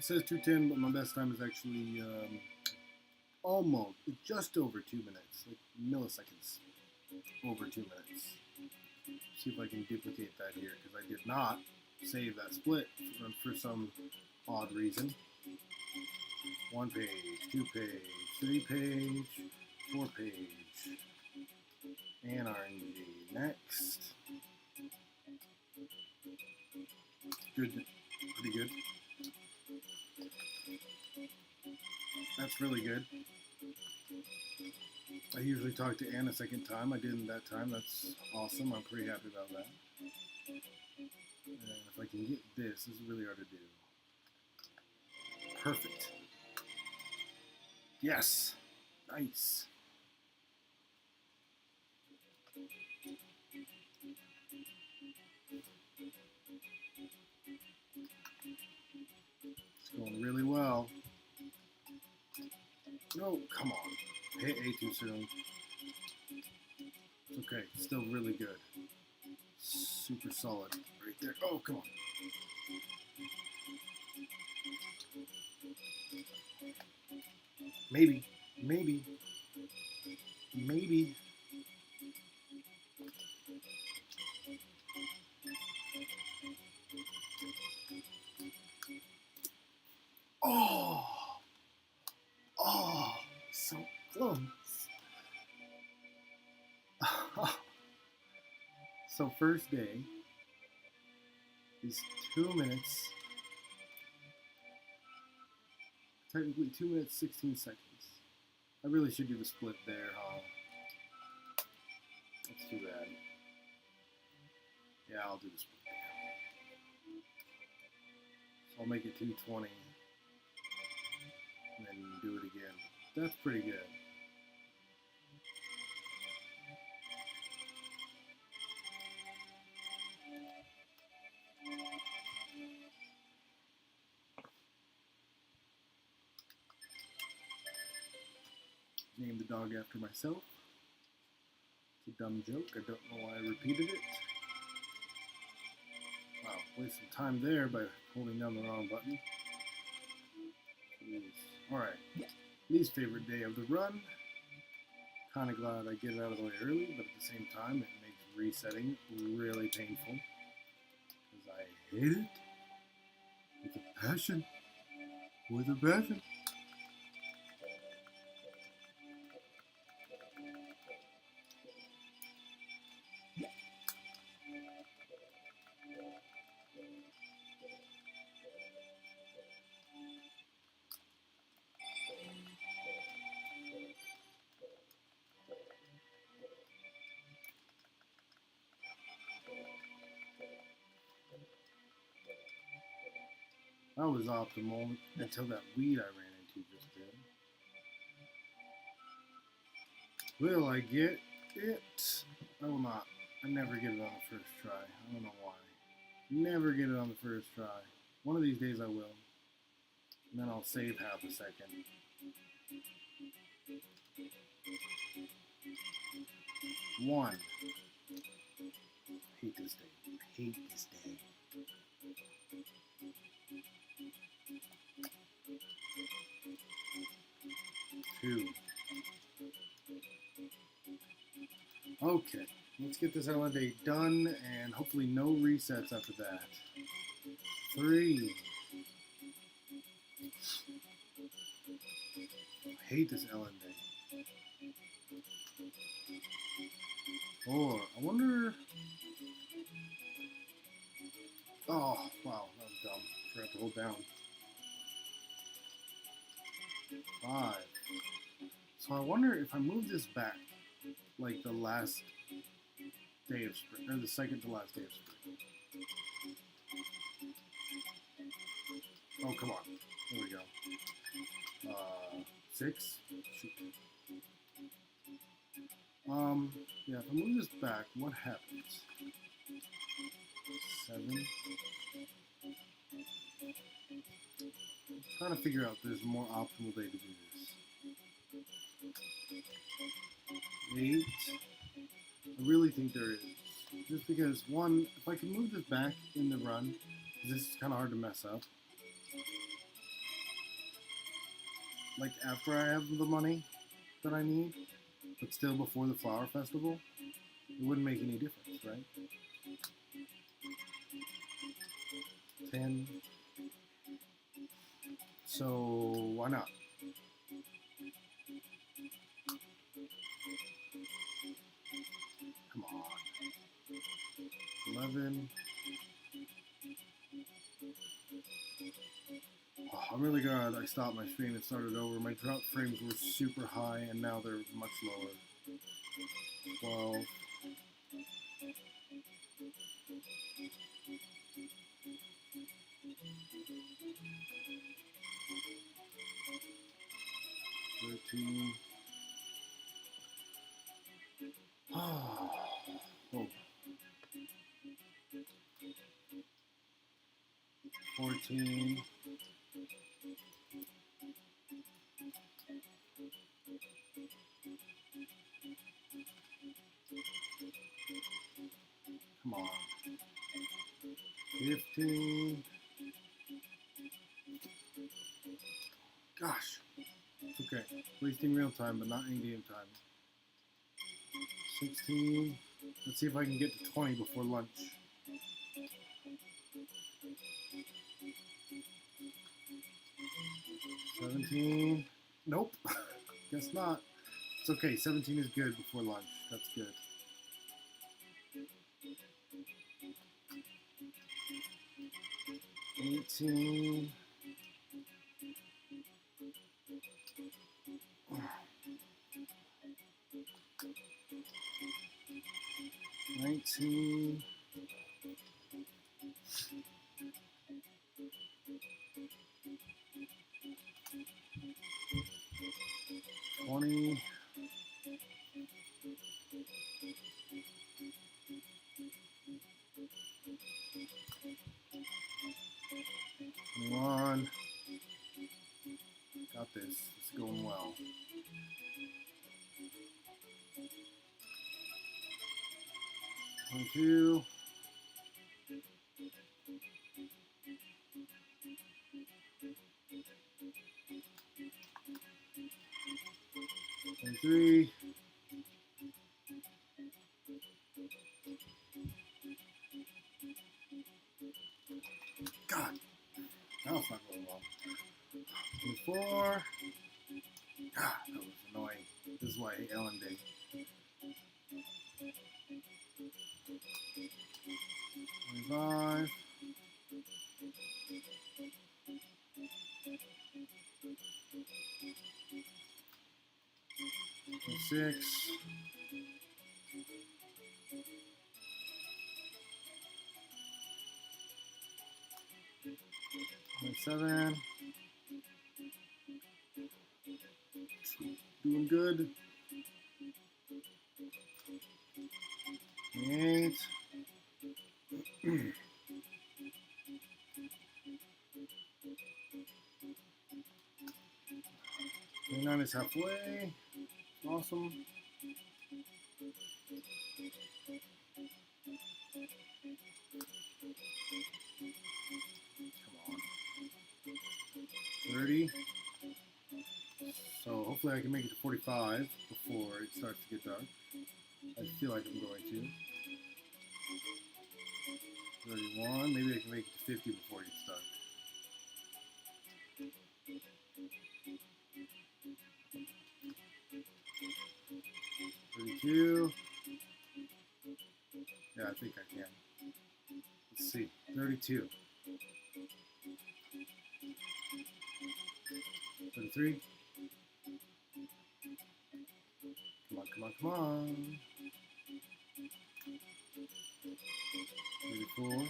It says 2:10, but my best time is actually almost, just over 2 minutes, like milliseconds over 2 minutes. See if I can duplicate that here, because I did not save that split for some odd reason. 1 page, 2 page, 3 page, 4 page, and RNG. Next. Good, pretty good. That's really good. I usually talk to Ann a second time. I didn't that time. That's awesome. I'm pretty happy about that. And if I can get this is really hard to do. Perfect. Yes. Nice. It's going really well. No, come on. Hit A too soon. It's okay. It's still really good. Super solid. Right there. Oh, come on. Maybe. Maybe. Maybe. Oh. Oh. So close. So first day is 2 minutes, technically 2 minutes, 16 seconds. I really should do the split there, huh? That's too bad. Yeah, I'll do the split there. So I'll make it 2:20 and then do it again. That's pretty good. Named the dog after myself. It's a dumb joke. I don't know why I repeated it. Wow, waste some time there by holding down the wrong button. Alright, least favorite day of the run. Kind of glad I get it out of the way early, but at the same time it makes resetting really painful. Because I hate it with a passion. With a passion. That was optimal until that weed I ran into just then. Will I get it? I will not. I never get it on the first try. I don't know why. Never get it on the first try. One of these days I will. And then I'll save half a second. One. I hate this day. I hate this day. Two. Okay, let's get this LND done and hopefully no resets after that. 3. I hate this LND. 4. I wonder. Oh, wow, that was dumb. Forgot to hold down. 5. So I wonder if I move this back, like the last day of spring, or the second to last day of spring. Oh, come on. There we go. 6. Shoot. Yeah, if I move this back, what happens? 7. I'm trying to figure out if there's a more optimal day to do this. 8. I really think there is. Just because, one, if I can move this back in the run, this is kind of hard to mess up. like after I have the money that I need, but still before the flower festival, it wouldn't make any difference, right? 10. So why not? Come on. 11. Oh, I'm really glad I stopped my stream and started over. My drop frames were super high and now they're much lower. 12. 13. Oh. 14. Come on. 15. Gosh. It's okay. Wasting real time, but not in-game time. 16. Let's see if I can get to 20 before lunch. 17. Nope. Guess not. It's okay. 17 is good before lunch. That's good. 18. 19. 20. 21. Got this. It's going well. 22. 23. God, now it's not going well. 24. God, that was annoying. This is why I hate Ellen Day. 25. 26. 27. Doing good. 28. 29 is halfway. Awesome. Come on. 30. So hopefully I can make it to 45 before it starts to get dark. I feel like I'm going to. 31. Maybe I can make it to 50 before it gets dark. 32. Yeah, I think I can. Let's see. 32. 33. Come on, come on, come on. 34.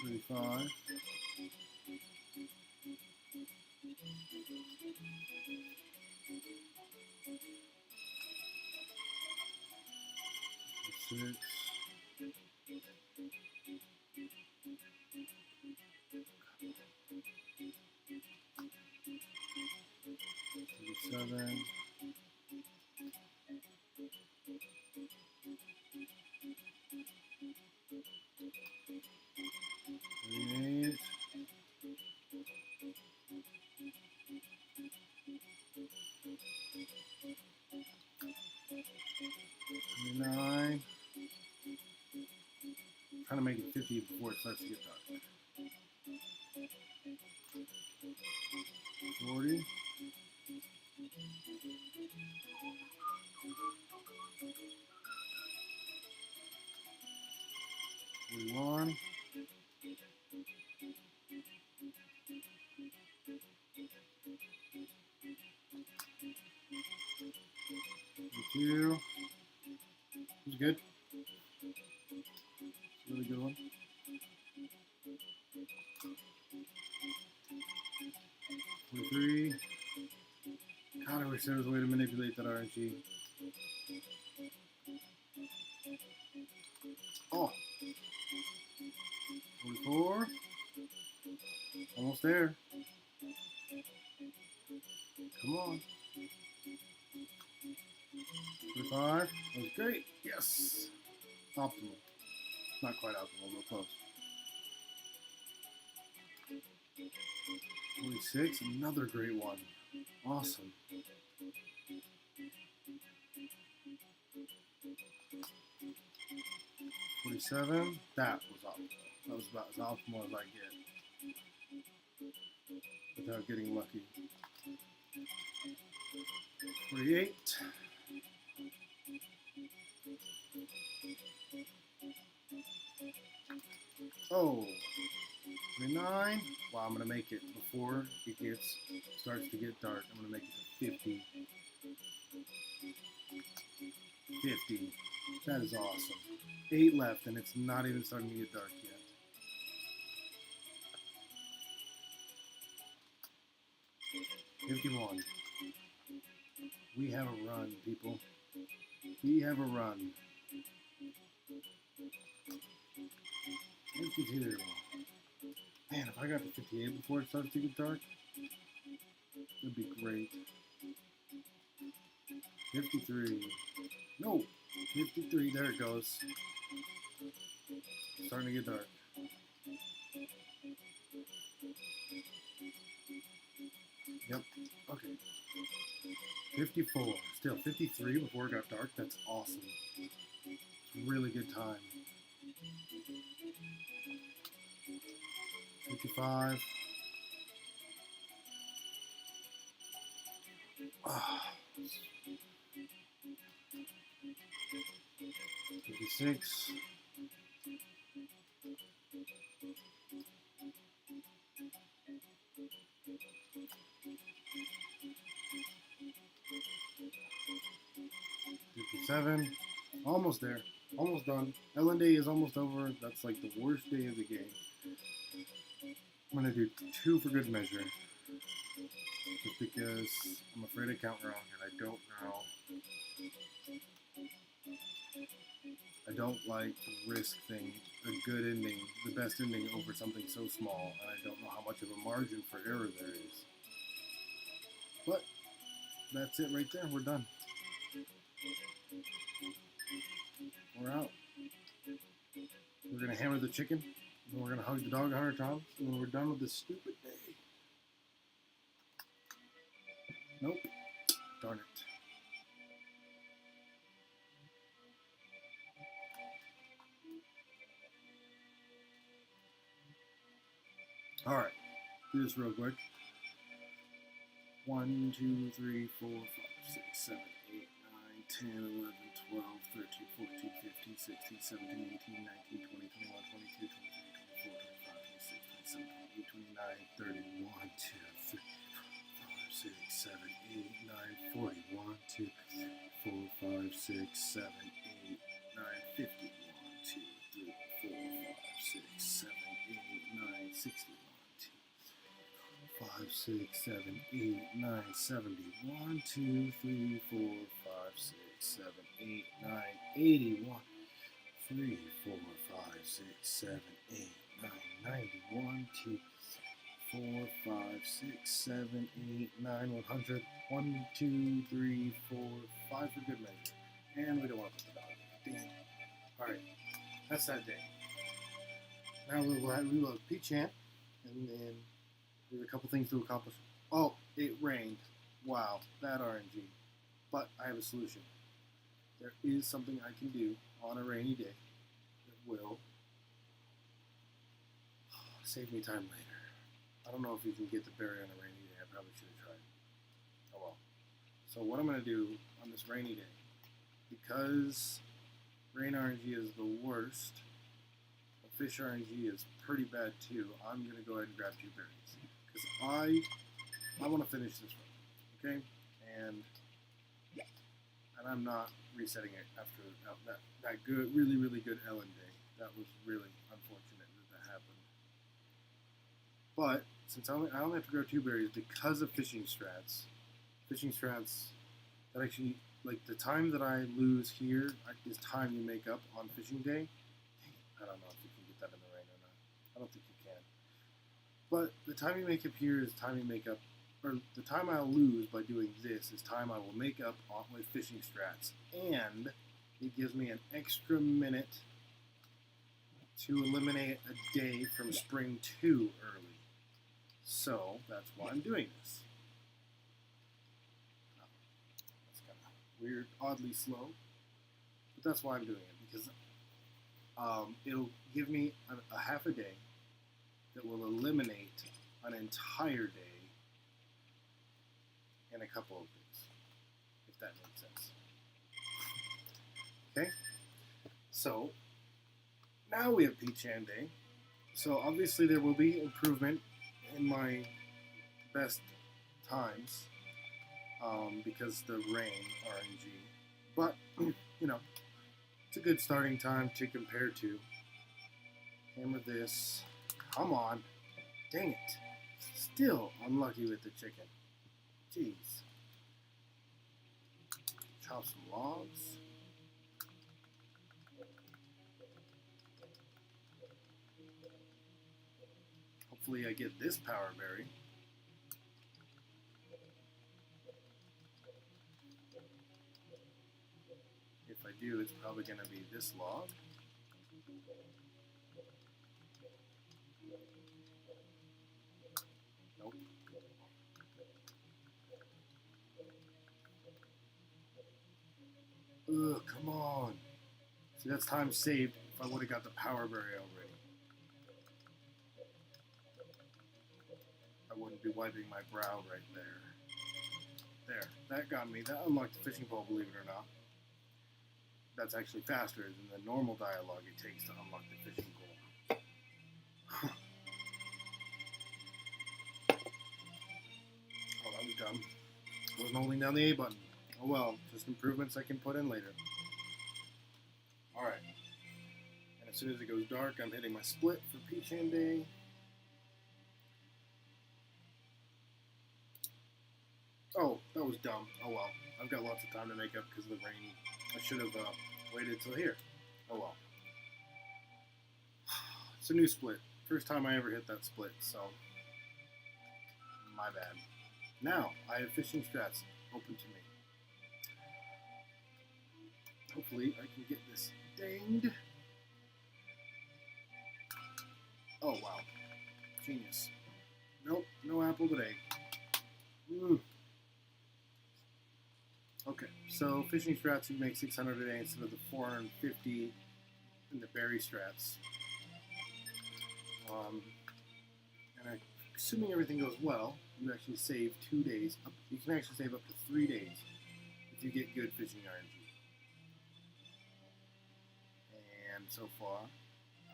35. 36. 37. 38. make it 50 before it starts to get dark. 40. 41. 42. It was good. It's a really good one. 43. God, I wish there was a way to manipulate that RNG. Oh. 44. Almost there. Come on. 45. That was great. Yes. Optimal. Not quite optimal, but close. 46. Another great one. Awesome. 47. That was optimal. That was about as optimal as I get without getting lucky. 48. Oh, 49. Wow, I'm gonna make it before it starts to get dark. I'm gonna make it to 50. 50. That is awesome. 8 left, and it's not even starting to get dark yet. $51. We have a run, people. We have a run. 52. Man, if I got to 58 before it starts to get dark, that'd be great. 53. No, 53. There it goes. Starting to get dark. Yep. Okay. 54. Still 53 before it got dark. That's awesome. It's a really good time. 55. Oh. 56. 57. Almost there. Almost done. LN day is almost over. That's like the worst day of the game. I'm going to do 2 for good measure. Just because I'm afraid I count wrong and I don't know. I don't like to risk a good ending, the best ending over something so small, and I don't know how much of a margin for error there is. But that's it right there. We're done. We're out. We're going to hammer the chicken, and we're going to hug the dog 100 times, and then we're done with this stupid day. Nope. Darn it. Alright. Do this real quick. 1, 2, 3, 4, 5, 6, 7, 8, 9, 10, 11, 12, 13, 14, 15, 16, 17, 18, 19, 20, 21, 22, 23, 24, 25, 26, 27, 28, 29, 30, 1, 2, 3, 4, 5, 6, 7, 8, 9, 40, 1, 2, 4, 5, 6, 7, 8, 9, 50, 1, 2, 3, 4, 5, 6, 7, 8, 9, 60, 5, 6, 7, 8, 9, 70. 1, 2, 3, 4, 5, 6, 7, 8, 9, 80. 1, 3, 4, 5, 6, 7, 8, 9, 90. 1, 2, 4, 5, 6, 7, 8, 9, 100. 1, 2, 3, 4, 5 for good measure. And we don't want to put the dog in. Damn. Alright, that's that day. Now we will reload P-Champ, and then there's a couple things to accomplish. Oh, it rained. Wow, that RNG. But I have a solution. There is something I can do on a rainy day that will Save me time later. I don't know if you can get the berry on a rainy day. I probably should have tried. Oh well. So what I'm going to do on this rainy day, because rain RNG is the worst, but fish RNG is pretty bad too, I'm going to go ahead and grab 2 berries. Because I want to finish this run. Okay? And I'm not resetting it after that good, really, really good Ellen day. That was really unfortunate that happened. But since I only have to grow 2 berries because of fishing strats, that actually, like the time that I lose here is time you make up on fishing day. Dang it, I don't know if you can get that in the rain or not. I don't think you can. But the time you make up here is time you make up, or the time I'll lose by doing this is time I will make up on with fishing strats. And it gives me an extra minute to eliminate a day from spring 2 early. So that's why I'm doing this. That's kind of weird, oddly slow, but that's why I'm doing it, because it'll give me a half a day that will eliminate an entire day in a couple of days, if that makes sense. Okay, so now we have Peach Jam Day. So obviously there will be improvement in my best times because the rain RNG, but you know, it's a good starting time to compare to. Hammer this. Come on. Dang it. Still unlucky with the chicken. Jeez. Chop some logs. Hopefully I get this power berry. If I do, it's probably going to be this log. Nope. Ugh, come on. See, that's time saved if I would have got the power berry already. I wouldn't be wiping my brow right there. There, that got me. That unlocked the fishing pole, believe it or not. That's actually faster than the normal dialogue it takes to unlock the fishing pole. Oh, that was dumb. I wasn't holding down the A button. Oh well, just improvements I can put in later. Alright. And as soon as it goes dark, I'm hitting my split for Peach Jam Day. Oh, that was dumb. Oh well. I've got lots of time to make up because of the rain. I should have waited till here. Oh well. It's a new split. First time I ever hit that split, so my bad. Now, I have fishing strats open to me. Hopefully I can get this dinged. Oh wow. Genius. Nope, no apple but egg. Okay, so fishing strats, you make 600 a day instead of the 450 in the berry strats. And assuming everything goes well, you actually save 2 days. You can actually save up to 3 days if you get good fishing RNG. And so far,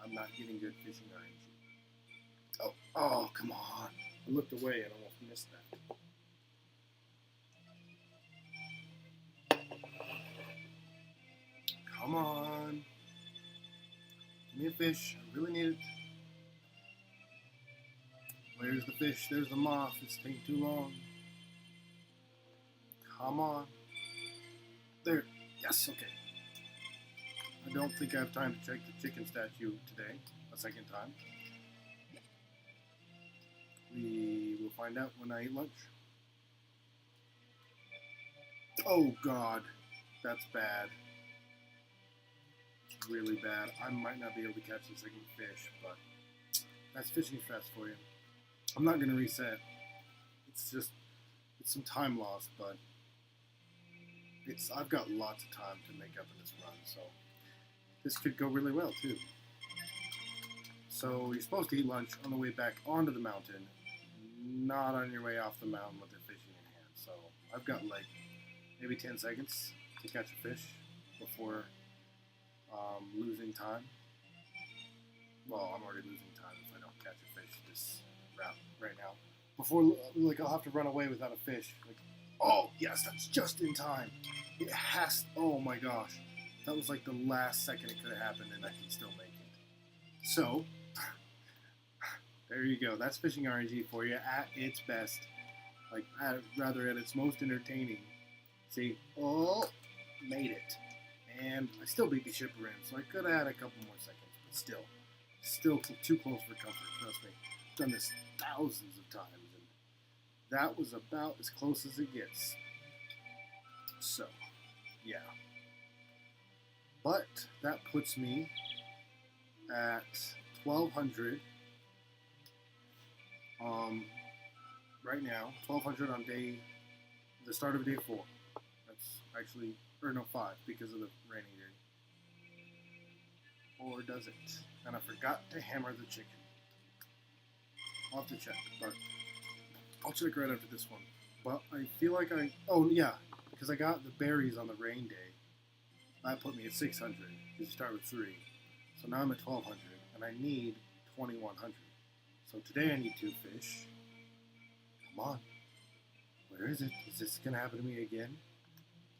I'm not getting good fishing RNG. Oh, come on. I looked away and almost missed that. Come on. Give me a fish. I really need it. Where's the fish? There's the moth. It's taking too long. Come on. There. Yes, okay. I don't think I have time to check the chicken statue today. A second time. We will find out when I eat lunch. Oh, God. That's bad. Really bad. I might not be able to catch the second fish, but that's fishing strats for you. I'm not going to reset. It's some time lost, but I've got lots of time to make up in this run, so this could go really well too. So you're supposed to eat lunch on the way back onto the mountain, not on your way off the mountain with the fishing in hand. So I've got like maybe 10 seconds to catch a fish before losing time. Well, I'm already losing time if I don't catch a fish this route right now. Before, like, I'll have to run away without a fish. Like, oh, yes, that's just in time. It has, oh my gosh. That was like the last second it could have happened and I can still make it. So, there you go. That's fishing RNG for you at its best. Like, rather at its most entertaining. See, oh, made it. And I still beat the shipper in, so I could have had a couple more seconds, but still too close for comfort, trust me. I've done this thousands of times, and that was about as close as it gets. So, yeah. But that puts me at 1,200 right now. 1,200 on the start of day 4. That's actually, or no, 5 because of the rainy day. Or does it? And I forgot to hammer the chicken. I'll have to check, but I'll check right after this one. But I feel like oh yeah, because I got the berries on the rain day. That put me at 600, because you start with 3. So now I'm at 1,200, and I need 2,100. So today I need 2 fish. Come on. Where is it? Is this going to happen to me again?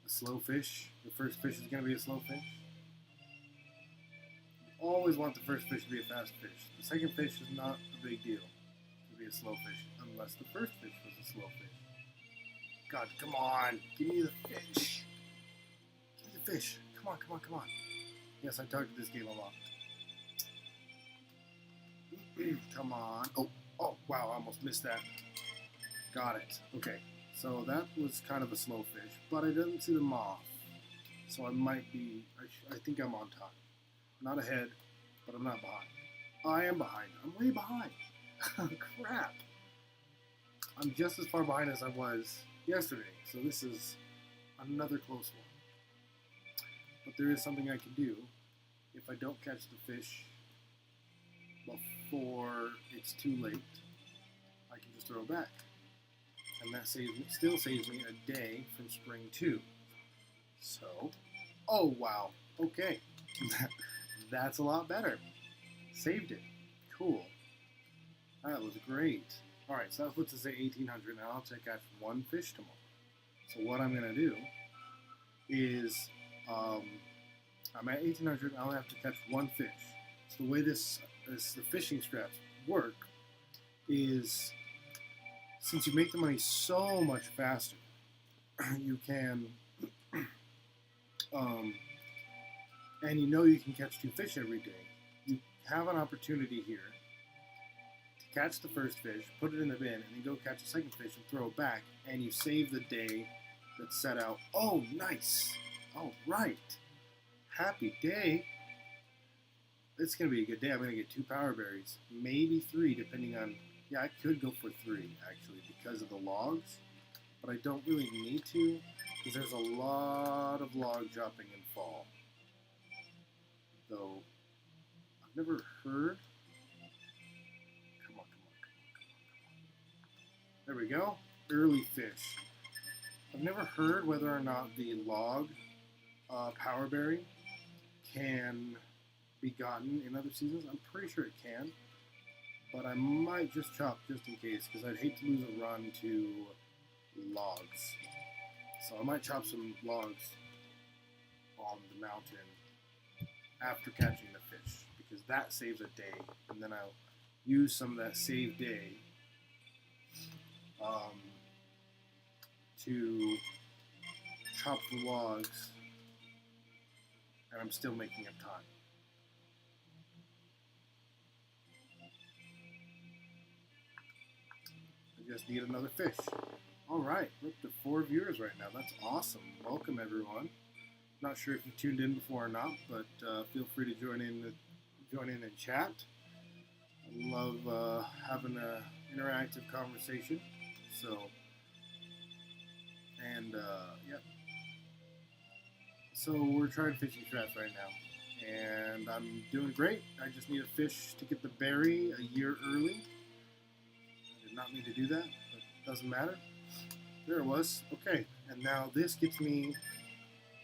A slow fish? The first fish is going to be a slow fish? You always want the first fish to be a fast fish. The second fish is not a big deal to be a slow fish, unless the first fish was a slow fish. God, come on. Give me the fish. Give me the fish. Come on, come on, come on. Yes, I talked to this game a lot. Come on. Oh, wow, I almost missed that. Got it. Okay, so that was kind of a slow fish, but I didn't see them off. So I might be, I think I'm on time. Not ahead, but I'm not behind. I am behind. I'm way behind. Crap. I'm just as far behind as I was yesterday, so this is another close one. But there is something I can do if I don't catch the fish before it's too late. I can just throw it back. And that still saves me a day from spring 2. So, oh wow, okay. That's a lot better. Saved it. Cool. That was great. Alright, so that puts us at 1,800. Now I'll catch 1 fish tomorrow. So what I'm going to do is, I'm at 1,800, I'll have to catch 1 fish. So the way the fishing straps work is, since you make the money so much faster, you can, and you know you can catch 2 fish every day, you have an opportunity here to catch the first fish, put it in the bin, and then go catch a second fish and throw it back, and you save the day that's set out. Oh, nice. All right. Happy day. It's going to be a good day. I'm going to get 2 power berries, maybe 3, depending on, yeah, I could go for 3, actually, because of the logs, but I don't really need to, because there's a lot of log dropping in fall. Though, I've never heard, come on. There we go, early fish. I've never heard whether or not the log power berry can be gotten in other seasons. I'm pretty sure it can, but I might just chop just in case, because I'd hate to lose a run to logs. So I might chop some logs on the mountain after catching the fish, because that saves a day, and then I'll use some of that saved day to chop the logs, and I'm still making up time. I just need another fish. Alright, we're up to 4 viewers right now. That's awesome. Welcome, everyone. Not sure if you tuned in before or not, but feel free to join in and chat. I love having an interactive conversation. So, and yeah. So we're trying fishing traps right now, and I'm doing great. I just need a fish to get the berry a year early. I did not mean to do that, but it doesn't matter. There it was. Okay, and now this gets me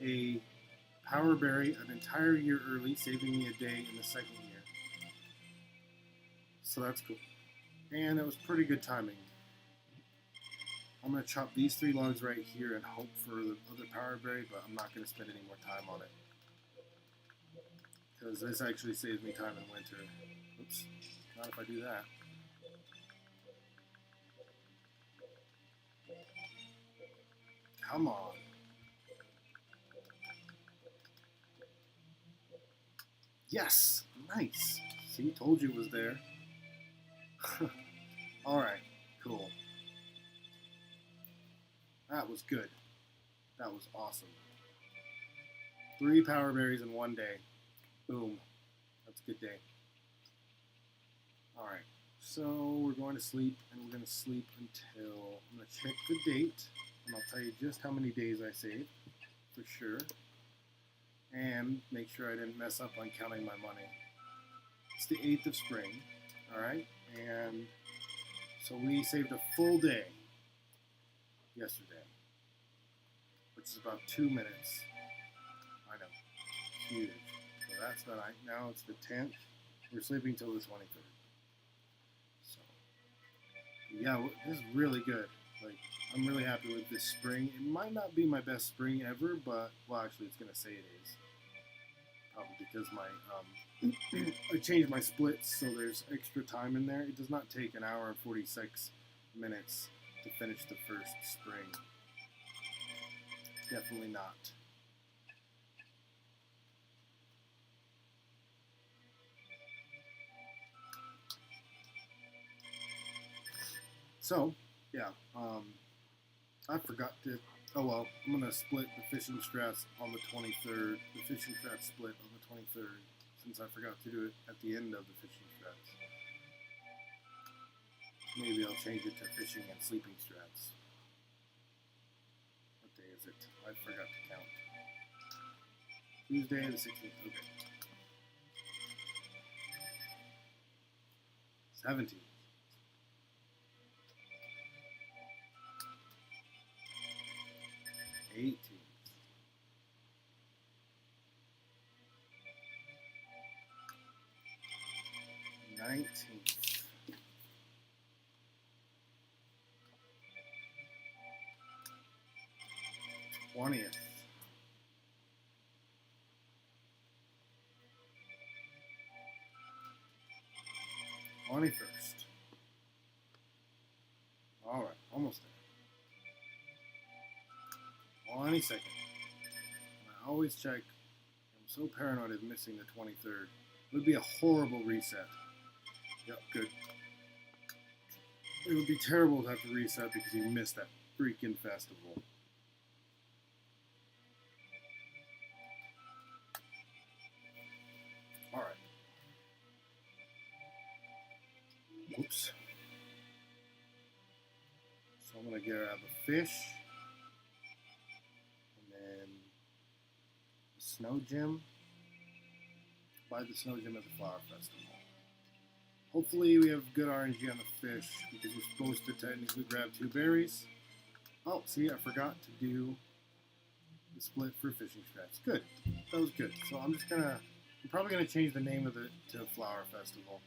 a power berry an entire year early, saving me a day in the second year. So that's cool. And it was pretty good timing. I'm going to chop these 3 logs right here and hope for the other power berry, but I'm not going to spend any more time on it. Because this actually saves me time in winter. Oops, not if I do that. Come on. Yes! Nice! See, told you it was there. Alright, cool. That was good. That was awesome. 3 power berries in one day. Boom. That's a good day. Alright, so we're going to sleep, and we're going to sleep until... I'm going to check the date, and I'll tell you just how many days I saved, for sure. And make sure I didn't mess up on counting my money. It's the 8th of spring, alright? And so we saved a full day yesterday, which is about 2 minutes. I know, huge. So that's the night. Now it's the 10th. We're sleeping till the 23rd. So, yeah, this is really good. Like, I'm really happy with this spring. It might not be my best spring ever, but, well, actually, it's going to say it is. Probably because my, I changed my splits, so there's extra time in there. It does not take an hour and 46 minutes to finish the first spring. Definitely not. So, yeah, I forgot to, oh well, I'm going to split the fishing strats on the 23rd, the fishing strat split on the 23rd, since I forgot to do it at the end of the fishing strats. Maybe I'll change it to fishing and sleeping strats. What day is it? I forgot to count. Tuesday the 16th, okay. 17th. 18th. 19th. 20th. 21st. Alright, almost there. 22nd. And I always check. I'm so paranoid of missing the 23rd. It would be a horrible reset. Yep, good. It would be terrible to have to reset because you missed that freaking festival. Alright. Oops. So I'm going to get out the fish. And then the snow gem. Buy the snow gem at the flower festival. Hopefully we have good RNG on the fish because you're supposed to technically grab 2 berries. Oh, see, I forgot to do the split for fishing strats. Good. That was good. So I'm probably going to change the name of it to Flower Festival.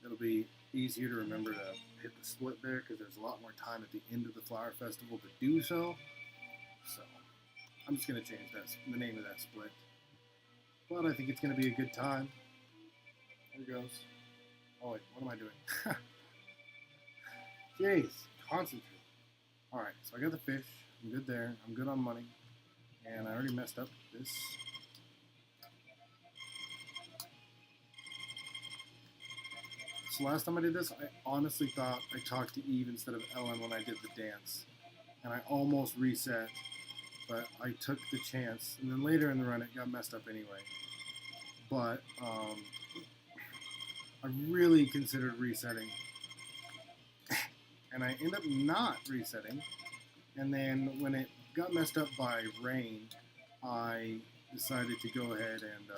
It'll be easier to remember to hit the split there because there's a lot more time at the end of the Flower Festival to do so. So I'm just going to change the name of that split. But I think it's going to be a good time. There it goes. Oh wait, what am I doing? Jeez, concentrate. Alright, so I got the fish. I'm good there. I'm good on money. And I already messed up this. So last time I did this, I honestly thought I talked to Eve instead of Ellen when I did the dance. And I almost reset, but I took the chance. And then later in the run, it got messed up anyway. But, I really considered resetting, and I ended up not resetting, and then when it got messed up by rain, I decided to go ahead and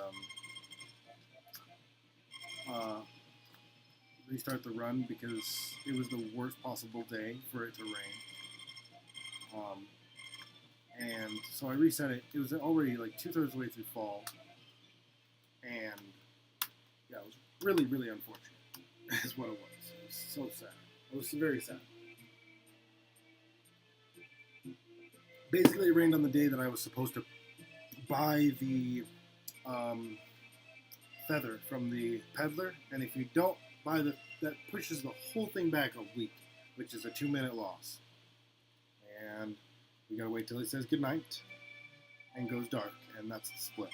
restart the run because it was the worst possible day for it to rain. And so I reset it. It was already like 2/3 of the way through fall, and yeah, it was really, really unfortunate. Is what it was. It was so sad. It was very sad. Basically, it rained on the day that I was supposed to buy the feather from the peddler, and if you don't buy that pushes the whole thing back a week, which is a 2-minute loss. And you gotta wait till it says goodnight and goes dark, and that's the split.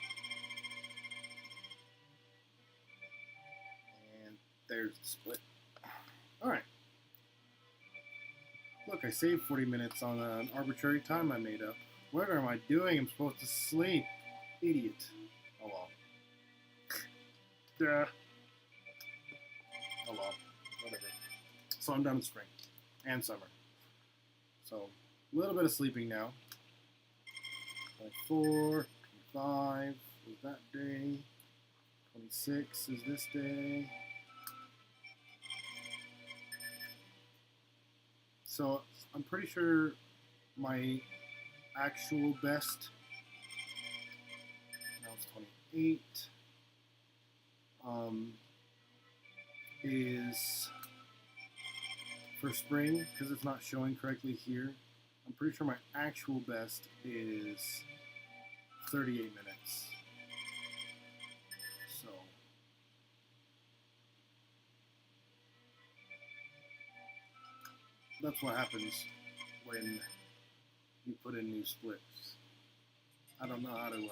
And there's the split. Alright. Look, I saved 40 minutes on an arbitrary time I made up. What am I doing? I'm supposed to sleep. Idiot. Oh well. Duh. Oh well. Whatever. So I'm done with spring and summer. So a little bit of sleeping now. 24, 25 is that day. 26 is this day. So I'm pretty sure my actual best, now it's 28, is for spring, because it's not showing correctly here. I'm pretty sure my actual best is 38 minutes. So that's what happens when you put in new splits. I don't know how to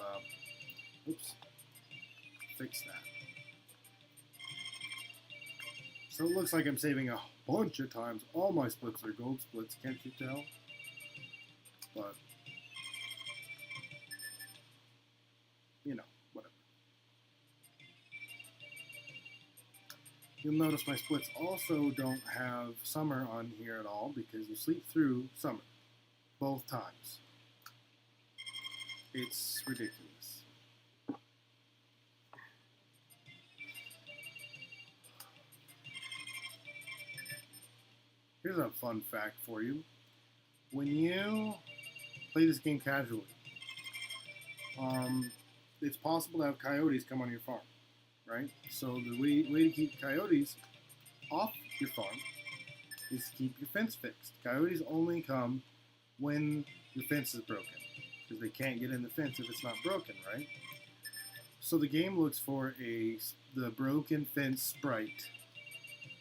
fix that. So it looks like I'm saving a bunch of times. All my splits are gold splits, can't you tell? But, you know, whatever. You'll notice my splits also don't have summer on here at all because you sleep through summer both times. It's ridiculous. Here's a fun fact for you. When you play this game casually, it's possible to have coyotes come on your farm, right? So the way to keep coyotes off your farm is to keep your fence fixed. Coyotes only come when your fence is broken, because they can't get in the fence if it's not broken, right? So the game looks for the broken fence sprite.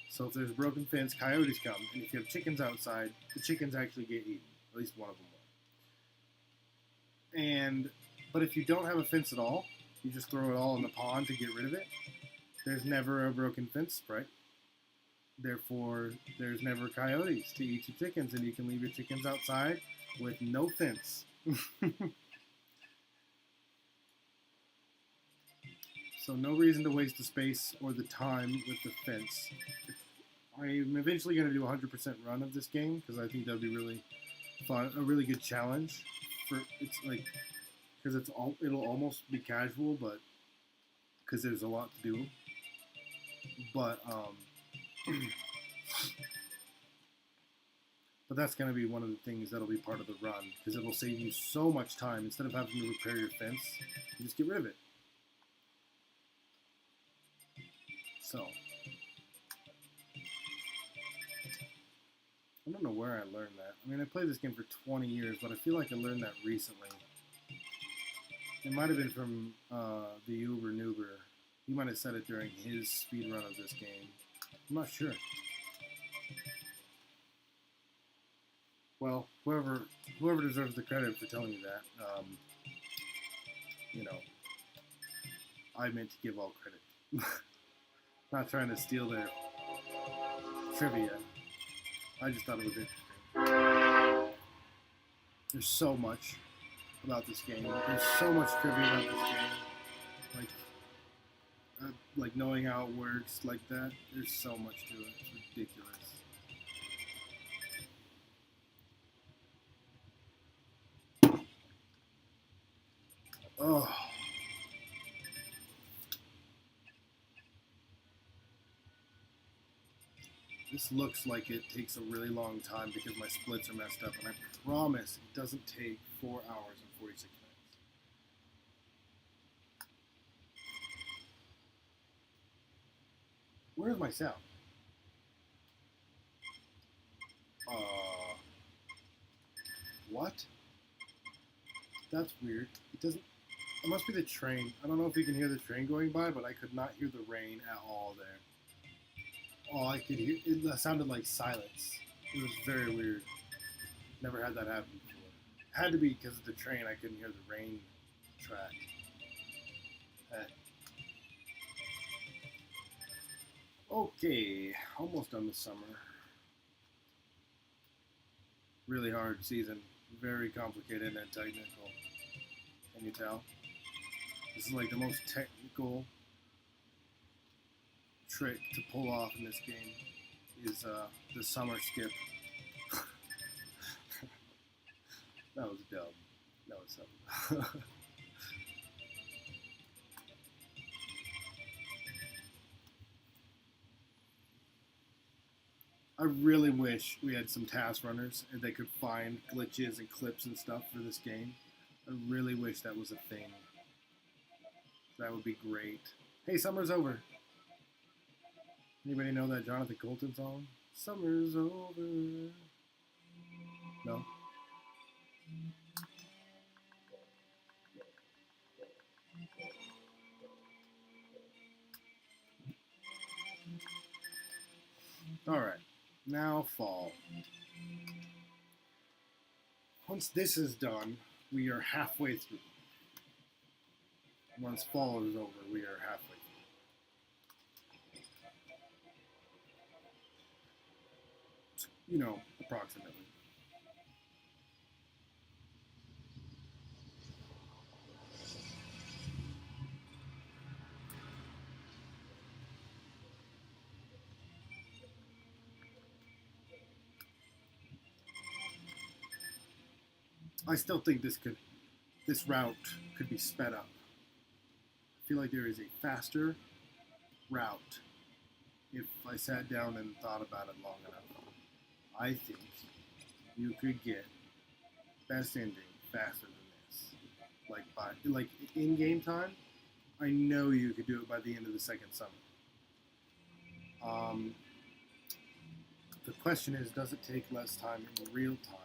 So if there's a broken fence, coyotes come, and if you have chickens outside, the chickens actually get eaten. At least one of them will. But if you don't have a fence at all, you just throw it all in the pond to get rid of it, there's never a broken fence sprite. Therefore, there's never coyotes to eat your chickens, and you can leave your chickens outside with no fence. So no reason to waste the space or the time with the fence. I'm eventually going to do a 100% run of this game because I think that'd be really fun, a really good challenge. Because it'll almost be casual, but because there's a lot to do. But but that's going to be one of the things that'll be part of the run because it'll save you so much time. Instead of having to repair your fence, you just get rid of it. So I don't know where I learned that. I mean, I played this game for 20 years, but I feel like I learned that recently. It might have been from the Uber Noober. He might have said it during his speed run of this game. I'm not sure. Well, whoever deserves the credit for telling you that, I meant to give all credit. Not trying to steal their trivia. I just thought it was interesting. There's so much about this game. There's so much trivia about this game. Like knowing how it works like that. There's so much to it. It's ridiculous. Oh. This looks like it takes a really long time because my splits are messed up, and I promise it doesn't take 4 hours and 46 minutes. Where's my sound? What? That's weird. It doesn't... It must be the train. I don't know if you can hear the train going by, but I could not hear the rain at all there. All I could hear... It sounded like silence. It was very weird. Never had that happen before. It had to be because of the train. I couldn't hear the rain track. Okay, almost done with summer. Really hard season. Very complicated and technical. Can you tell? This is like the most technical trick to pull off in this game is the summer skip. That was dumb. That was dumb. I really wish we had some task runners and they could find glitches and clips and stuff for this game. I really wish that was a thing. That would be great. Hey, summer's over. Anybody know that Jonathan Colton song? Summer's over. No? Alright, now fall. Once this is done, we are halfway through. Once fall is over, we are halfway through. You know, approximately. I still think this route could be sped up. I feel like there is a faster route if I sat down and thought about it long enough. I think you could get Best Ending faster than this. Like in game time, I know you could do it by the end of the second summer. The question is, does it take less time in real time?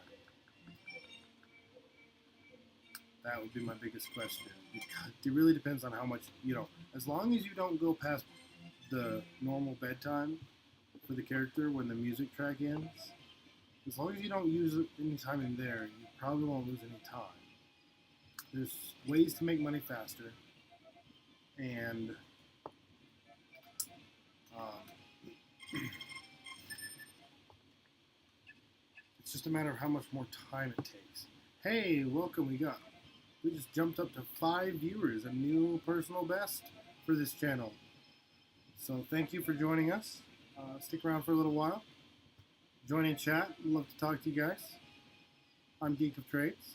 That would be my biggest question. Because it really depends on how much, as long as you don't go past the normal bedtime for the character when the music track ends, as long as you don't use any time in there, you probably won't lose any time. There's ways to make money faster, and it's just a matter of how much more time it takes. Hey, welcome, we just jumped up to 5 viewers, a new personal best for this channel. So thank you for joining us. Stick around for a little while. Join in chat. I'd love to talk to you guys. I'm Geek of Trades.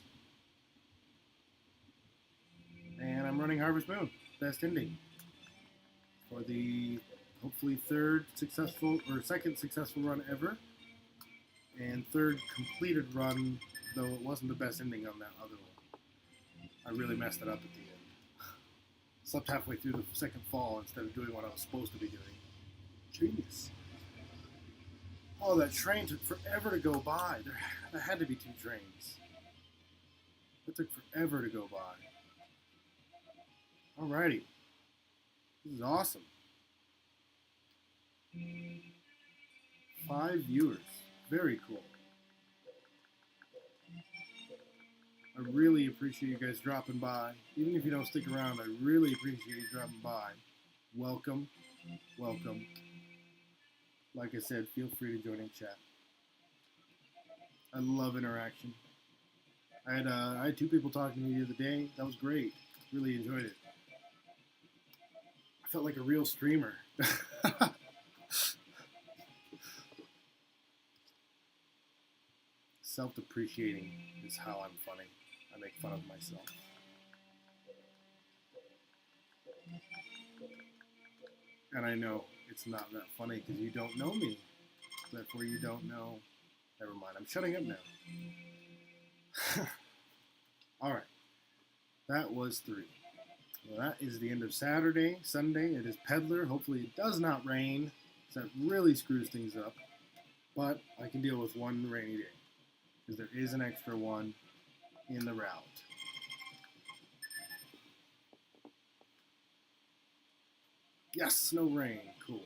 And I'm running Harvest Moon, Best Ending, for the hopefully second successful run ever, and third completed run, though it wasn't the best ending on that other one. I really messed it up at the end. Slept halfway through the second fall instead of doing what I was supposed to be doing. Genius. Oh, that train took forever to go by. There had to be 2 trains. It took forever to go by. Alrighty. This is awesome. 5 viewers. Very cool. I really appreciate you guys dropping by. Even if you don't stick around, I really appreciate you dropping by. Welcome. Welcome. Like I said, feel free to join in chat. I love interaction. I had 2 people talking to me the other day. That was great. Really enjoyed it. I felt like a real streamer. Self-depreciating is how I'm funny. I make fun of myself. And I know it's not that funny because you don't know me. Therefore, you don't know. Never mind. I'm shutting up now. All right. That was 3. Well, that is the end of Saturday. Sunday, it is Peddler. Hopefully it does not rain, because that really screws things up. But I can deal with one rainy day, because there is an extra one in the route. Yes, no rain. Cool.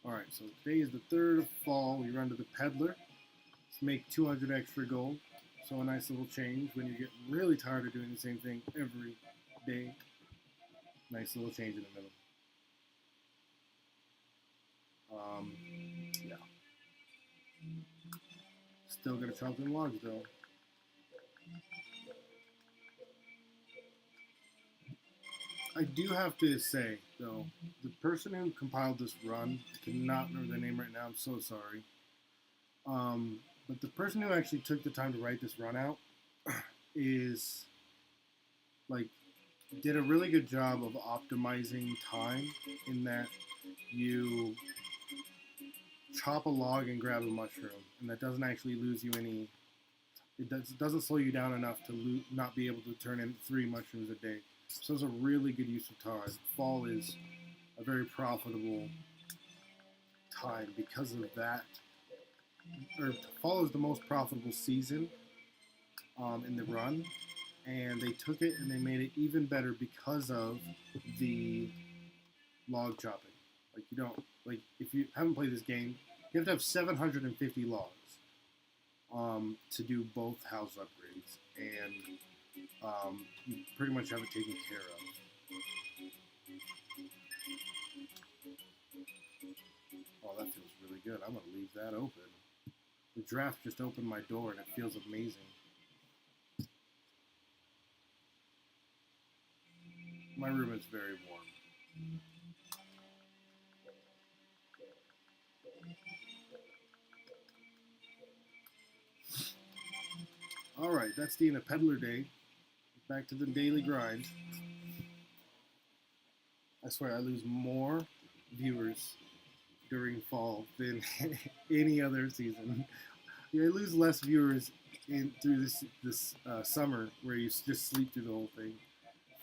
All right, so today is the 3rd of fall. We run to the Peddler. Let's make 200 extra gold. So a nice little change when you get really tired of doing the same thing every day. Nice little change in the middle. Yeah. Still gonna chop them logs though. I do have to say though, the person who compiled this run, I cannot remember their name right now. I'm so sorry. But the person who actually took the time to write this run out is like did a really good job of optimizing time in that you chop a log and grab a mushroom, and that doesn't actually lose you any. It doesn't slow you down enough to not be able to turn in 3 mushrooms a day. So it's a really good use of time. Fall is a very profitable time because of that. Or fall is the most profitable season in the run, and they took it and they made it even better because of the log chopping. Like you don't if you haven't played this game, you have to have 750 logs to do both house upgrades, and you pretty much have it taken care of. Oh, that feels really good. I'm gonna leave that open. The draft just opened my door and it feels amazing. My room is very warm. Alright, that's the end of Peddler Day. Back to the daily grind. I swear I lose more viewers during fall than any other season. I lose less viewers through this summer where you just sleep through the whole thing.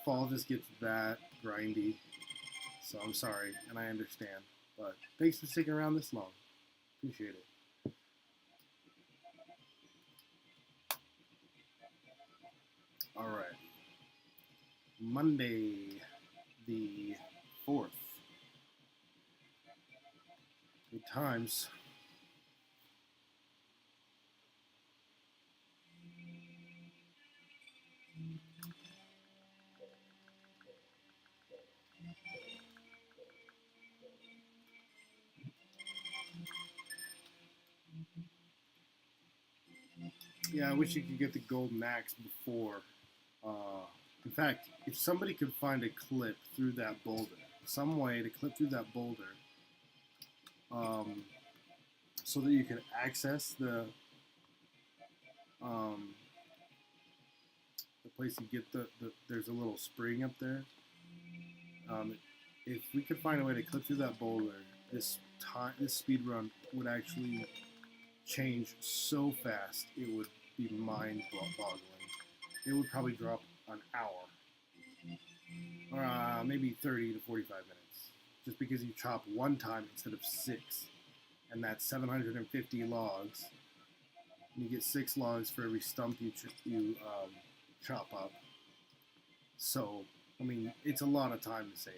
Fall just gets that grindy. So I'm sorry, and I understand. But thanks for sticking around this long. Appreciate it. All right. Monday, the 4th. Good times. Yeah, I wish you could get the golden axe before. In fact, if somebody could find a clip through that boulder, some way to clip through that boulder, so that you can access the place you get there's a little spring up there. If we could find a way to clip through that boulder, this speed run would actually change so fast it would be mind-boggling. It would probably drop an hour, or maybe 30 to 45 minutes, just because you chop one time instead of 6, and that's 750 logs. And you get 6 logs for every stump you chop up. So, I mean, it's a lot of time to save.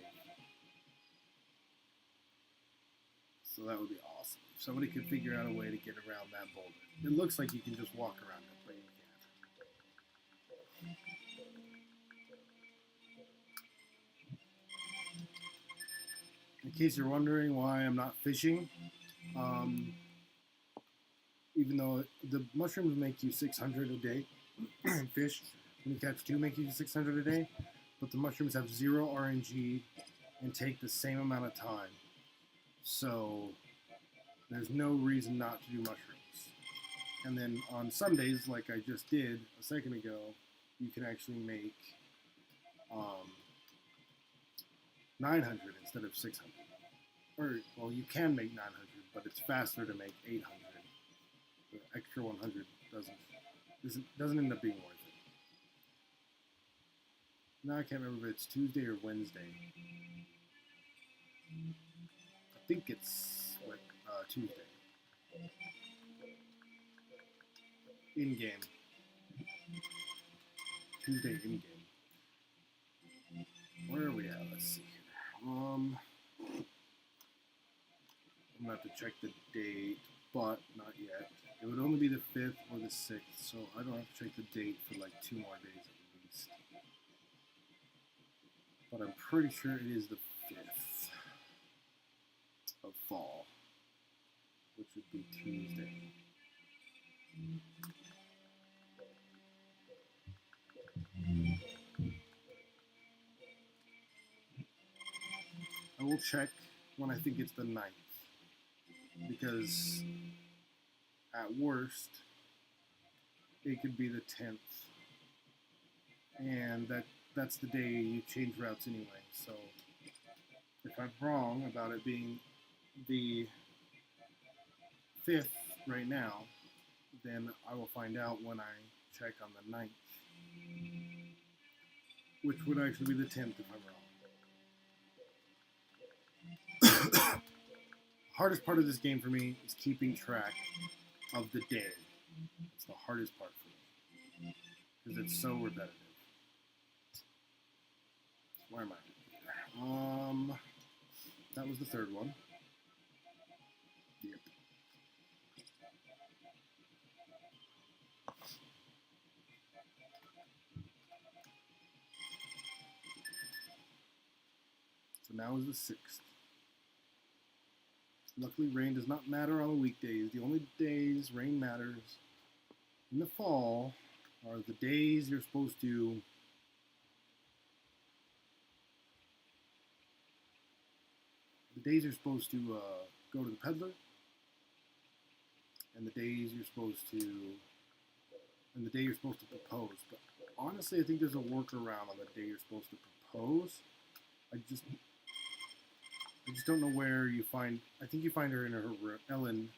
So that would be awesome. If somebody could figure out a way to get around that boulder. It looks like you can just walk around it, but you can't. In case you're wondering why I'm not fishing, even though the mushrooms make you 600 a day, fish, when you catch 2, make you 600 a day, but the mushrooms have 0 RNG and take the same amount of time. So there's no reason not to do mushrooms. And then on Sundays, like I just did a second ago, you can actually make 900 instead of 600. Or, well, you can make 900, but it's faster to make 800. The extra 100 doesn't end up being worth it. Now I can't remember if it's Tuesday or Wednesday. I think it's like Tuesday. In game. Tuesday in game. Where are we at? Let's see here. I'm gonna have to check the date, but not yet. It would only be the 5th or the 6th, so I don't have to check the date for like 2 more days at least. But I'm pretty sure it is the 5th of fall, which would be Tuesday. I will check when I think it's the 9th, because at worst, it could be the 10th, and that's the day you change routes anyway. So if I'm wrong about it being the 5th right now, then I will find out when I check on the 9th, which would actually be the 10th if I'm wrong. Hardest part of this game for me is keeping track of the day. It's the hardest part for me because it's so repetitive. Where am I? That was the 3rd one. Yep. So now is the 6th. Luckily, rain does not matter on the weekdays. The only days rain matters in the fall are the days you're supposed to go to the peddler, and the day you're supposed to propose. But honestly, I think there's a workaround on the day you're supposed to propose. I just don't know where you find. I think you find her in her Ellen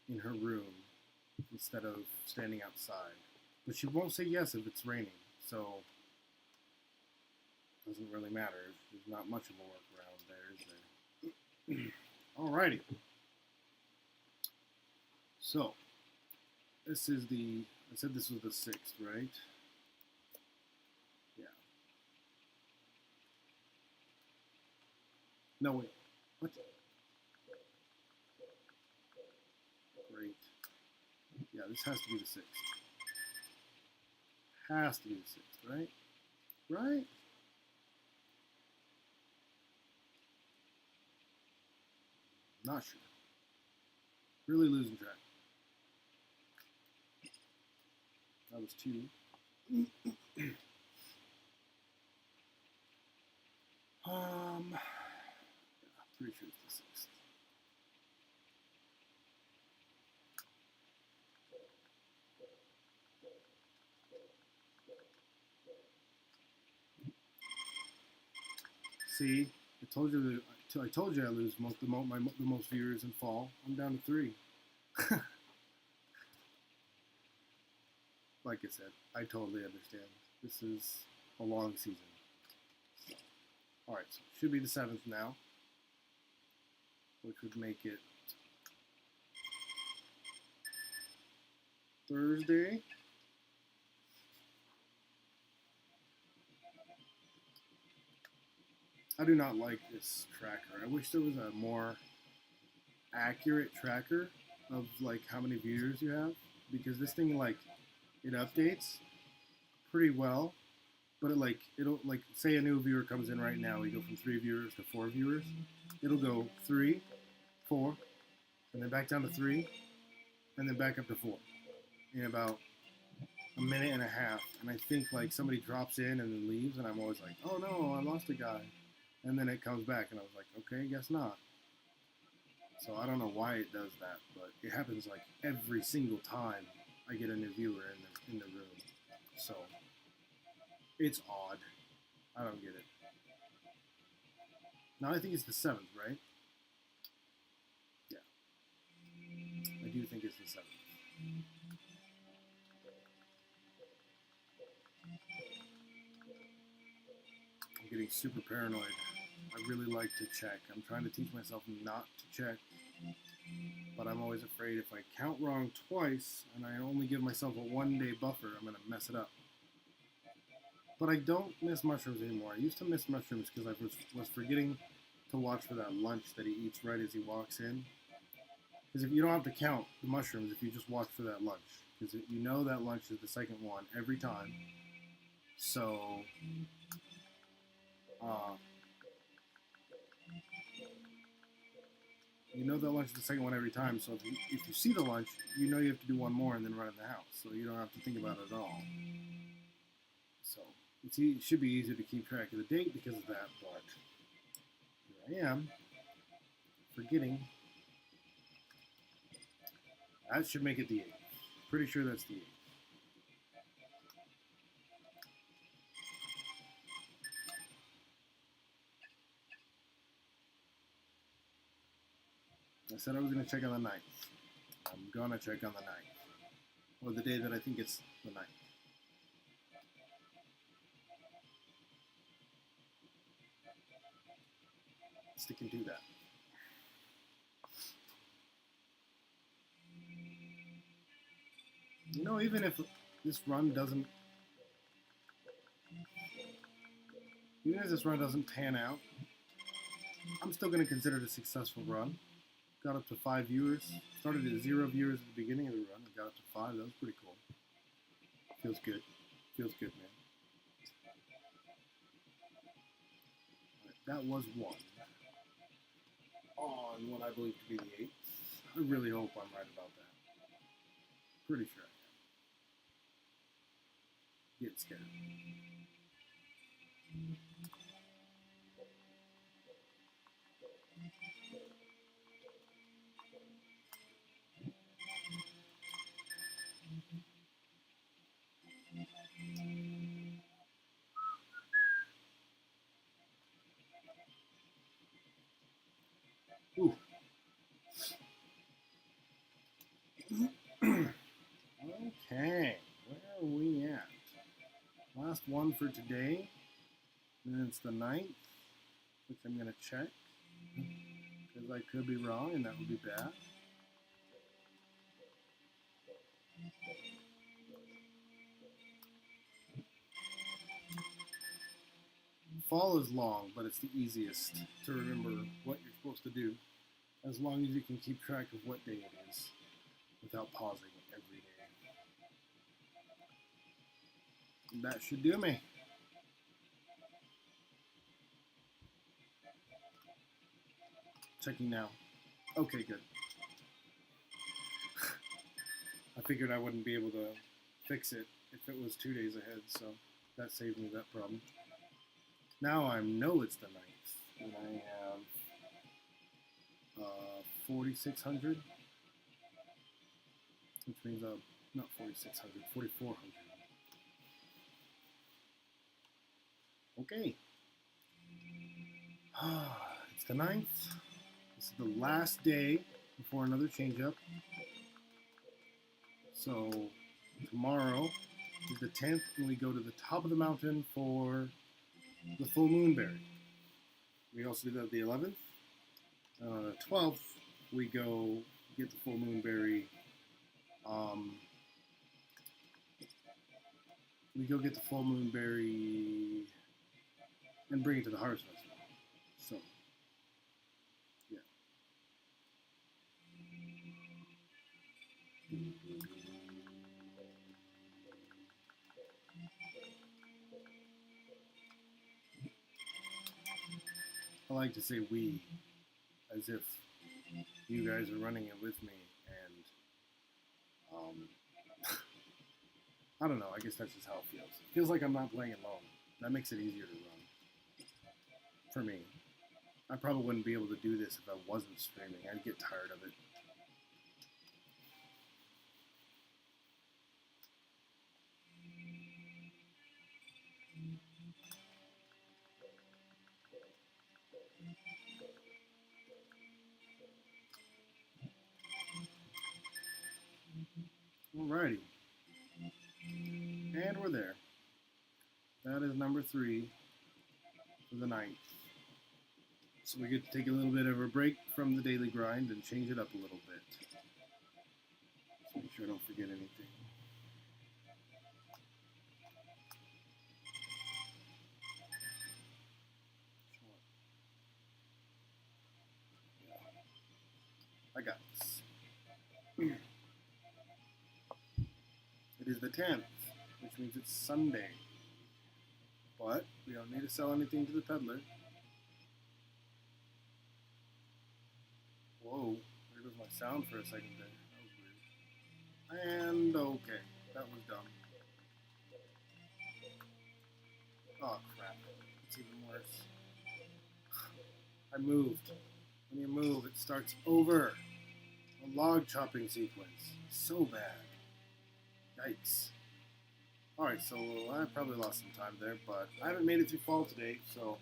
in her room instead of standing outside. But she won't say yes if it's raining, so it doesn't really matter. There's not much of a workaround there, is there? Alrighty. So this is I said this was the 6th, right? Yeah. No, wait. What? Great. Yeah, this has to be the 6th. Has to be the 6th, right? Right? Not sure. Really losing track. That was 2. Pretty sure it's the 6th. See, I told you I lose the most viewers in fall. I'm down to 3. Like I said, I totally understand. This is a long season. Alright, so it should be the 7th now, which would make it Thursday. I do not like this tracker. I wish there was a more accurate tracker of like how many viewers you have, because this thing like it updates pretty well, but it'll say a new viewer comes in right now, we go from 3 viewers to 4 viewers. It'll go 3, 4, and then back down to 3, and then back up to 4 in about a minute and a half. And I think like somebody drops in and then leaves, and I'm always like, oh no, I lost a guy. And then it comes back, and I was like, okay, guess not. So I don't know why it does that, but it happens like every single time I get a new viewer in the room. So it's odd. I don't get it. Now I think it's the 7th, right? Yeah. do think it's the 7th. I'm getting super paranoid. I really like to check. I'm trying to teach myself not to check, but I'm always afraid if I count wrong twice and I only give myself a 1-day buffer, I'm going to mess it up. But I don't miss mushrooms anymore. I used to miss mushrooms because I was forgetting to watch for that lunch that he eats right as he walks in. Because if you don't have to count the mushrooms if you just watch for that lunch. Because you know that lunch is the second one every time. So, you know that lunch is the second one every time. So if you see the lunch, you know you have to do one more and then run in the house. So you don't have to think about it at all. So it should be easier to keep track of the date because of that. But here I am, forgetting. That should make it the 8th. Pretty sure that's the 8th. I said I was going to check on the 9th. I'm going to check on the 9th. Or the day that I think it's the 9th. Sticking to that. You know, even if this run doesn't pan out, I'm still going to consider it a successful run. Got up to 5 viewers. Started at 0 viewers at the beginning of the run. Got up to 5. That was pretty cool. Feels good. Feels good, man. Right, that was 1. On what I believe to be the 8th. I really hope I'm right about that. Pretty sure I am. Get scared. Ooh. Okay, where are we at? Last one for today. And then it's the 9th, which I'm going to check. Because I could be wrong, and that would be bad. Fall is long, but it's the easiest to remember what you're supposed to do, as long as you can keep track of what day it is without pausing every day. And that should do me. Checking now. Okay, good. I figured I wouldn't be able to fix it if it was 2 days ahead, so that saved me that problem. Now I know it's the 9th, and I have 4,600, which means not 4,600, 4,400. Okay. It's the 9th. This is the last day before another change-up. So tomorrow is the 10th, and we go to the top of the mountain for the full moon berry. We also do that the 11th. 12th, we go get the full moon berry. We go get the full moon berry and bring it to the Harvest Festival. So, yeah. I like to say we, as if you guys are running it with me, and I don't know, I guess that's just how it feels. It feels like I'm not playing alone. That makes it easier to run. For me. I probably wouldn't be able to do this if I wasn't streaming. I'd get tired of it. Alrighty. And we're there. That is number 3 for the 9th. So we get to take a little bit of a break from the daily grind and change it up a little bit. So make sure I don't forget anything. I got this. It is the 10th, which means it's Sunday. But we don't need to sell anything to the peddler. Whoa, there goes my sound for a second there. That was weird. And okay, that was dumb. Oh crap, it's even worse. I moved. When you move, it starts over. A log chopping sequence. So bad. Yikes. Alright, so I probably lost some time there, but I haven't made it through fall today, so...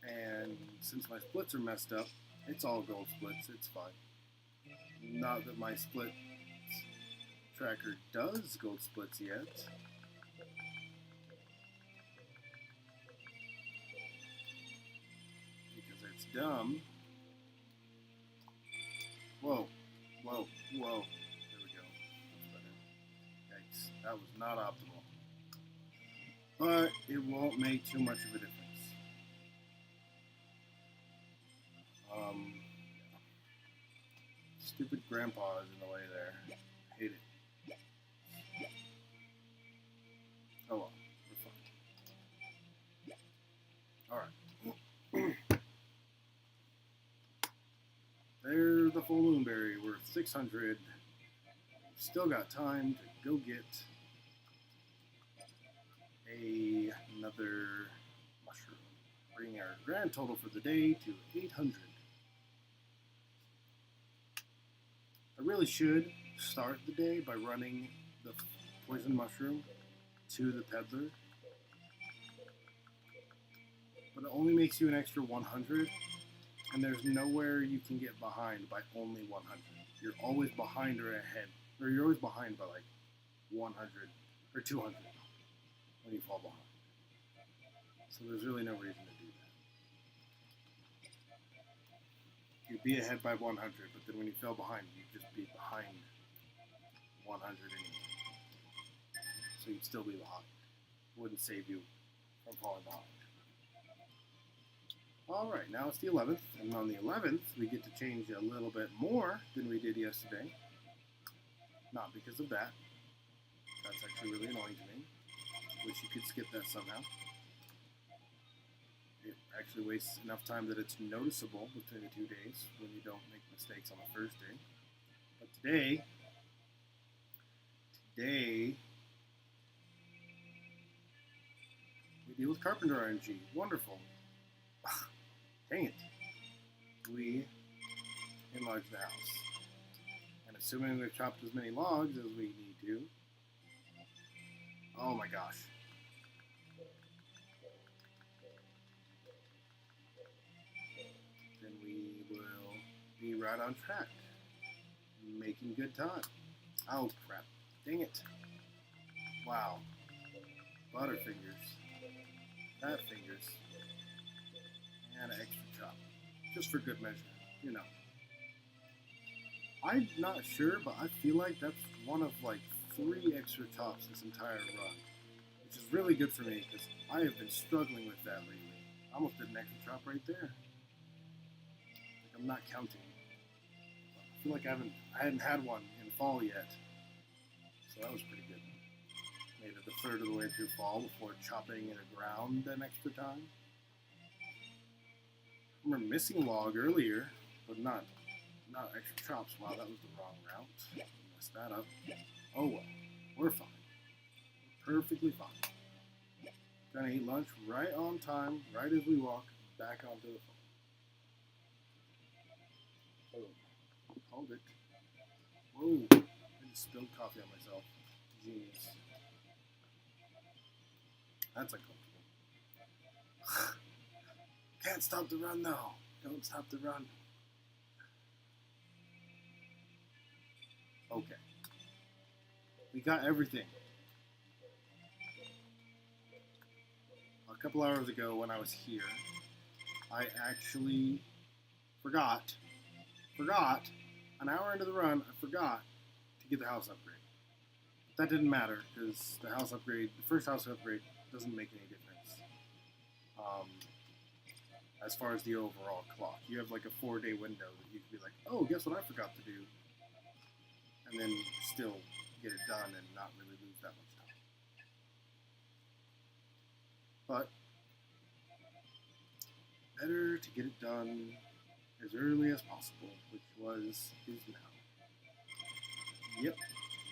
And since my splits are messed up, it's all gold splits, it's fine. Not that my split tracker does gold splits yet. Because it's dumb. Whoa, whoa, whoa. There we go. That's better. Yikes, that was not optimal. But it won't make too much of a difference. Stupid grandpa is in the way there. I hate it. Oh well, we're fine. Alright. There's the full moonberry worth 600. Still got time to go get another mushroom. Bringing our grand total for the day to 800. I really should start the day by running the poison mushroom to the peddler. But it only makes you an extra 100, and there's nowhere you can get behind by only 100. You're always behind or ahead, or you're always behind by like 100 or 200 when you fall behind. So there's really no reason to do that. You'd be ahead by 100, but then when you fell behind, you'd just be behind 100 anyway. So you'd still be behind. It wouldn't save you from falling behind. Alright, now it's the 11th, and on the 11th, we get to change a little bit more than we did yesterday. Not because of that. That's actually really annoying to me. Wish you could skip that somehow. It actually wastes enough time that it's noticeable between the 2 days when you don't make mistakes on the first day. But today, we deal with Carpenter RNG. Wonderful. Dang it. We enlarge the house. And assuming we've chopped as many logs as we need to. Oh my gosh. Then we will be right on track. Making good time. Oh crap. Dang it. Wow. Butterfingers. Fat fingers. And an extra chop. Just for good measure, you know. I'm not sure, but I feel like that's one of like 3 extra chops this entire run. Which is really good for me, because I have been struggling with that lately. I almost did an extra chop right there. Like I'm not counting. I feel like I hadn't had one in fall yet. So that was pretty good. Made it a third of the way through fall before chopping it around an extra time. I remember missing log earlier, but not extra chops. Wow, that was the wrong route. Messed that up. Oh well, we're fine. We're perfectly fine. Gonna eat lunch right on time, right as we walk back onto the phone. Oh, called it. Whoa, I just spilled coffee on myself. Genius. That's uncomfortable. Can't stop the run though. Don't stop the run. Okay. We got everything. A couple hours ago when I was here, I actually forgot, an hour into the run, I forgot to get the house upgrade. But that didn't matter because the first house upgrade doesn't make any difference. As far as the overall clock, you have like a 4-day window that you can be like, oh, guess what I forgot to do, and then still get it done and not really lose that much time. But better to get it done as early as possible, is now. Yep,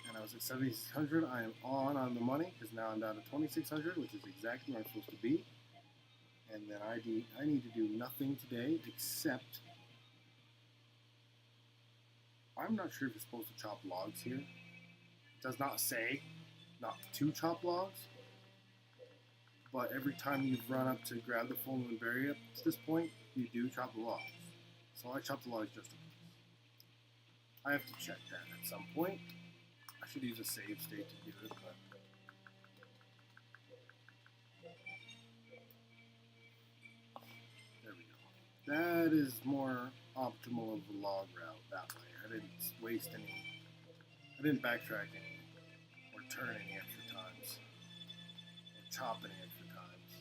and I was at 7,600. I am on the money because now I'm down to 2,600, which is exactly where I'm supposed to be. And then I need to do nothing today except, I'm not sure if you're supposed to chop logs here. It does not say not to chop logs, but every time you run up to grab the full moon berry up to this point, you do chop the logs. So I chop the logs just in case. I have to check that at some point. I should use a save state to do it, but there we go. That is more optimal of the log route that way. I didn't backtrack any, or turn any extra times, or chop any extra times.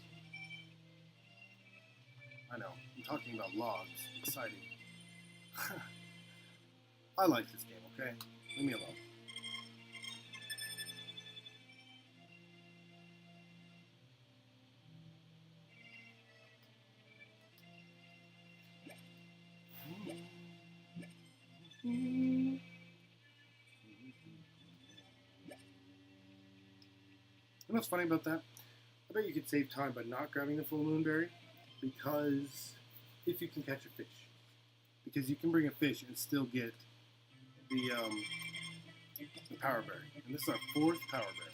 I know, I'm talking about logs. Exciting. I like this game, okay? Leave me alone. You know what's funny about that? I bet you could save time by not grabbing the full moon berry, because if you can catch a fish. Because you can bring a fish and still get the power berry. And this is our 4th power berry.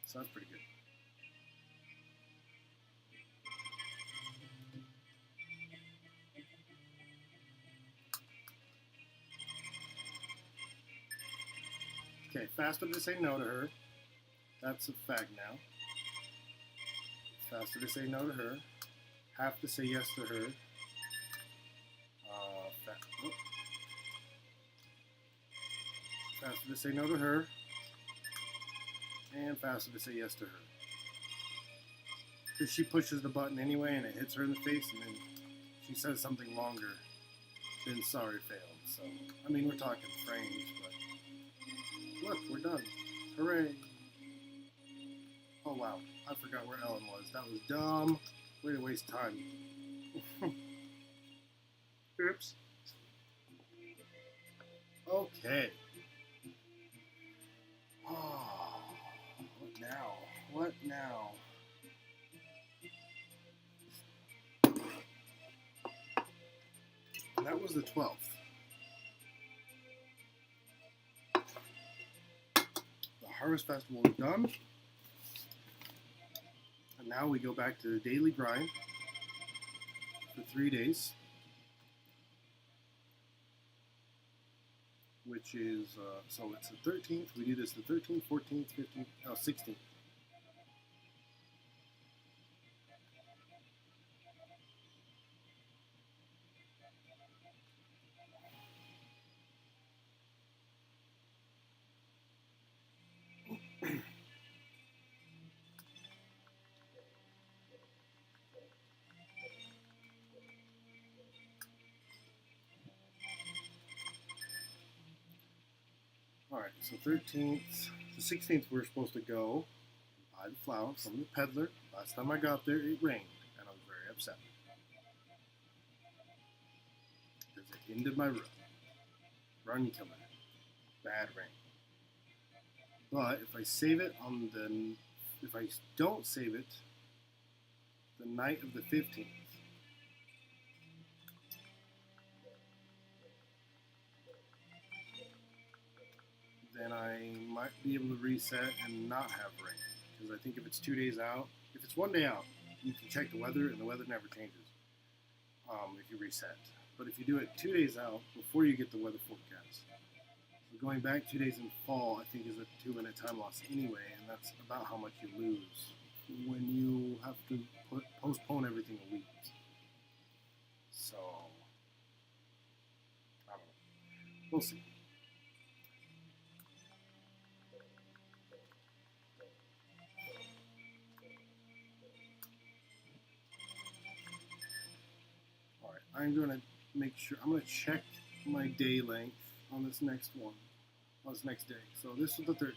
So that's pretty good. Okay, faster to say no to her. That's a fact now. Faster to say no to her. Have to say yes to her. Faster to say no to her. And faster to say yes to her. Because she pushes the button anyway and it hits her in the face, and then she says something longer than sorry failed. So, I mean, we're talking frames, but look, we're done. Hooray. Oh wow, I forgot where Ellen was. That was dumb. Way to waste time. Oops. Okay. Oh, what now? What now? And that was the 12th. The Harvest Festival is done. And now we go back to the daily grind for 3 days. Which is, so it's the 13th. We do this the 13th, 14th, 15th, 16th. Alright, so 13th, the 16th we're supposed to go buy the flour from the peddler. Last time I got there, it rained, and I was very upset. Because it ended my run. Run killer. Bad rain. But if I save it on the, if I don't save it the night of the 15th, then I might be able to reset and not have rain. Because I think if it's 2 days out, if it's 1 day out, you can check the weather, and the weather never changes if you reset. But if you do it 2 days out before you get the weather forecast, so Going back 2 days in fall, I think, is a 2-minute time loss anyway, and that's about how much you lose when you have to postpone everything a week. So, I don't know. We'll see. All right, I'm going to make sure, I'm going to check my day length on this next one, on this next day. So this was the 13th.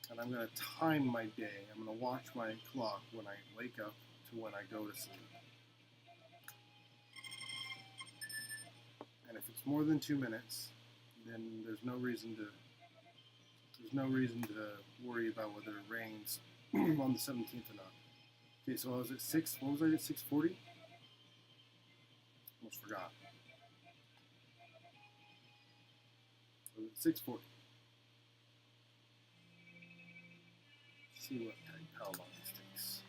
And I'm going to time my day. I'm going to watch my clock when I wake up to when I go to sleep. And if it's more than 2 minutes, then there's no reason to worry about whether it rains on the 17th or not. Okay, so I was at 6. What was I at? 6:40? Almost forgot. I was at 6:40. See how long this takes.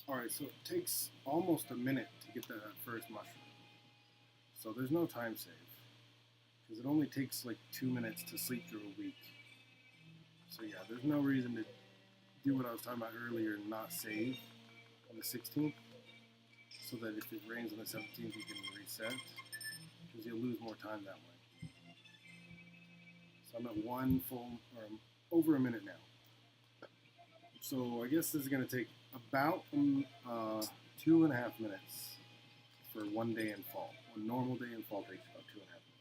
Alright, so it takes almost a minute to get that first mushroom. So there's no time save, because it only takes like 2 minutes to sleep through a week. So yeah, there's no reason to do what I was talking about earlier and not save on the 16th, so that if it rains on the 17th you can reset, because you'll lose more time that way. So I'm at over a minute now. So I guess this is going to take about 2.5 minutes for one day in fall. A normal day in fall takes about 2.5 minutes.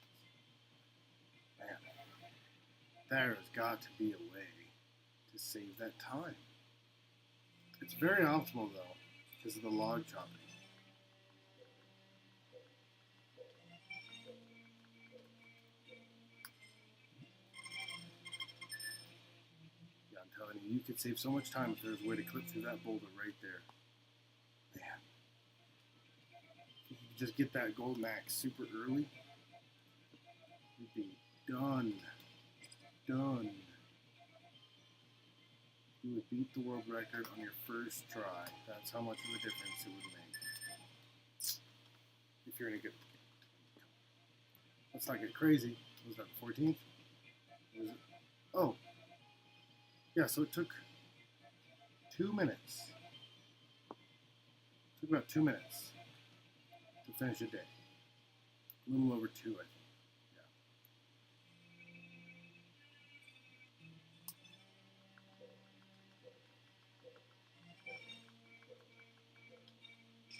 Man, there has got to be a way to save that time. It's very optimal though, because of the log chopping. Yeah, I'm telling you, you could save so much time if there was a way to clip through that boulder right there. Man. If you could just get that gold max super early, you'd be done. Done. You would beat the world record on your first try. That's how much of a difference it would make. If you're in a good... Let's not get crazy. Was that the 14th? Was it? Oh. Yeah, so it took 2 minutes. It took about 2 minutes to finish a day. A little over 2, I think.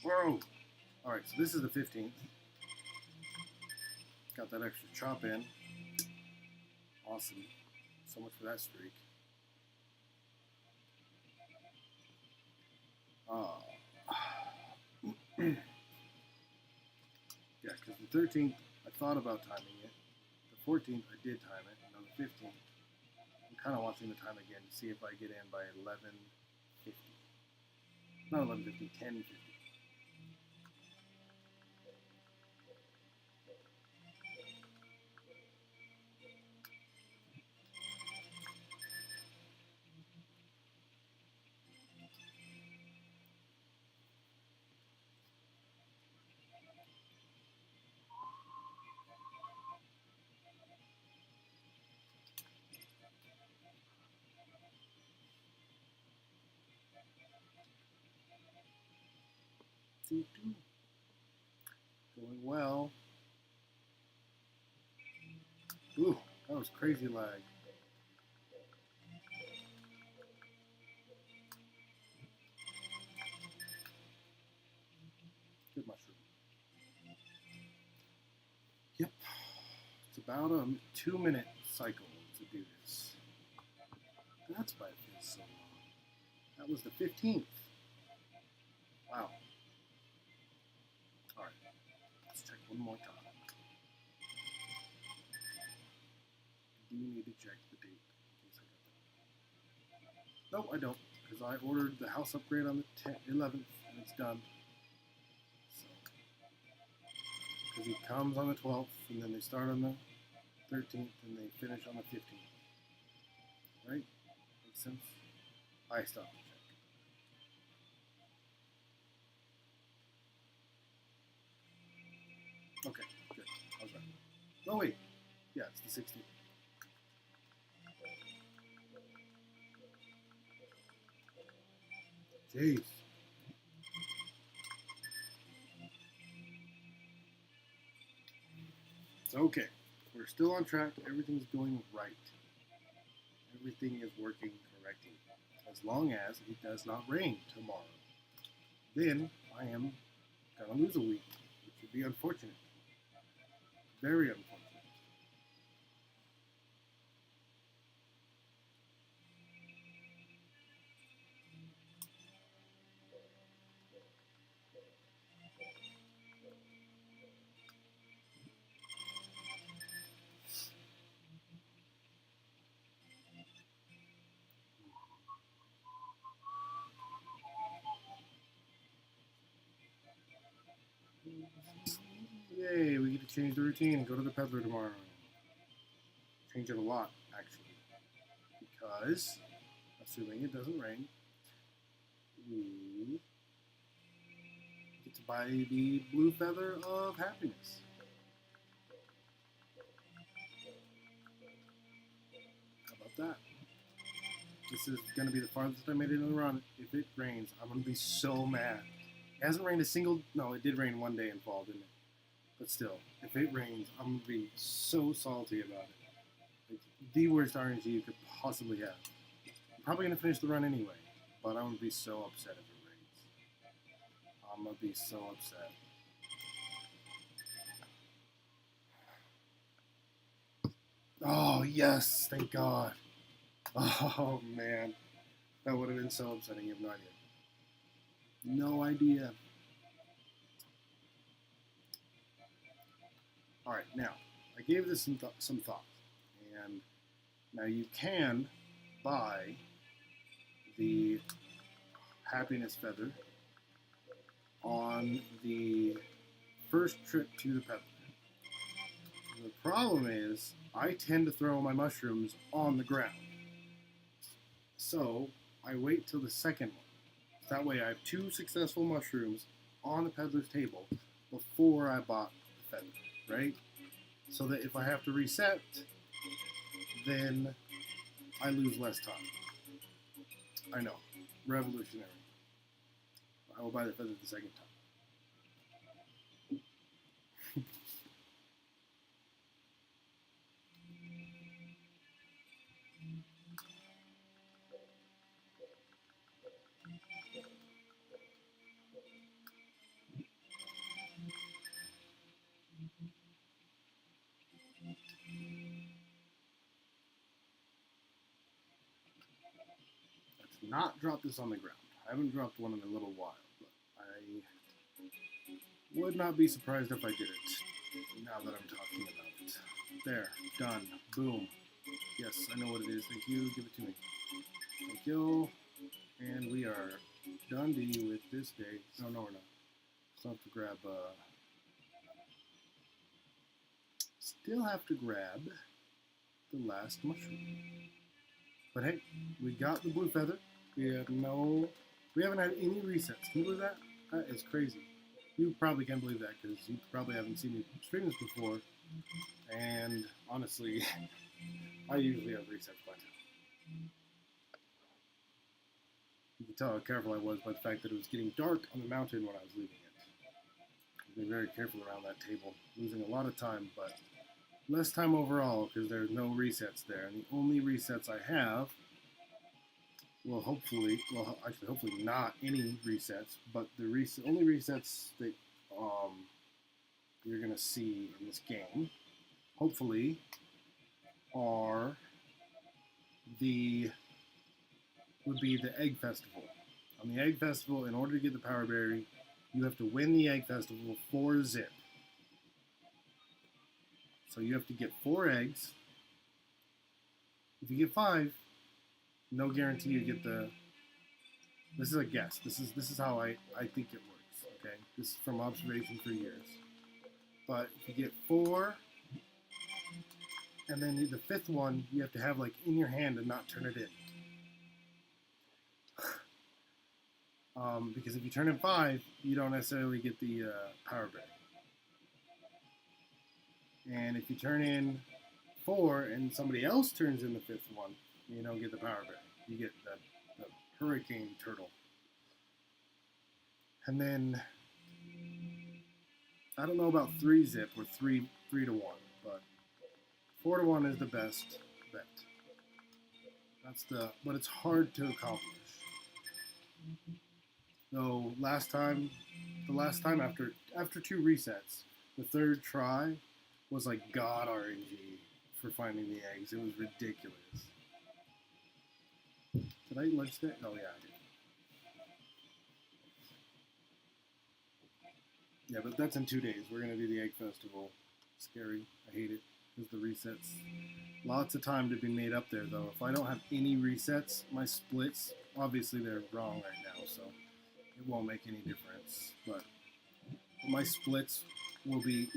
Whoa! Alright, so this is the 15th. Got that extra chop in. Awesome. So much for that streak. Yeah, because the 13th, I thought about timing it. The 14th, I did time it. And on the 15th, I'm kind of watching the time again to see if I get in by 11:50. Not 11:50, 10:50. Going well. Ooh, that was crazy lag. Good mushroom. Yep. It's about a 2-minute cycle to do this. That's why it feels so long. That was the 15th. Wow. Alright. Let's check one more time. I do need to check the date in case I got that. No, I don't, because I ordered the house upgrade on the 11th, and it's done. Because he comes on the 12th, and then they start on the 13th, and they finish on the 15th. Right? Makes sense? I stopped to check. Okay, good. I was right. Oh, wait. Yeah, it's the 16th. Jeez. It's okay. We're still on track. Everything's going right. Everything is working correctly. As long as it does not rain tomorrow. Then I am going to lose a week, which would be unfortunate. Very unfortunate. Yay, we get to change the routine and go to the peddler tomorrow. Change it a lot, actually. Because, assuming it doesn't rain, we get to buy the blue feather of happiness. How about that? This is going to be the farthest I made it in the run. If it rains, I'm going to be so mad. It hasn't rained a single... No, it did rain one day in fall, didn't it? But still, if it rains, I'm going to be so salty about it. Like, the worst RNG you could possibly have. I'm probably going to finish the run anyway, but I'm going to be so upset if it rains. I'm going to be so upset. Oh, yes, thank God. Oh, man. That would have been so upsetting, you have no idea. No idea. Alright, now, I gave this some thought. And now you can buy the happiness feather on the first trip to the peddler. The problem is, I tend to throw my mushrooms on the ground. So, I wait till the second one. That way I have 2 successful mushrooms on the peddler's table before I bought the feather, right? So that if I have to reset, then I lose less time. I know, revolutionary. I will buy the feather the second time. Let's not drop this on the ground. I haven't dropped one in a little while, but I would not be surprised if I did it, now that I'm talking about it. There, done, boom. Yes, I know what it is. Thank you, give it to me. Thank you. And we are done with this day. No, we're not. Still have to grab, still have to grab the last mushroom. But hey, we got the blue feather. We haven't had any resets. Can you believe that? That is crazy. You probably can't believe that because you probably haven't seen me stream this before. And honestly, I usually have resets by now. You can tell how careful I was by the fact that it was getting dark on the mountain when I was leaving it. I've been very careful around that table, losing a lot of time, but less time overall because there's no resets there. And the only resets I have, well, hopefully not any resets, but the only resets that you're going to see in this game, hopefully, would be the Egg Festival. On the Egg Festival, in order to get the Power Berry, you have to win the Egg Festival for Zip. So you have to get 4 eggs. If you get 5, No guarantee you get the. This is a guess. This is how I think it works. Okay, this is from observation for years. But if you get 4, and then the 5th one you have to have like in your hand and not turn it in. Because if you turn in 5, you don't necessarily get the power berry. And if you turn in 4 and somebody else turns in the 5th one, you don't get the power berry. You get the hurricane turtle. And then I don't know about 3-zip or 3 to 1, but 4 to 1 is the best bet. But it's hard to accomplish. So the last time after 2 resets, the 3rd try was like God RNG for finding the eggs. It was ridiculous. Did I eat lunch today? Oh yeah, I did. Yeah, but that's in 2 days. We're gonna do the egg festival. Scary. I hate it because the resets. Lots of time to be made up there though. If I don't have any resets, my splits, obviously they're wrong right now, so it won't make any difference. But my splits would be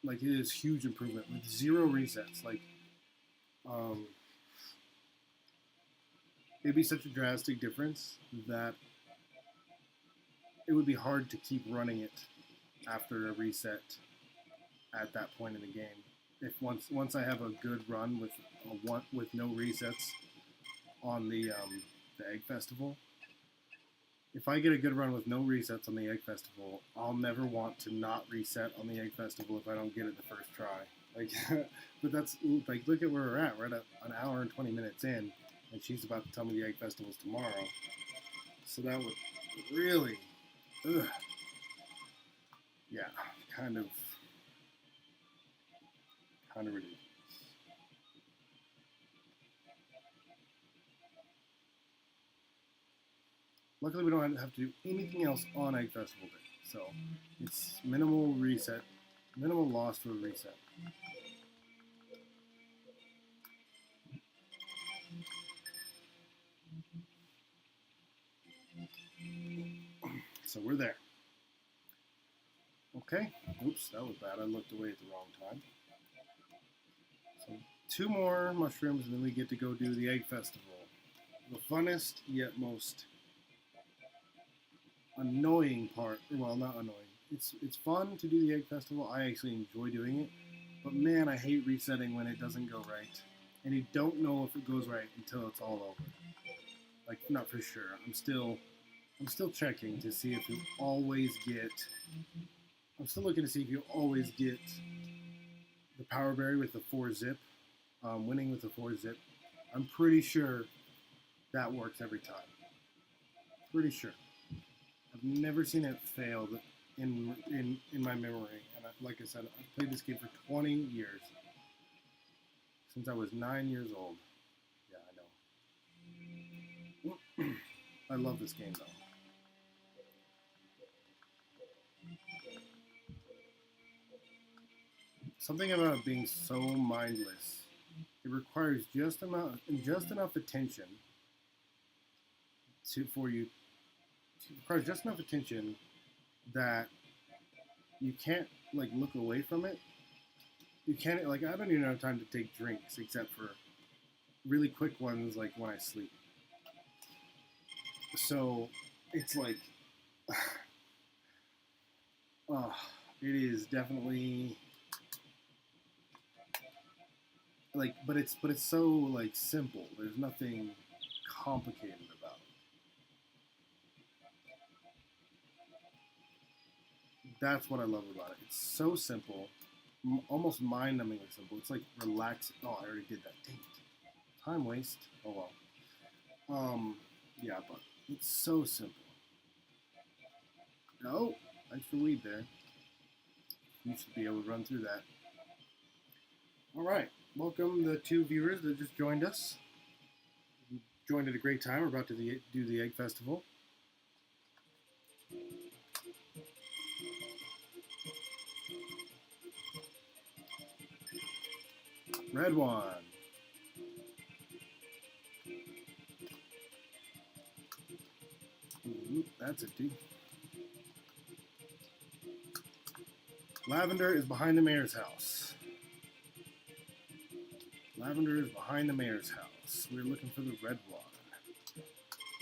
like, it is huge improvement with 0 resets. Like it'd be such a drastic difference that it would be hard to keep running it after a reset at that point in the game. If once I have a good run with no resets on the egg festival, if I get a good run with no resets on the egg festival, I'll never want to not reset on the egg festival if I don't get it the first try. Like, but that's like, look at where we're at. We're at an hour and 20 minutes in, and she's about to tell me the egg festival's tomorrow. So that would really, yeah, kind of ridiculous. Luckily, we don't have to do anything else on Egg Festival Day, so it's minimal reset, minimal loss for a reset. So we're there. Okay. Oops, that was bad. I looked away at the wrong time. So 2 more mushrooms, and then we get to go do the Egg Festival. The funnest yet most annoying part. Well, not annoying. It's fun to do the Egg Festival. I actually enjoy doing it. But man, I hate resetting when it doesn't go right. And you don't know if it goes right until it's all over. Like, not for sure. I'm still checking to see if you always get... I'm still looking to see if you always get the power berry with the 4-zip. Winning with the 4-zip. I'm pretty sure that works every time. Pretty sure. I've never seen it fail in my memory. And like I said, I've played this game for 20 years. Since I was 9 years old. Yeah, I know. I love this game, though. Something about it being so mindless. It requires just enough attention for you. It requires just enough attention that you can't like look away from it. You can't like, I don't even have time to take drinks except for really quick ones like when I sleep. So it's like, it is definitely like, but it's so like simple. There's nothing complicated about it. That's what I love about it. It's so simple, almost mind-numbingly simple. It's like relaxing. Oh, I already did that. Dang it. Time waste. Oh well. Yeah, but it's so simple. Oh, thanks for weed there. You should be able to run through that. All right. Welcome the 2 viewers that just joined us. We joined at a great time. We're about to do the Egg Festival. Red one. Oop, that's empty. Lavender is behind the mayor's house. Lavender is behind the mayor's house. We're looking for the red one.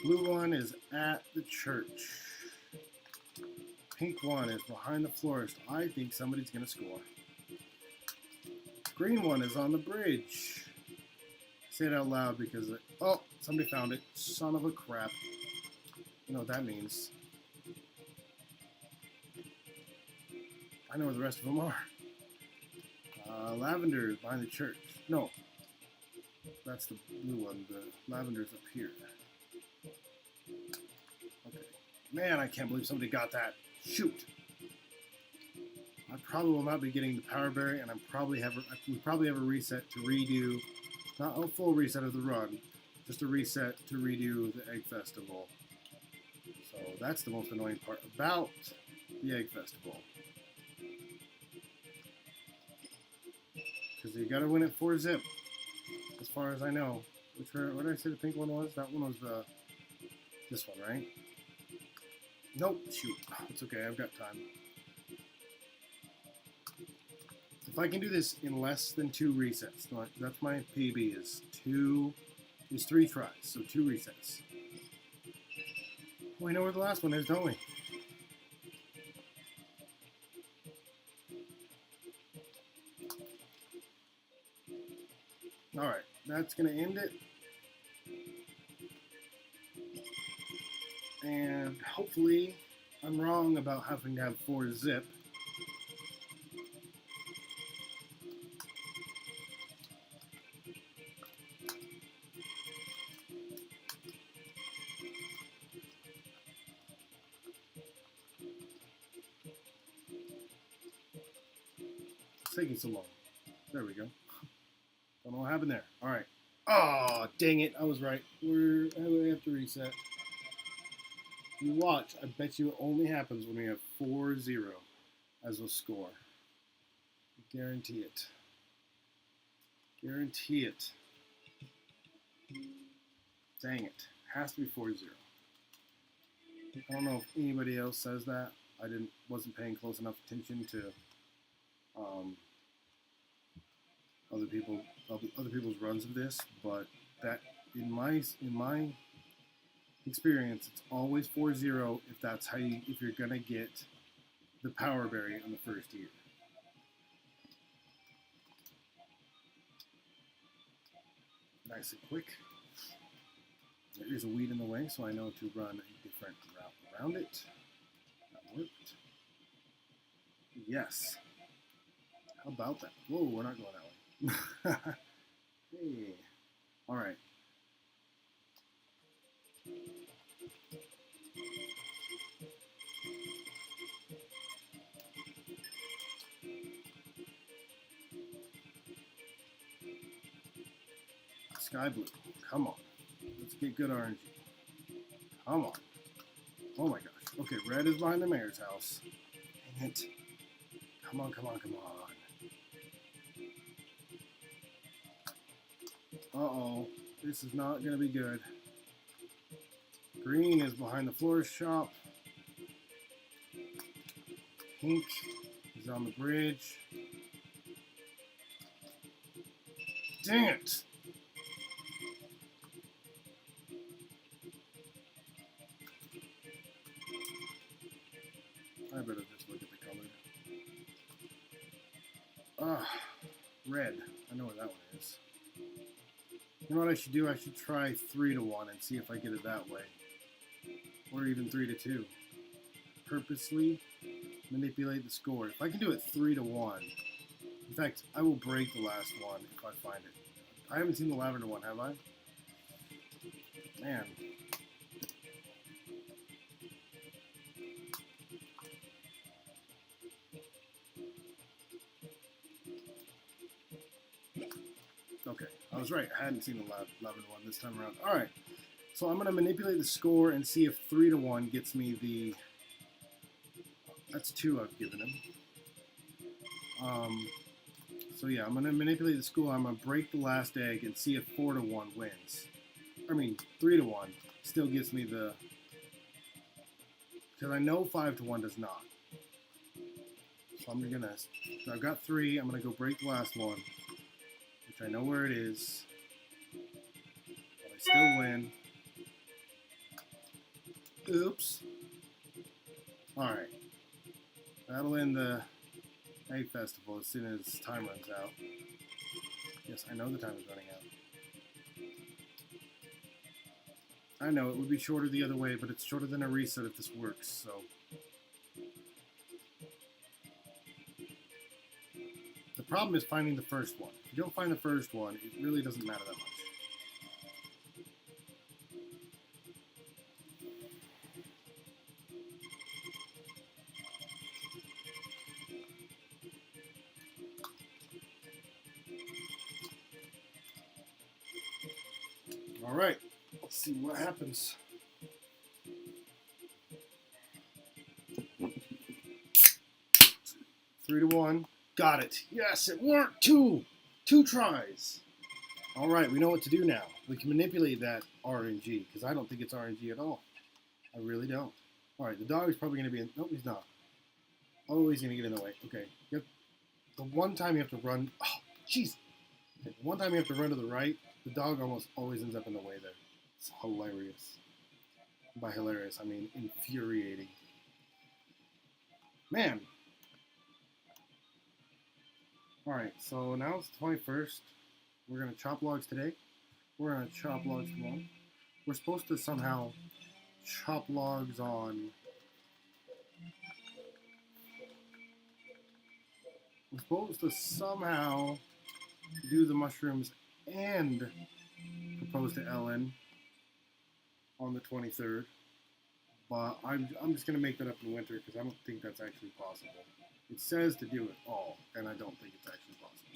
Blue one is at the church. Pink one is behind the florist. I think somebody's going to score. Green one is on the bridge. Say it out loud because, oh, somebody found it. Son of a crap. You know what that means. I know where the rest of them are. Lavender is behind the church. No, that's the blue one. The lavender's up here. Okay. Man, I can't believe somebody got that. Shoot. I probably will not be getting the power berry, and we probably have a reset to redo, not a full reset of the run, just a reset to redo the Egg Festival. So that's the most annoying part about the Egg Festival. Because you gotta win it 4-zip, as far as I know. What did I say the pink one was? That one was this one, right? Nope, shoot. It's okay, I've got time. If I can do this in less than 2 resets, that's my PB, is 3 tries, so 2 resets. We know where the last one is, don't we? Alright, that's going to end it. And hopefully I'm wrong about having to have 4-zip. It's taking so long. There we go. Don't know what happened there. Alright. Oh, dang it. I was right. We have to reset. You watch. I bet you it only happens when we have 4-0 as a score. Guarantee it. Guarantee it. Dang it. Has to be 4-0. I don't know if anybody else says that. I wasn't paying close enough attention to other people's runs of this, but that in my experience, it's always 4-0 if you're gonna get the power berry on the first year. Nice and quick. There is a weed in the way, so I know to run a different route around it. That worked. Yes. How about that? Whoa, we're not going that way. Hey. All right. Sky blue. Come on. Let's get good RNG. Come on. Oh my gosh. Okay, red is behind the mayor's house. Dang it. Come on, come on, come on. Uh-oh. This is not going to be good. Green is behind the florist shop. Pink is on the bridge. Dang it! I better just look at the color. Ah, red. I know where that one is. You know what I should do? I should try 3-1 and see if I get it that way. Or even 3-2. Purposely manipulate the score. If I can do it 3-1, in fact, I will break the last one if I find it. I haven't seen the lavender one, have I? Man. Okay, I was right. I hadn't seen the lavender one this time around. Alright, so I'm going to manipulate the score and see if 3-1 gets me the... That's 2 I've given him. So yeah, I'm going to manipulate the score. I'm going to break the last egg and see if 4-1 wins. I mean, 3-1 still gets me the because I know 5 to 1 does not. So I've got 3. I'm gonna go break the last one, which I know where it is, but I still win. Oops. All right, that'll end the Egg Festival as soon as time runs out. Yes, I know the time is running out. I know it would be shorter the other way, but it's shorter than a reset if this works, so. The problem is finding the first one. If you don't find the first one, it really doesn't matter that much. All right, let's see what happens. Three to 1. Got it. Yes, it worked. Two tries. All right, we know what to do now. We can manipulate that RNG, because I don't think it's RNG at all. I really don't. All right, the dog is probably going to be in. Nope, he's not. Oh, he's going to get in the way. Okay. Yep. The one time you have to run. Oh, jeez. Okay, the one time you have to run to the right, the dog almost always ends up in the way there. It's hilarious. By hilarious, I mean infuriating. Man. All right, so now it's the 21st. We're going to chop logs today. We're going to chop logs tomorrow. We're supposed to somehow chop logs on... We're supposed to somehow do the mushrooms and propose to Ellen on the 23rd. But I'm just going to make that up in winter because I don't think that's actually possible. It says to do it all, and I don't think it's actually possible.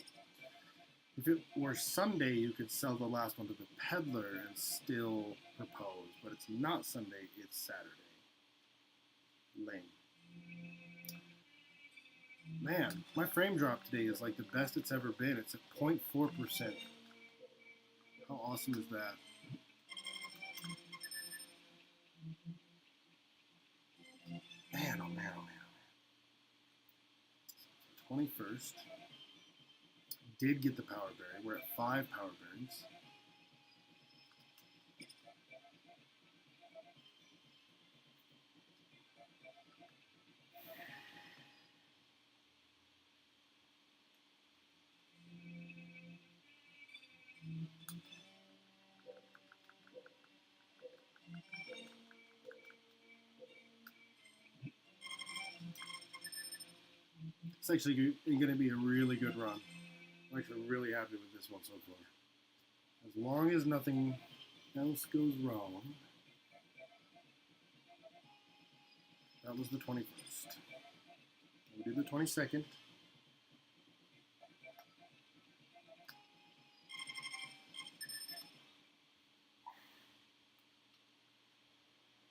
If it were Sunday, you could sell the last one to the peddler and still propose, but it's not Sunday, it's Saturday. Lame. Man, my frame drop today is like the best it's ever been. It's at 0.4%. How awesome is that? Man, oh man, oh man, oh man. 21st. Did get the power berry. We're at 5 power berries. It's actually going to be a really good run. I'm actually really happy with this one so far. As long as nothing else goes wrong. That was the 21st. We'll do the 22nd.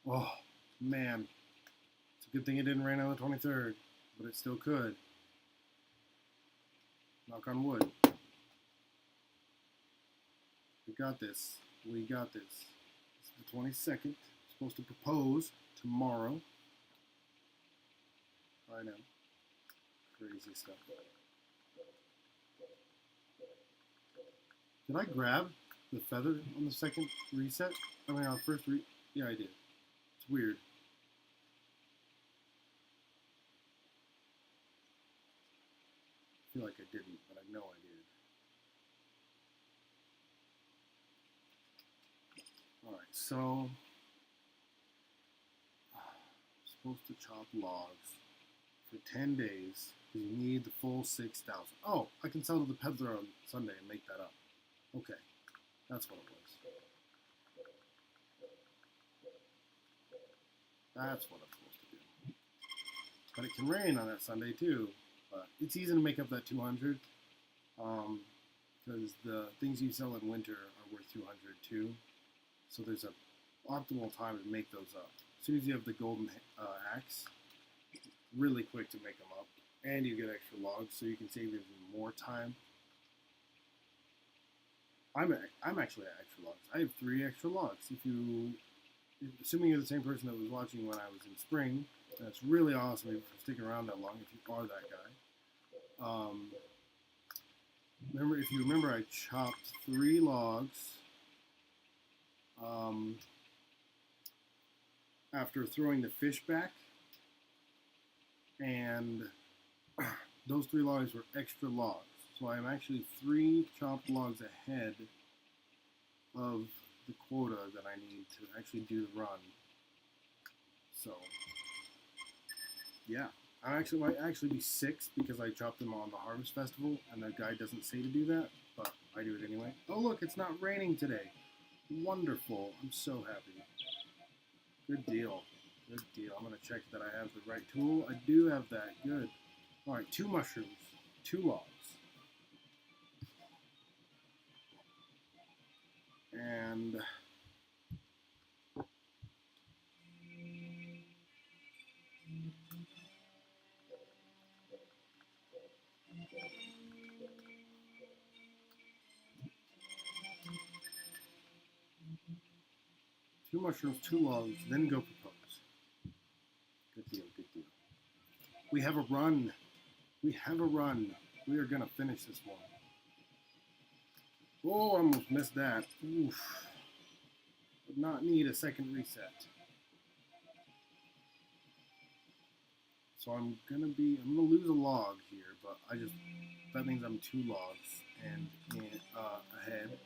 Oh, man. It's a good thing it didn't rain on the 23rd, but it still could. Knock on wood. We got this. We got this. It's the 22nd. Supposed to propose tomorrow. I know. Crazy stuff. Did I grab the feather on the second reset? I mean, on the first yeah, I did. It's weird. I feel like I didn't, but I know I did. Alright, so supposed to chop logs for 10 days because you need the full 6,000. Oh, I can sell to the peddler on Sunday and make that up. Okay, that's what it was. That's what I'm supposed to do. But it can rain on that Sunday too. But it's easy to make up that 200 because the things you sell in winter are worth 200 too. So there's an optimal time to make those up. As soon as you have the golden axe, it's really quick to make them up. And you get extra logs, so you can save even more time. I'm actually at extra logs. I have 3 extra logs. If you assuming you're the same person that was watching when I was in spring, that's really awesome for sticking around that long if you are that guy. If you remember, I chopped 3 logs after throwing the fish back, and those 3 logs were extra logs. So I'm actually 3 chopped logs ahead of the quota that I need to actually do the run. So, yeah. I might actually be 6 because I chopped them on the Harvest Festival, and the guide doesn't say to do that, but I do it anyway. Oh look, it's not raining today. Wonderful. I'm so happy. Good deal. Good deal. I'm going to check that I have the right tool. I do have that. Good. Alright, 2 mushrooms. 2 logs. And 2 mushrooms, 2 logs, then go propose. Good deal, good deal. We have a run. We have a run. We are going to finish this one. Oh, I almost missed that. Oof. Would not need a second reset. So I'm gonna lose a log here, but that means I'm 2 logs and ahead.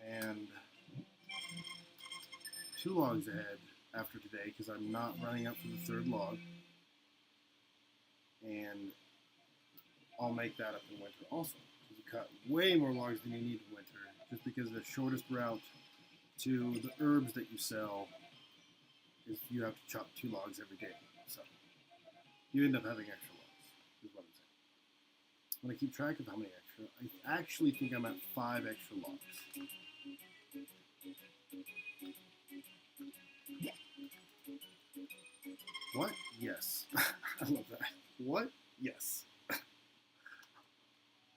And 2 logs ahead after today because I'm not running up for the 3rd log. And I'll make that up in winter also. You cut way more logs than you need in winter just because the shortest route to the herbs that you sell is you have to chop 2 logs every day. So you end up having extra logs, is what I'm saying. I'm going to keep track of how many extra. I actually think I'm at 5 extra logs. What? Yes. I love that. What? Yes.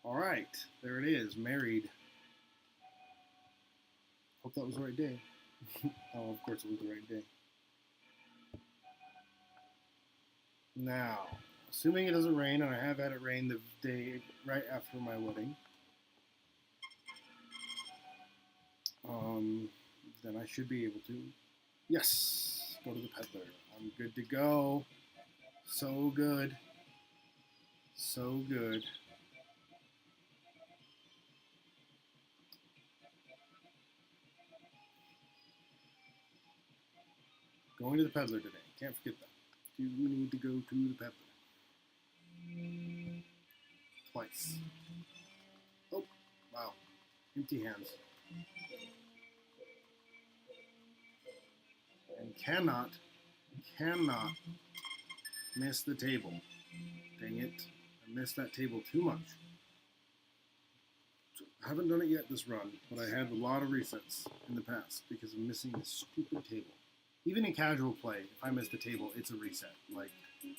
Alright, there it is, married. Hope that was the right day. Oh, of course it was the right day. Now, assuming it doesn't rain, and I have had it rain the day right after my wedding, then I should be able to. Yes! Go to the peddler. I'm good to go. So good. So good. Going to the peddler today. Can't forget that. Do need to go to the peddler. Twice. Oh, wow. Empty hands. And cannot miss the table. Dang it. I missed that table too much. I haven't done it yet this run, but I had a lot of resets in the past because of missing this stupid table. Even in casual play, if I miss the table, it's a reset. Like,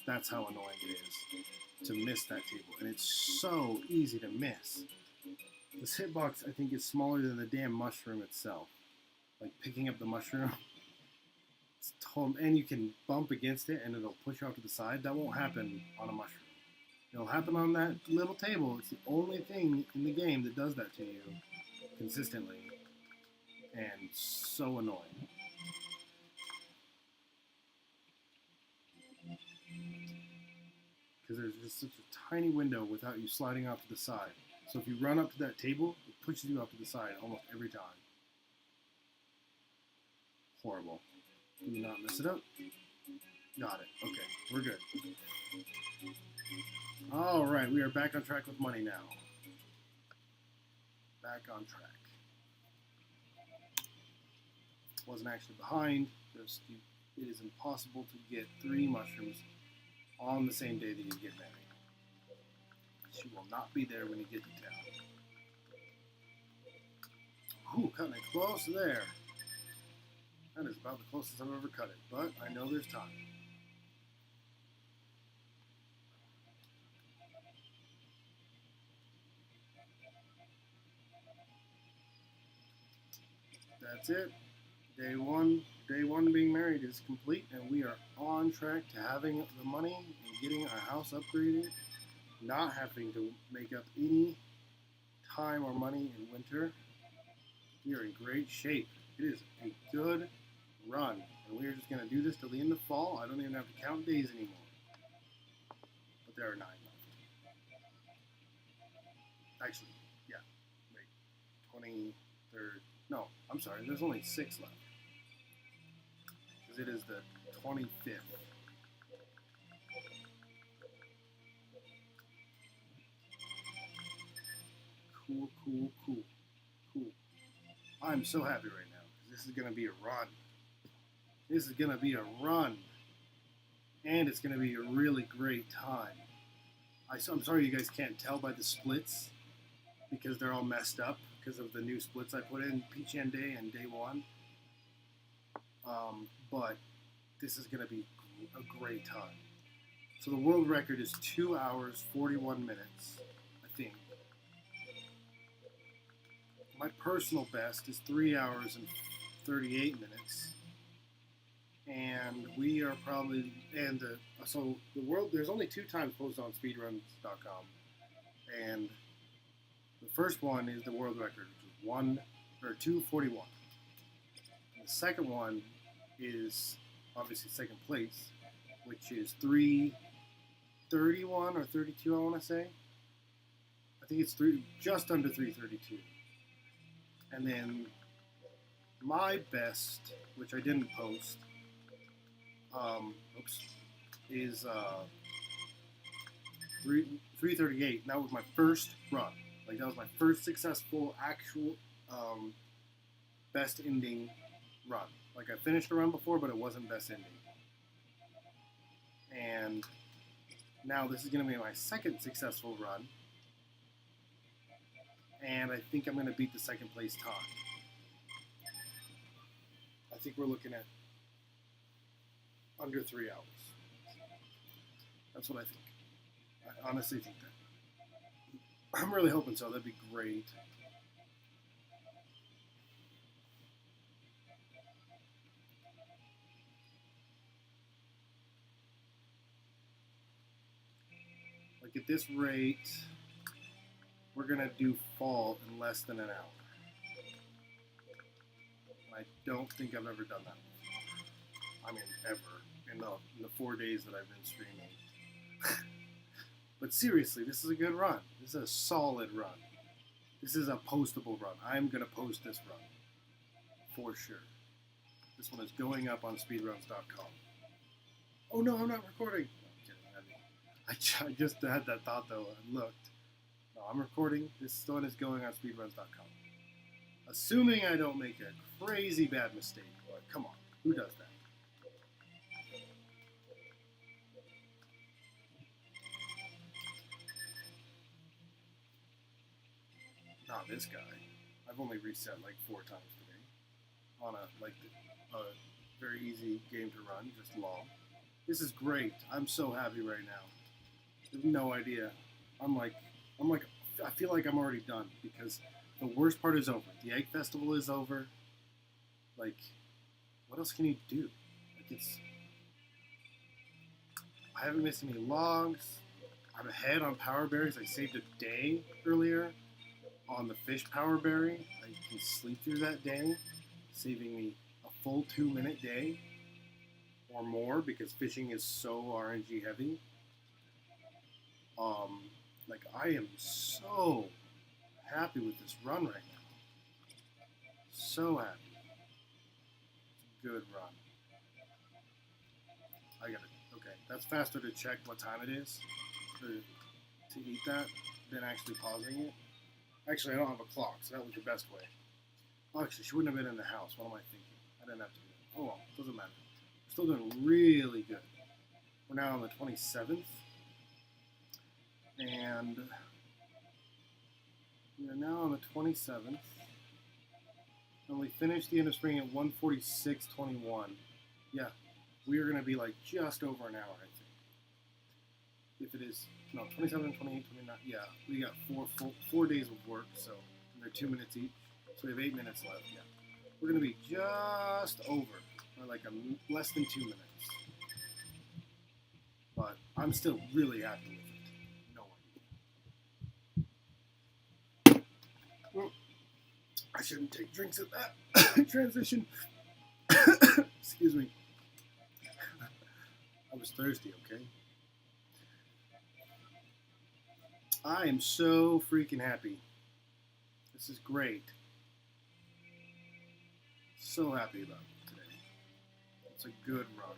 that's how annoying it is to miss that table. And it's so easy to miss. This hitbox, I think, is smaller than the damn mushroom itself. Like, picking up the mushroom. It's total, and you can bump against it and it'll push you off to the side. That won't happen on a mushroom. It'll happen on that little table. It's the only thing in the game that does that to you consistently. And so annoying. Because there's just such a tiny window without you sliding off to the side. So if you run up to that table, it pushes you off to the side almost every time. Horrible. Do not mess it up. Got it. Okay, we're good. Alright, we are back on track with money now. Back on track. Wasn't actually behind. Just it is impossible to get 3 mushrooms on the same day that you get married. She will not be there when you get to town. Ooh, cutting it close there. That is about the closest I've ever cut it, but I know there's time. that's it. Day one being married is complete, and we are on track to having the money and getting our house upgraded, not having to make up any time or money in winter. We are in great shape. It is a good run, and we are just going to do this till the end of fall. I don't even have to count days anymore, but there are 9 left. Actually, yeah, wait, 23rd. No, I'm sorry, there's only 6 left. Because it is the 25th. Cool. I'm so happy right now. This is going to be a run. This is going to be a run. And it's going to be a really great time. I'm sorry you guys can't tell by the splits, because they're all messed up because of the new splits I put in, Peach and Day and Day 1. But this is going to be a great time. So the world record is 2 hours, 41 minutes, I think. My personal best is 3 hours and 38 minutes. And we are probably, so the world, there's only 2 times posted on speedruns.com. And the first one is the world record, which is 2:41. And the second one is obviously second place, which is 3:31 or 32, I want to say. I think it's just under 3:32. And then my best, which I didn't post, is 3:38. That was my first run. Like, that was my first successful actual best ending run. Like, I finished a run before, but it wasn't best ending. And now this is going to be my second successful run. And I think I'm going to beat the second place time. I think we're looking at under 3 hours. That's what I think. I honestly think that. I'm really hoping so. That'd be great. Like, at this rate, we're going to do fall in less than an hour. I don't think I've ever done that before. I mean, ever. In the 4 days that I've been streaming. But seriously, this is a good run. This is a solid run. This is a postable run. I'm going to post this run. For sure. This one is going up on speedruns.com. Oh no, I'm not recording. No, I'm kidding. I just had that thought though. I looked. No, I'm recording. This one is going on speedruns.com. Assuming I don't make a crazy bad mistake. But come on, who does that? Not this guy. I've only reset like 4 times today on a very easy game to run, just long. This is great. I'm so happy right now. You have no idea. I feel like I'm already done because the worst part is over. The Egg Festival is over. Like, what else can you do? Like, I haven't missed any logs. I'm ahead on power berries. I saved a day earlier on the fish power berry. I can sleep through that day, saving me a full 2-minute day or more because fishing is so RNG heavy. Like, I am so happy with this run right now. So happy. It's a good run. Okay, that's faster to check what time it is to eat that than actually pausing it. Actually, I don't have a clock, so that was the best way. Oh, actually, she wouldn't have been in the house. What am I thinking? I didn't have to do that. Oh well, doesn't matter. We're still doing really good. We're now on the 27th. And we are now on the 27th. And we finished the end of spring at 1:46:21. Yeah, we are going to be like just over an hour, I think. If it is, no, 27, 28, 29. Yeah, we got 4 days of work, so they're 2 minutes each. So we have 8 minutes left, yeah. We're going to be just over, or like less than 2 minutes. But I'm still really happy with it. No idea. Well, I shouldn't take drinks at that transition. Excuse me. I was thirsty, okay? I am so freaking happy. This is great. So happy about it today. It's a good run.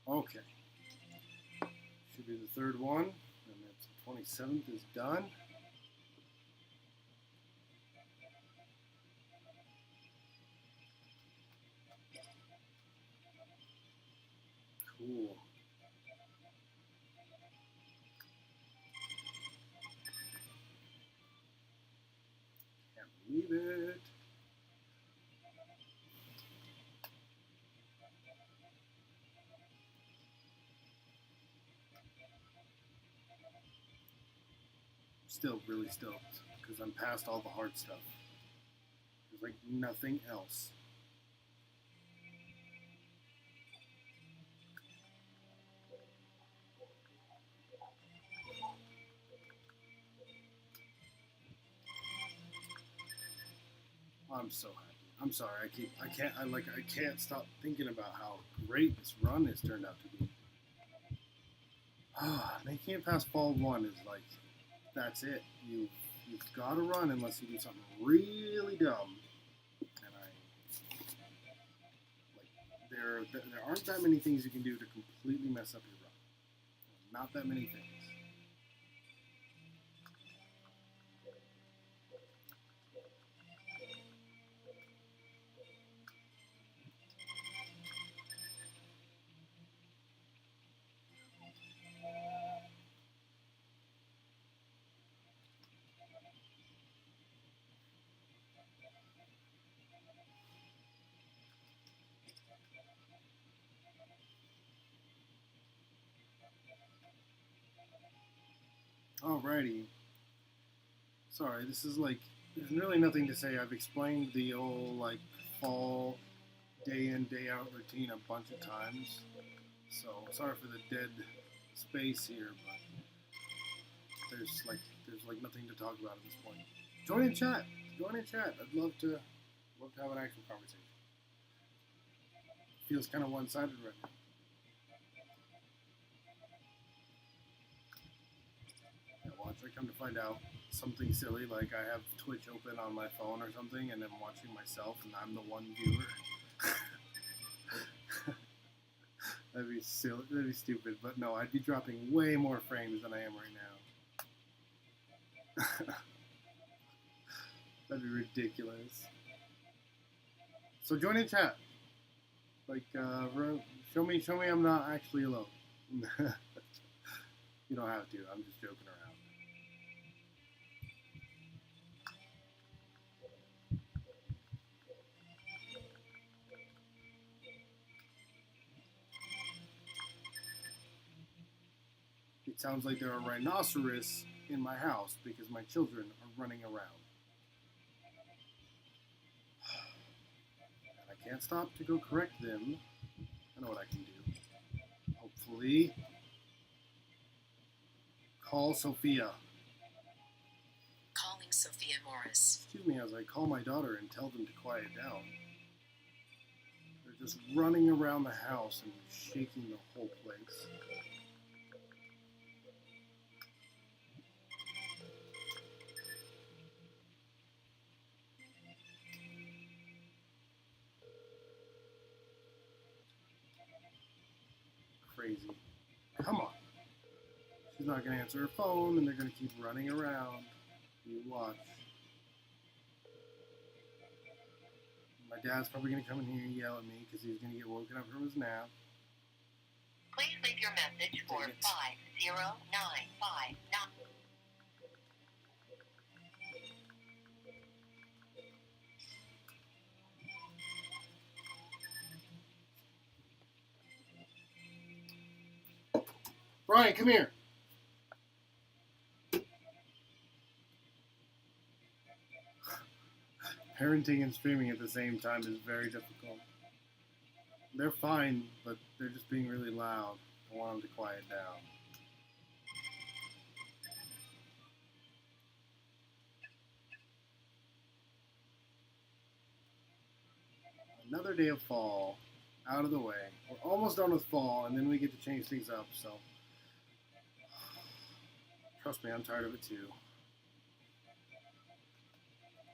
Okay. Should be the third one, and that's the 27th is done. Cool. Can't believe it. Still really stoked because I'm past all the hard stuff. There's like nothing else. I'm so happy. I'm sorry. I can't stop thinking about how great this run has turned out to be. Making it past ball one is like, that's it. You've got to run unless you do something really dumb. And there aren't that many things you can do to completely mess up your run. Not that many things. Alrighty. Sorry, this is like, there's really nothing to say. I've explained the whole like fall day in, day out routine a bunch of times. So sorry for the dead space here, but there's like nothing to talk about at this point. Join in chat. Join in chat. I'd love to have an actual conversation. Feels kind of one-sided right now. Watch, I come to find out something silly, like I have Twitch open on my phone or something, and I'm watching myself, and I'm the one viewer. That'd be silly, that'd be stupid, but no, I'd be dropping way more frames than I am right now. That'd be ridiculous. So join in chat. Like, show me I'm not actually alone. You don't have to, I'm just joking around. It sounds like there are rhinoceros in my house because my children are running around. And I can't stop to go correct them. I know what I can do. Hopefully. Call Sophia. Calling Sophia Morris. Excuse me as I call my daughter and tell them to quiet down. They're just running around the house and shaking the whole place. crazy. Come on. She's not going to answer her phone, and they're going to keep running around. You watch. My dad's probably going to come in here and yell at me because he's going to get woken up from his nap. Please leave your message for 50959. Brian, come here. Parenting and streaming at the same time is very difficult. They're fine, but they're just being really loud. I want them to quiet down. Another day of fall, out of the way. We're almost done with fall, and then we get to change things up, so trust me, I'm tired of it too.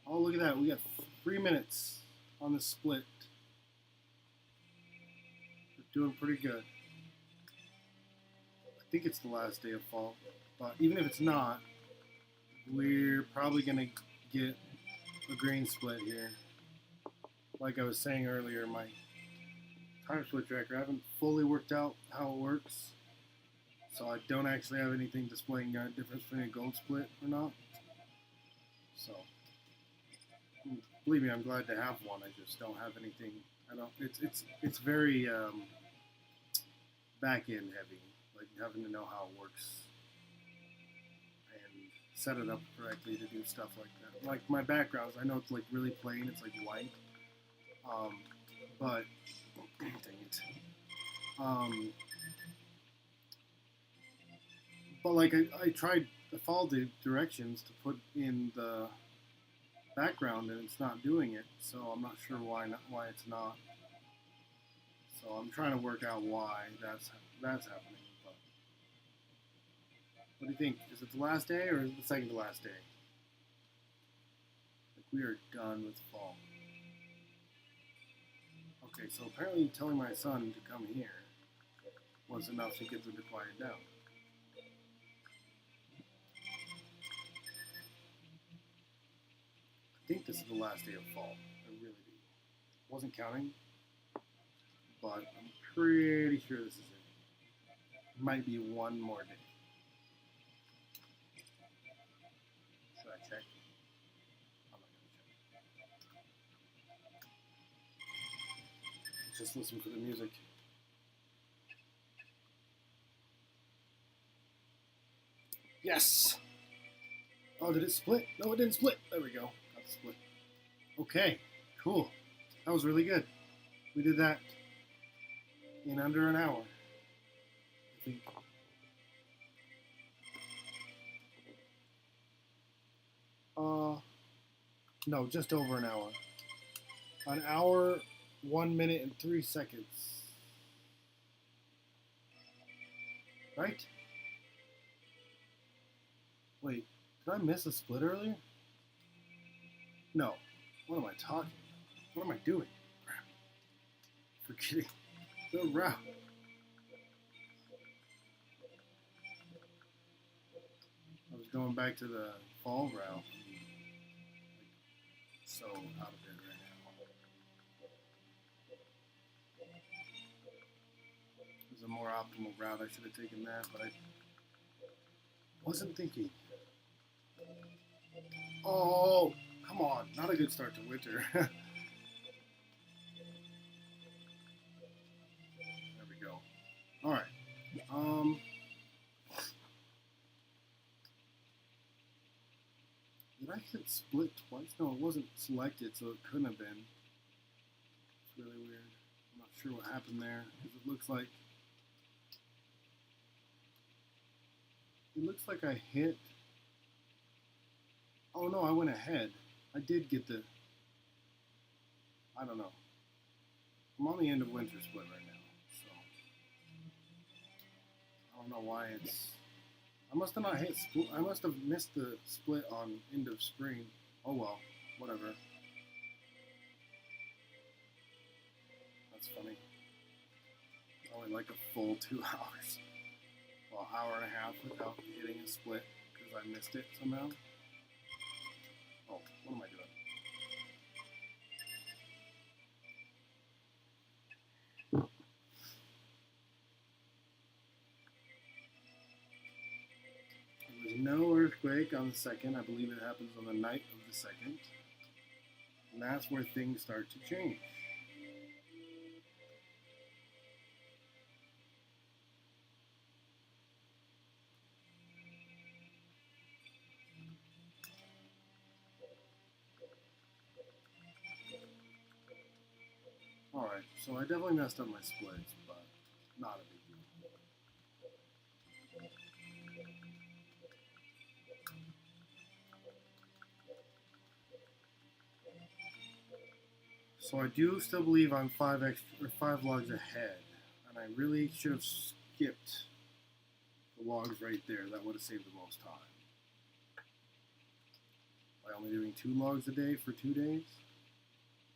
Oh, look at that. We got 3 minutes on the split. We're doing pretty good. I think it's the last day of fall, but even if it's not, we're probably going to get a green split here. Like I was saying earlier, my time split tracker, I haven't fully worked out how it works, so I don't actually have anything displaying a difference between a gold split or not. So, believe me, I'm glad to have one. I just don't have anything. I don't. It's very back end heavy, like having to know how it works and set it up correctly to do stuff like that. Like my backgrounds, I know it's like really plain. It's like white. But dang it. But like I tried, I followed the directions to put in the background, and it's not doing it. So I'm not sure why it's not. So I'm trying to work out why that's happening. But what do you think? Is it the last day or is it the second to last day? Like we are done with fall. Okay, so apparently telling my son to come here was enough to get them to quiet down. I think this is the last day of fall. I really do. Wasn't counting, but I'm pretty sure this is it. Might be one more day. Should I check? I'm not gonna check. Let's just listen for the music. Yes! Oh, did it split? No, it didn't split. There we go. Got the split. Okay, cool. That was really good. We did that in under an hour, I think. No, just over an hour. An hour, 1 minute, and 3 seconds. Right? Wait, did I miss a split earlier? No. What am I talking about? What am I doing? Forgetting the route. I was going back to the fall route. So out of it right now. There's a more optimal route. I should have taken that, but I wasn't thinking. Oh, come on. Not a good start to winter. There we go. All right. Did I hit split twice? No, it wasn't selected, so it couldn't have been. It's really weird. I'm not sure what happened there, because it looks like I hit. Oh no, I went ahead. I did get the. I don't know. I'm on the end of winter split right now, so I don't know why it's. I must have not hit split. I must have missed the split on end of spring. Oh well, whatever. That's funny. only like a full 2 hours. Well, hour and a half without hitting a split because I missed it somehow. Oh, what am I doing? There was no earthquake on the 2nd. I believe it happens on the night of the 2nd. And that's where things start to change. Alright, so I definitely messed up my splits, but not a big deal. So I do still believe I'm 5 logs ahead, and I really should have skipped the logs right there. That would have saved the most time. By only doing 2 logs a day for 2 days,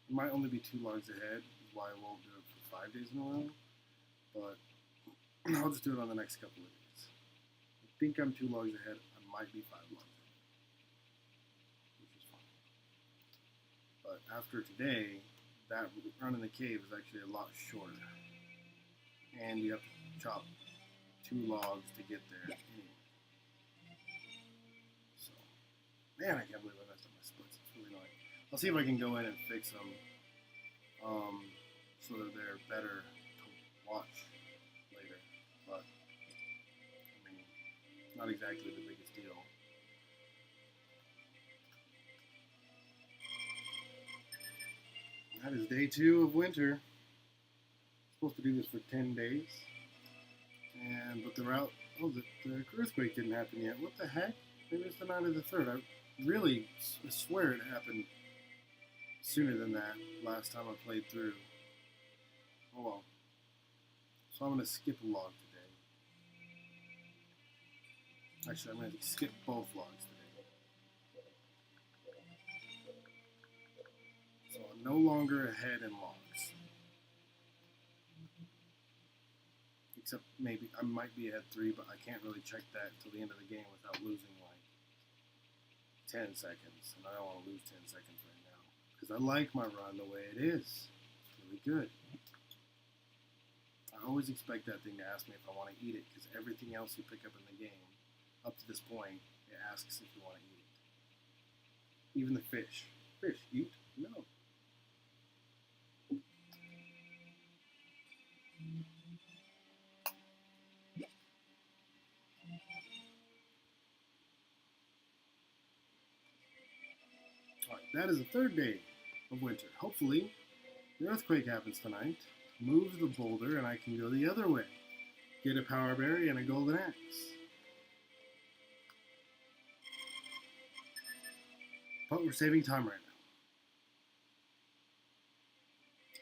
it might only be 2 logs ahead, why I won't do it for 5 days in a row, but I'll just do it on the next couple of days. I think I'm 2 logs ahead. I might be 5 logs ahead, which is fine. But after today, that run in the cave is actually a lot shorter, and you have to chop 2 logs to get there anyway. So, man, I can't believe I messed up my splits. It's really annoying. I'll see if I can go in and fix them so that they're better to watch later. But, I mean, not exactly the biggest deal. That is day 2 of winter. Supposed to do this for 10 days. But the route, the earthquake didn't happen yet. What the heck? Maybe it's the night of the 3rd. I really swear it happened sooner than that last time I played through. Oh well. So I'm going to skip a log today. Actually, I'm going to skip both logs today. So I'm no longer ahead in logs. Except maybe I might be ahead 3, but I can't really check that until the end of the game without losing like 10 seconds. And I don't want to lose 10 seconds right now. Because I like my run the way it is. It's really good. I always expect that thing to ask me if I want to eat it, because everything else you pick up in the game, up to this point, it asks if you want to eat it. Even the fish. Fish, eat? No. Alright, that is the 3rd day of winter. Hopefully, the earthquake happens tonight, moves the boulder, and I can go the other way. Get a power berry and a golden axe. But we're saving time right now.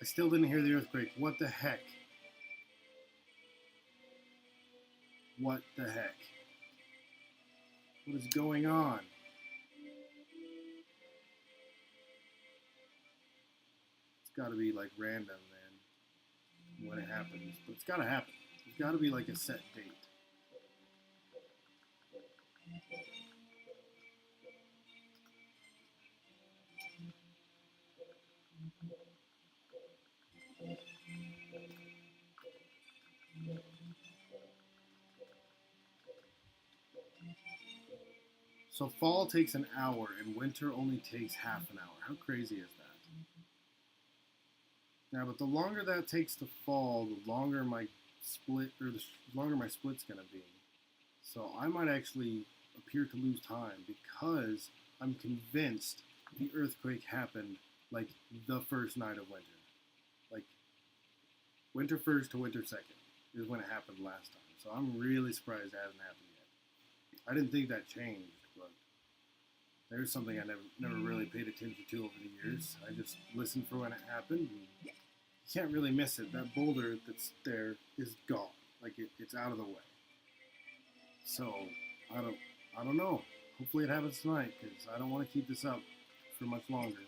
I still didn't hear the earthquake. What the heck? What the heck? What is going on? It's got to be like random, man, when it happens. But it's got to happen. There's got to be like a set date. So fall takes an hour and winter only takes half an hour. How crazy is that? Now, but the longer that takes to fall, the longer my longer my split's gonna be. So I might actually appear to lose time because I'm convinced the earthquake happened like the first night of winter. Like winter 1st to winter 2nd is when it happened last time. So I'm really surprised it hasn't happened yet. I didn't think that changed, but there's something I never really paid attention to over the years. I just listened for when it happened. And you can't really miss it. That boulder that's there is gone. Like it's out of the way. So I don't know. Hopefully it happens tonight because I don't want to keep this up for much longer.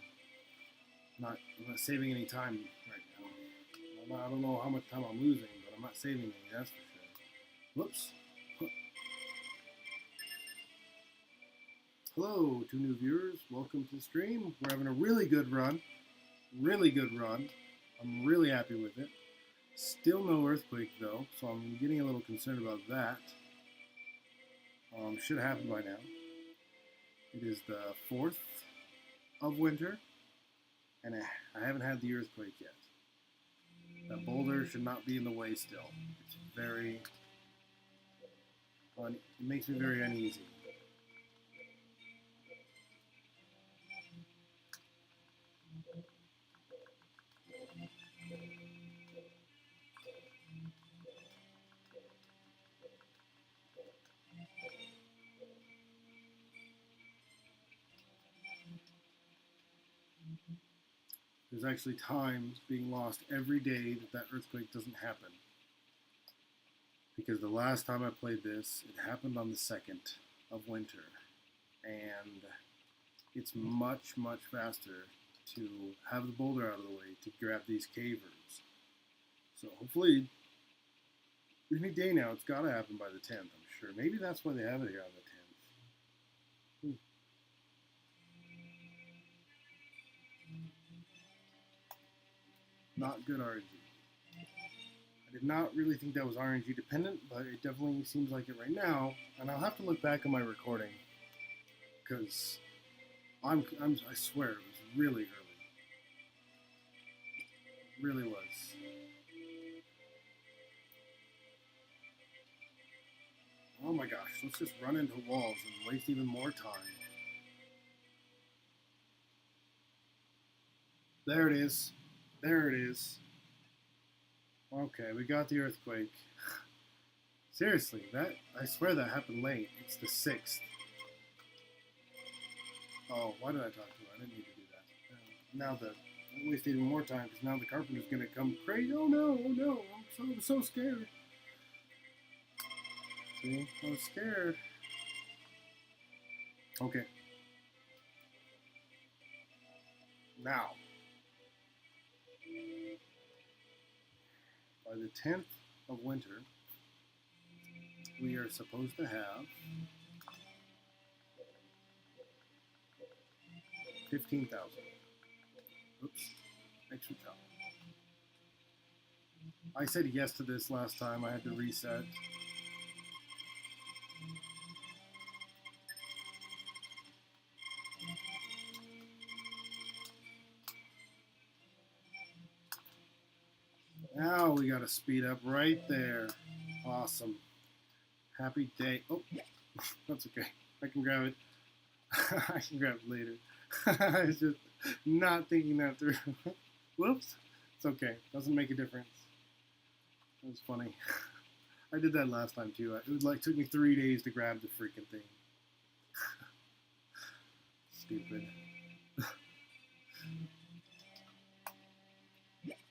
I'm not saving any time right now. I don't know how much time I'm losing, but I'm I'm not saving any, that's for sure. Whoops. Hello, 2 new viewers. Welcome to the stream. We're having a really good run. Really good run. I'm really happy with it. Still no earthquake though, so I'm getting a little concerned about that. Should have happened by now. It is the 4th of winter, and I haven't had the earthquake yet. That boulder should not be in the way still. It's very, it makes me very uneasy. There's actually time being lost every day that earthquake doesn't happen. Because the last time I played this, it happened on the 2nd of winter. And it's much, much faster to have the boulder out of the way to grab these cavers. So hopefully, any day now, it's got to happen by the 10th, I'm sure. Maybe that's why they have it here on the 10th. Not good RNG. I did not really think that was RNG dependent, but it definitely seems like it right now. And I'll have to look back on my recording because I swear it was really early. It really was. Oh my gosh, let's just run into walls and waste even more time. There it is. There it is. Okay, we got the earthquake. Seriously, I swear that happened late. It's the 6th. Oh, why did I talk to her? I didn't need to do that. Now that I wasted even more time because now the carpenter's gonna come crazy. Oh no, I'm so scared. See, I was scared. Okay. Now. By the 10th of winter, we are supposed to have 15,000. Oops, extra top. I said yes to this last time. I had to reset. Now we got to speed up right there. Awesome. Happy day. Oh, that's okay. I can grab it. I can grab it later. I was just not thinking that through. Whoops. It's okay. Doesn't make a difference. That was funny. I did that last time too. It took me 3 days to grab the freaking thing. Stupid.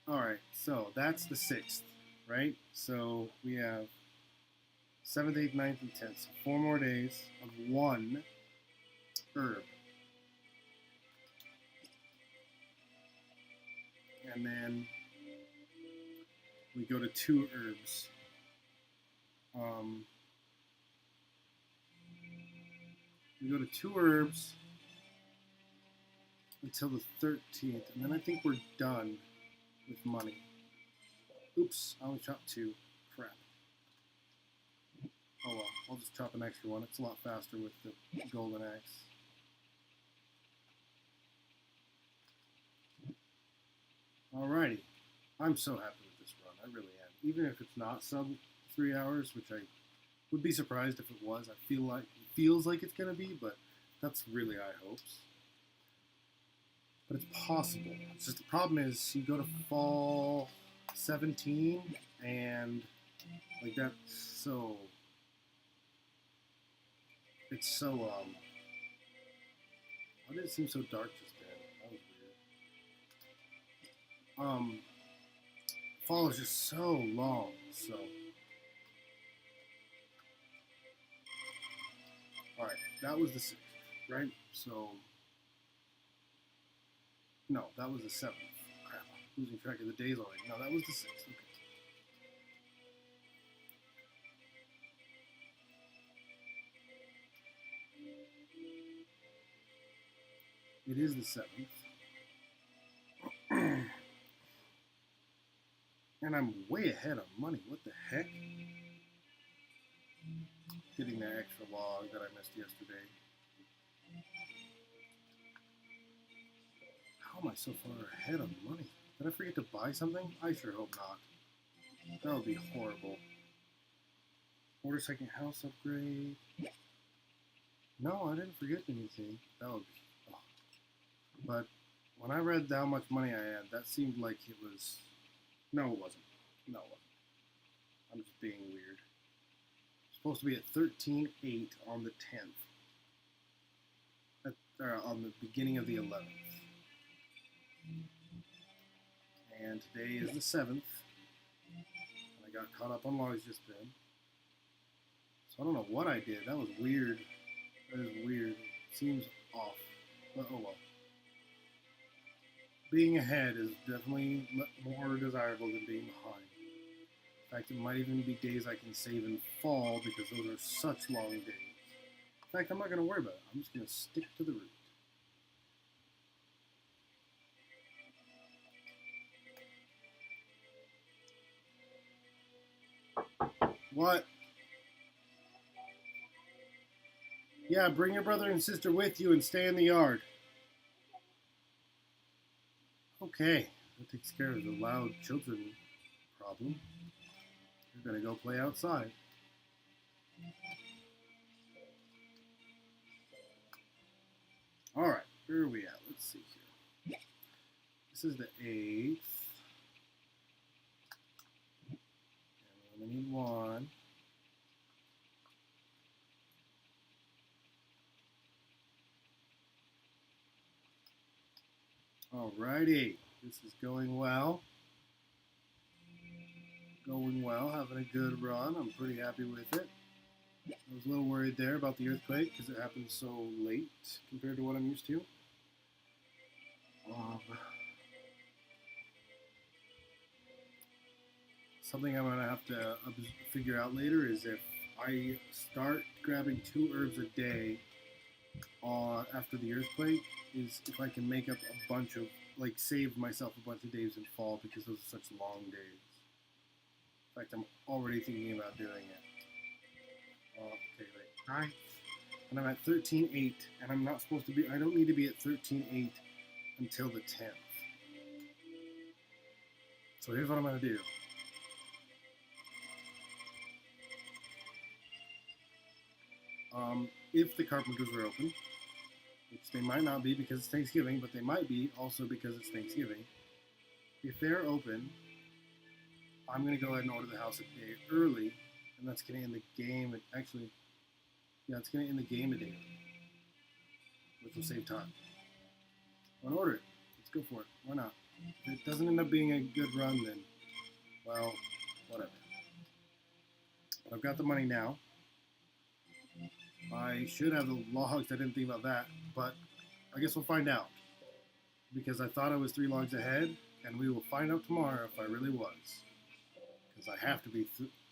Alright, so that's the 6th, right? So we have 7th, 8th, 9th, and 10th. So 4 more days of 1 herb. And then we go to 2 herbs. We go to 2 herbs until the 13th, and then I think we're done with money. Oops, I only chopped 2. Crap. Oh well, I'll just chop an extra one. It's a lot faster with the golden axe. Alrighty. I'm so happy with this run. I really am. Even if it's not sub 3 hours, which I would be surprised if it was. I feel like it feels like it's gonna be, but that's really high hopes. But it's possible. It's just the problem is you go to fall 17 and like that. So it's so why did it seem so dark just then? That was weird. Fall is just so long. So all right, that was the 6th, right? So. No, that was the 7th. Crap, I'm losing track of the days already. No, that was the 6th. Okay. It is the 7th. And I'm way ahead on money. What the heck? Getting that extra log that I missed yesterday. How am I so far ahead on money? Did I forget to buy something? I sure hope not. That would be horrible. Order second house upgrade. No, I didn't forget anything. That would be... Oh. But when I read how much money I had, that seemed like it was... No, it wasn't. No, it wasn't. I'm just being weird. It's supposed to be at 13.8 on the 10th. On the beginning of the 11th. And today is the 7th. And I got caught up on logs just then. So I don't know what I did. That was weird. That is weird. Seems off. But oh well. Being ahead is definitely more desirable than being behind. In fact, it might even be days I can save and fall because those are such long days. In fact, I'm not going to worry about it. I'm just going to stick to the route. What? Yeah, bring your brother and sister with you and stay in the yard. Okay, that takes care of the loud children problem. We're gonna go play outside. Alright, where are we at? Let's see here. This is the 8th. And we only need 1. Alrighty, this is going well. Going well, having a good run. I'm pretty happy with it. I was a little worried there about the earthquake because it happened so late compared to what I'm used to. Something I'm going to have to figure out later is if I start grabbing 2 herbs a day after the earthquake, is if I can make up a bunch of, like, save myself a bunch of days in fall because those are such long days. In fact, I'm already thinking about doing it. Okay, wait, 9th, and I'm at 13.8, and I'm not supposed to be, I don't need to be at 13.8 until the 10th. So here's what I'm going to do. If the carpenters are open, which they might not be because it's Thanksgiving, but they might be also because it's Thanksgiving. If they're open, I'm going to go ahead and order the house a day early, and that's going to end the game. Actually, yeah, it's going to end the game a day early, which will save time. I'm going to order it. Let's go for it. Why not? If it doesn't end up being a good run, then, well, whatever. But I've got the money now. I should have the logs. I didn't think about that, but I guess we'll find out. Because I thought I was 3 logs ahead, and we will find out tomorrow if I really was. Because I have to be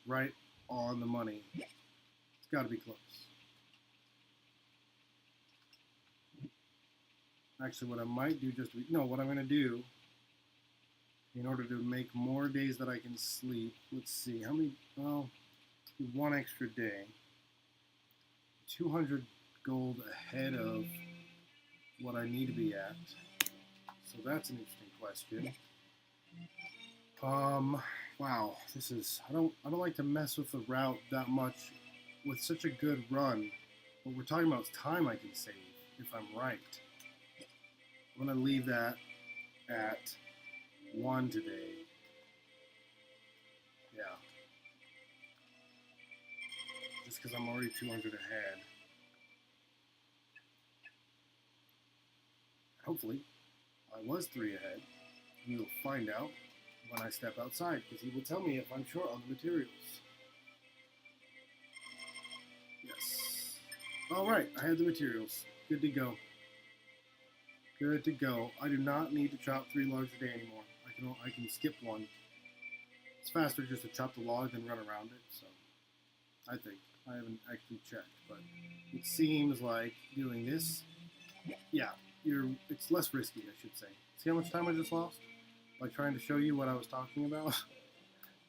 right on the money. It's got to be close. Actually, what I might do what I'm going to do, in order to make more days that I can sleep, let's see, how many, well, 1 extra day. 200 gold ahead of what I need to be at. So that's an interesting question. Wow, this is, I don't like to mess with the route that much with such a good run. What we're talking about is time I can save if I'm right. I'm going to leave that at 1 today. Yeah. Just because I'm already 200 ahead. Hopefully, I was 3 ahead. We will find out when I step outside, because he will tell me if I'm short on the materials. Yes. Alright, I have the materials. Good to go. Good to go. I do not need to chop 3 logs a day anymore. I can skip 1. It's faster just to chop the log than run around it, so I think. I haven't actually checked, but it seems like doing this, yeah, it's less risky, I should say. See how much time I just lost by trying to show you what I was talking about?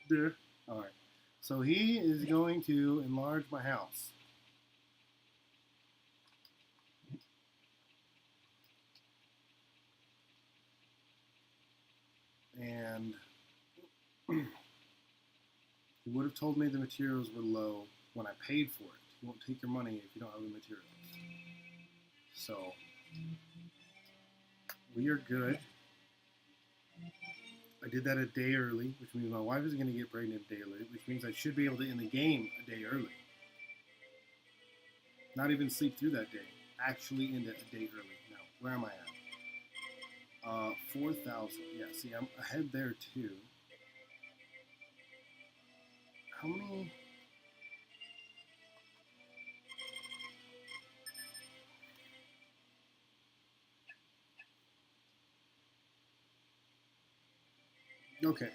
There. All right. So he is going to enlarge my house. And he would have told me the materials were low when I paid for it. He won't take your money if you don't have the materials. So we are good. I did that a day early, which means my wife is going to get pregnant a day early, which means I should be able to end the game a day early. Not even sleep through that day. Actually end it a day early. Now, where am I at? 4,000. Yeah, see, I'm ahead there too. How many? Okay.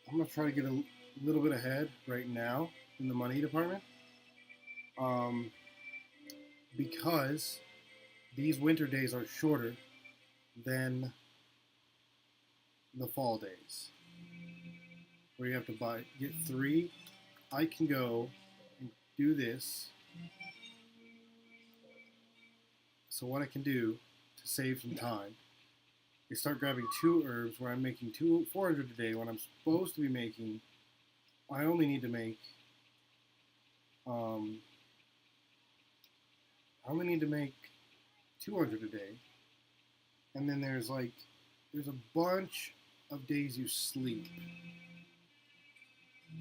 I'm going to try to get a little bit ahead right now in the money department. Because these winter days are shorter than the fall days, where you have to get 3. I can go and do this. So what I can do to save some time is start grabbing 2 herbs where I'm making 400 a day when I'm supposed to be making. I only need to make. I only need to make 200 a day, and then there's a bunch of days you sleep.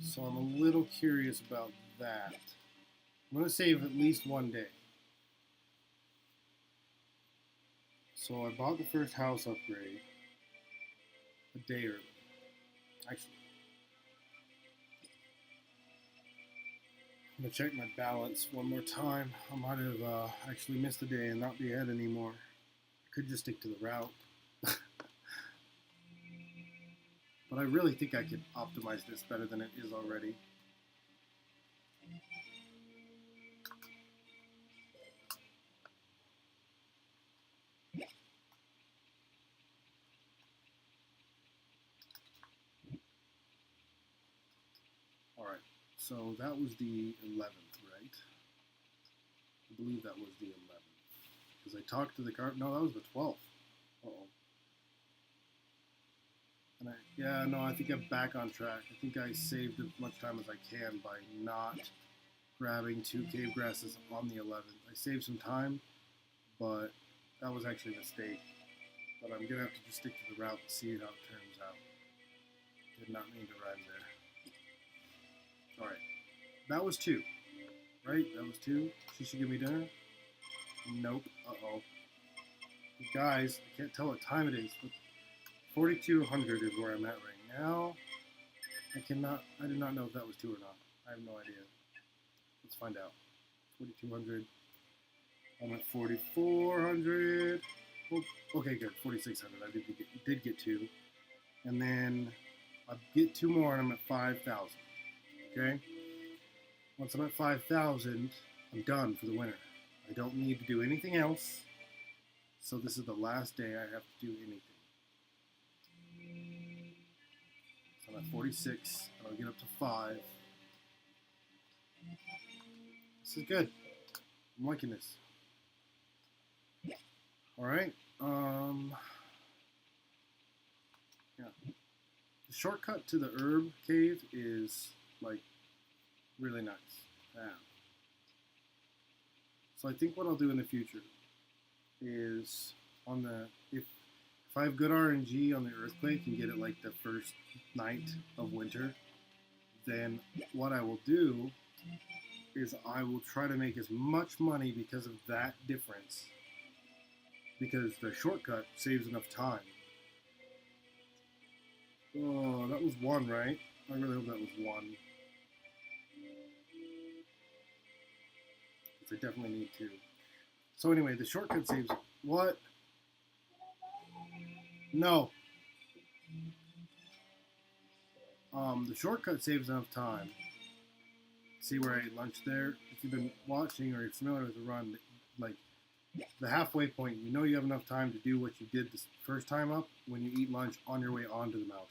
So I'm a little curious about that. I'm going to save at least one day. So I bought the first house upgrade a day early. Actually, I'm going to check my balance one more time. I might have actually missed a day and not be ahead anymore. I could just stick to the route. But I really think I could optimize this better than it is already. Alright, so that was the 11th, right? I believe that was the 11th. Because I talked to the car. No, that was the 12th. Uh-oh. And I think I'm back on track. I think I saved as much time as I can by not grabbing 2 cave grasses on the 11th. I saved some time, but that was actually a mistake. But I'm going to have to just stick to the route and see how it turns out. Did not mean to rhyme there. Alright. That was 2. Right? That was 2. She should give me dinner? Nope. Uh-oh. Guys, I can't tell what time it is, but 4,200 is where I'm at right now. I do not know if that was 2 or not. I have no idea. Let's find out. 4,200. I'm at 4,400. Well, okay, good. 4,600. I did get 2. And then I'll get 2 more and I'm at 5,000. Okay? Once I'm at 5,000, I'm done for the winter. I don't need to do anything else. So this is the last day I have to do anything. So I'm at 46, and I'll get up to 5. This is good. I'm liking this. Alright, yeah. The shortcut to the herb cave is, really nice. Yeah. So I think what I'll do in the future is if I have good RNG on the earthquake and get it the first night of winter, then what I will do is I will try to make as much money because of that difference, because the shortcut saves enough time. Oh, that was 1, right? I really hope that was 1. Because I definitely need 2. So anyway, the shortcut saves... What? No. The shortcut saves enough time. See where I ate lunch there? If you've been watching or you're familiar with the run, like the halfway point. You know you have enough time to do what you did this first time up when you eat lunch on your way onto the mountain.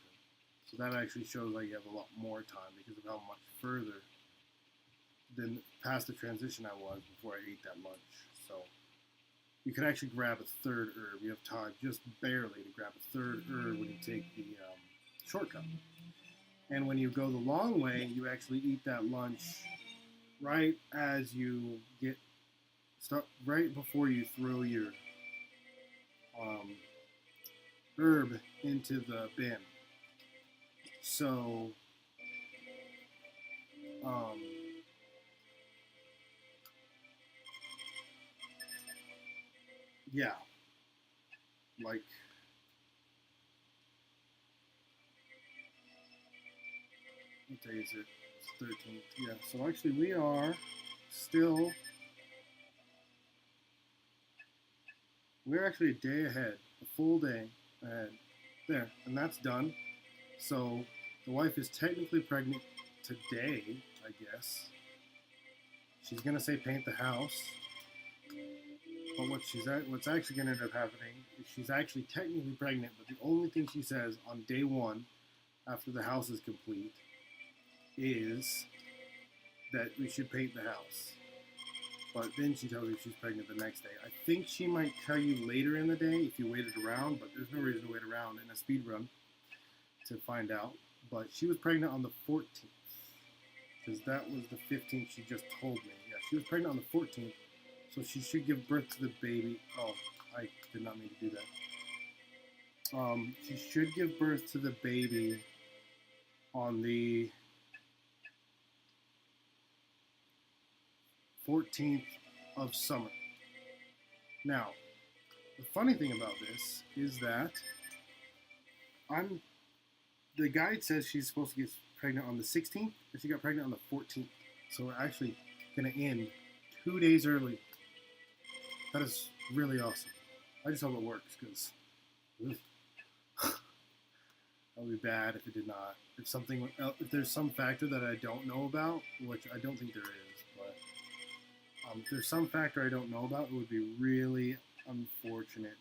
So that actually shows like you have a lot more time because of how much further than past the transition I was before I ate that lunch. So you can actually grab a third herb. You have time just barely to grab a third herb when you take the shortcut. And when you go the long way, you actually eat that lunch right as you start right before you throw your herb into the bin. So yeah, like what day is it? It's 13th. Yeah, so actually we are still, we're actually a day ahead, a full day ahead. There, and that's done. So the wife is technically pregnant today, I guess. She's gonna say paint the house, but what's actually gonna end up happening is she's actually technically pregnant. But the only thing she says on day one, after the house is complete, is that we should paint the house. But then she tells me she's pregnant the next day. I think she might tell you later in the day if you waited around, but there's no reason to wait around in a speed run to find out. But she was pregnant on the 14th, because that was the 15th she just told me. Yeah, she was pregnant on the 14th, so she should give birth to the baby. Oh, I did not mean to do that. She should give birth to the baby on the 14th of summer. Now, the funny thing about this is that the guide says she's supposed to get pregnant on the 16th, but she got pregnant on the 14th. So we're actually going to end 2 days early. That is really awesome. I just hope it works, because that would be bad if it did not. If there's some factor that I don't know about, which I don't think there is, but if there's some factor I don't know about, it would be really unfortunate.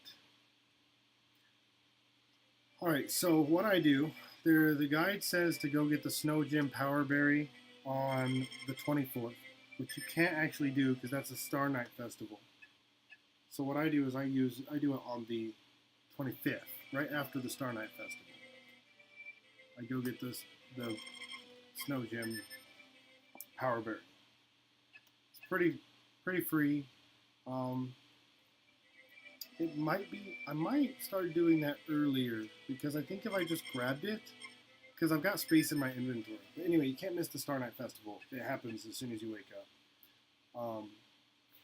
Alright, so what I do, the guide says to go get the Snow Gem Power Berry on the 24th, which you can't actually do because that's a Star Night Festival. So what I do is I do it on the 25th, right after the Star Night Festival. I go get the Snow Gem Power Berry. It's pretty free. It might be, I might start doing that earlier, because I think if I just grabbed it, because I've got space in my inventory. But anyway, you can't miss the Star Night Festival. It happens as soon as you wake up.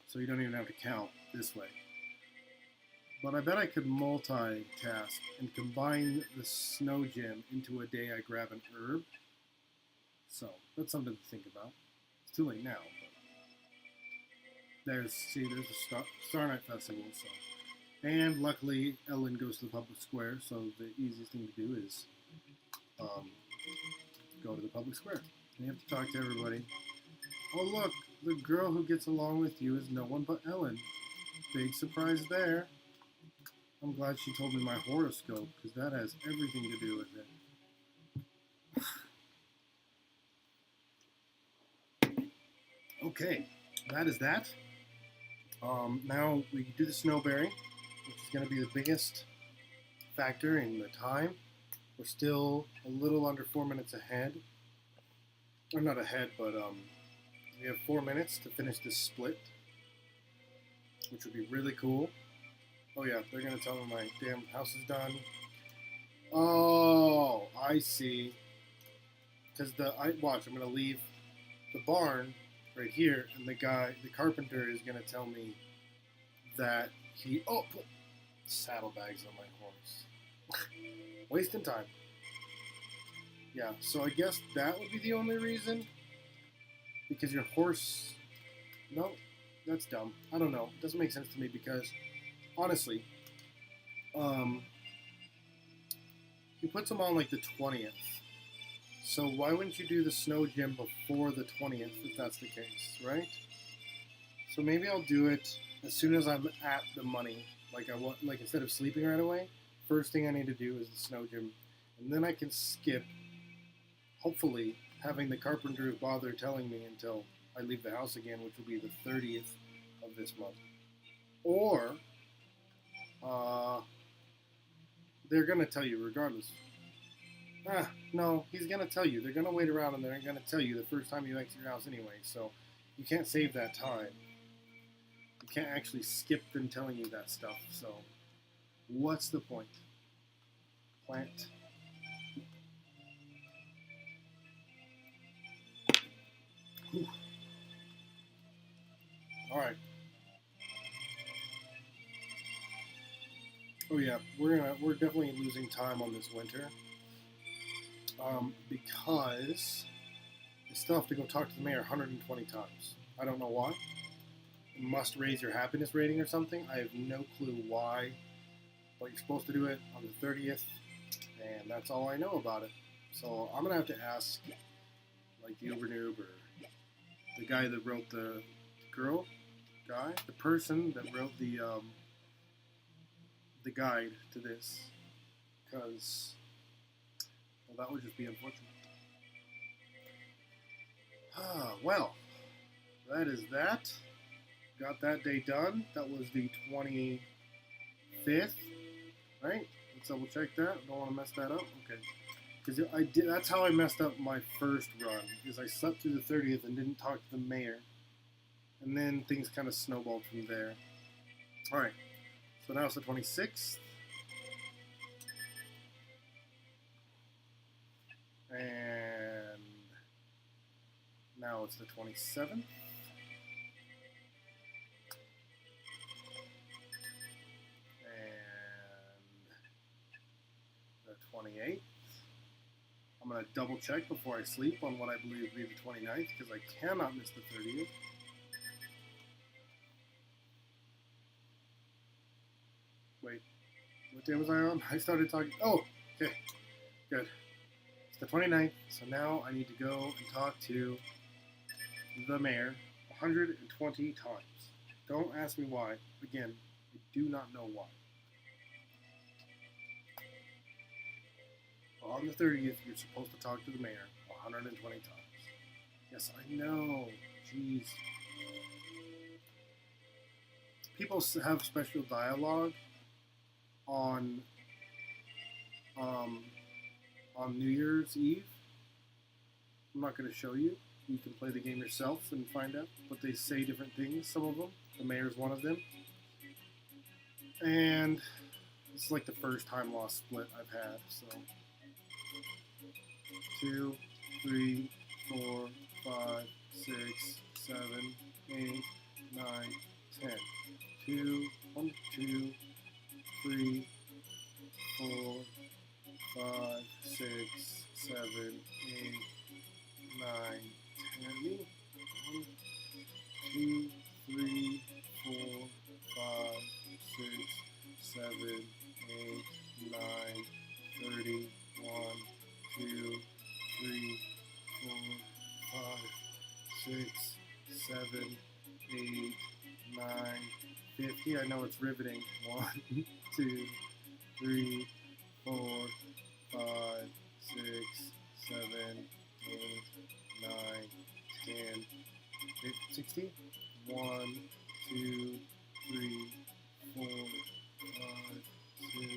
So you don't even have to count this way. But I bet I could multitask and combine the Snow Gem into a day I grab an herb. So that's something to think about. It's too late now, but there's the Star Night Festival. So. And luckily, Ellen goes to the public square, so the easiest thing to do is go to the public square. And you have to talk to everybody. Oh look, the girl who gets along with you is no one but Ellen. Big surprise there. I'm glad she told me my horoscope, because that has everything to do with it. Okay, that is that. Now we can do the snowberry, which is going to be the biggest factor in the time. We're still a little under 4 minutes ahead. Or not ahead, but we have 4 minutes to finish this split, which would be really cool. Oh yeah, they're going to tell me my damn house is done. Oh, I see. Because watch, I'm going to leave the barn right here, and the carpenter is going to tell me that put saddlebags on my horse. Wasting time. Yeah, so I guess that would be the only reason. Because your horse, no, that's dumb. I don't know. It doesn't make sense to me because, honestly, he puts them on like the 20th. So why wouldn't you do the Snow Gem before the 20th if that's the case, right? So maybe I'll do it as soon as I'm at the money, like instead of sleeping right away, first thing I need to do is the snow gym, and then I can skip, hopefully, having the carpenters bother telling me until I leave the house again, which will be the 30th of this month. Or they're going to tell you regardless. No, he's going to tell you. They're going to wait around and they're going to tell you the first time you exit your house anyway. So you can't save that time. You can't actually skip them telling you that stuff. So what's the point? Plant. Whew. All right. Oh yeah, we're definitely losing time on this winter. Because I still have to go talk to the mayor 120 times. I don't know why. It must raise your happiness rating or something. I have no clue why, but you're supposed to do it on the 30th, and that's all I know about it. So I'm gonna have to ask, like the Ubernoob or the guy that wrote the person that wrote the guide to this, because that would just be unfortunate. Well, that is that. Got that day done. That was the 25th, right? Let's double check that. Don't want to mess that up. Okay. Because that's how I messed up my first run, is I slept through the 30th and didn't talk to the mayor. And then things kind of snowballed from there. Alright. So now it's the 26th. And now it's the 27th. And the 28th. I'm going to double check before I sleep on what I believe will be the 29th, because I cannot miss the 30th. Wait, what day was I on? I started talking. Oh, okay, good. It's the 29th, so now I need to go and talk to the mayor 120 times. Don't ask me why. Again, I do not know why. On the 30th, you're supposed to talk to the mayor 120 times. Yes, I know. Jeez. People have special dialogue on New Year's Eve. I'm not going to show you. You can play the game yourself and find out. But they say different things, some of them. The mayor's one of them. And it's like the first time loss split I've had, so... 2, 3, 4, 5, 6, 7, 8, 9, 10. 2, 1, 2, 3, 4, 5, 6, 7, 8, 9, 10. 1, 2, 3, 4, 5, 6, 7, 8, 9, 30, 1, 2, 3, 4, 5, 6, 7, 8, 9, 50. I know it's riveting. 1, 2, 3, 4, 5, 6, 7, 8, 9, 10, 60. 1, 2, 3, 4, 5, 6,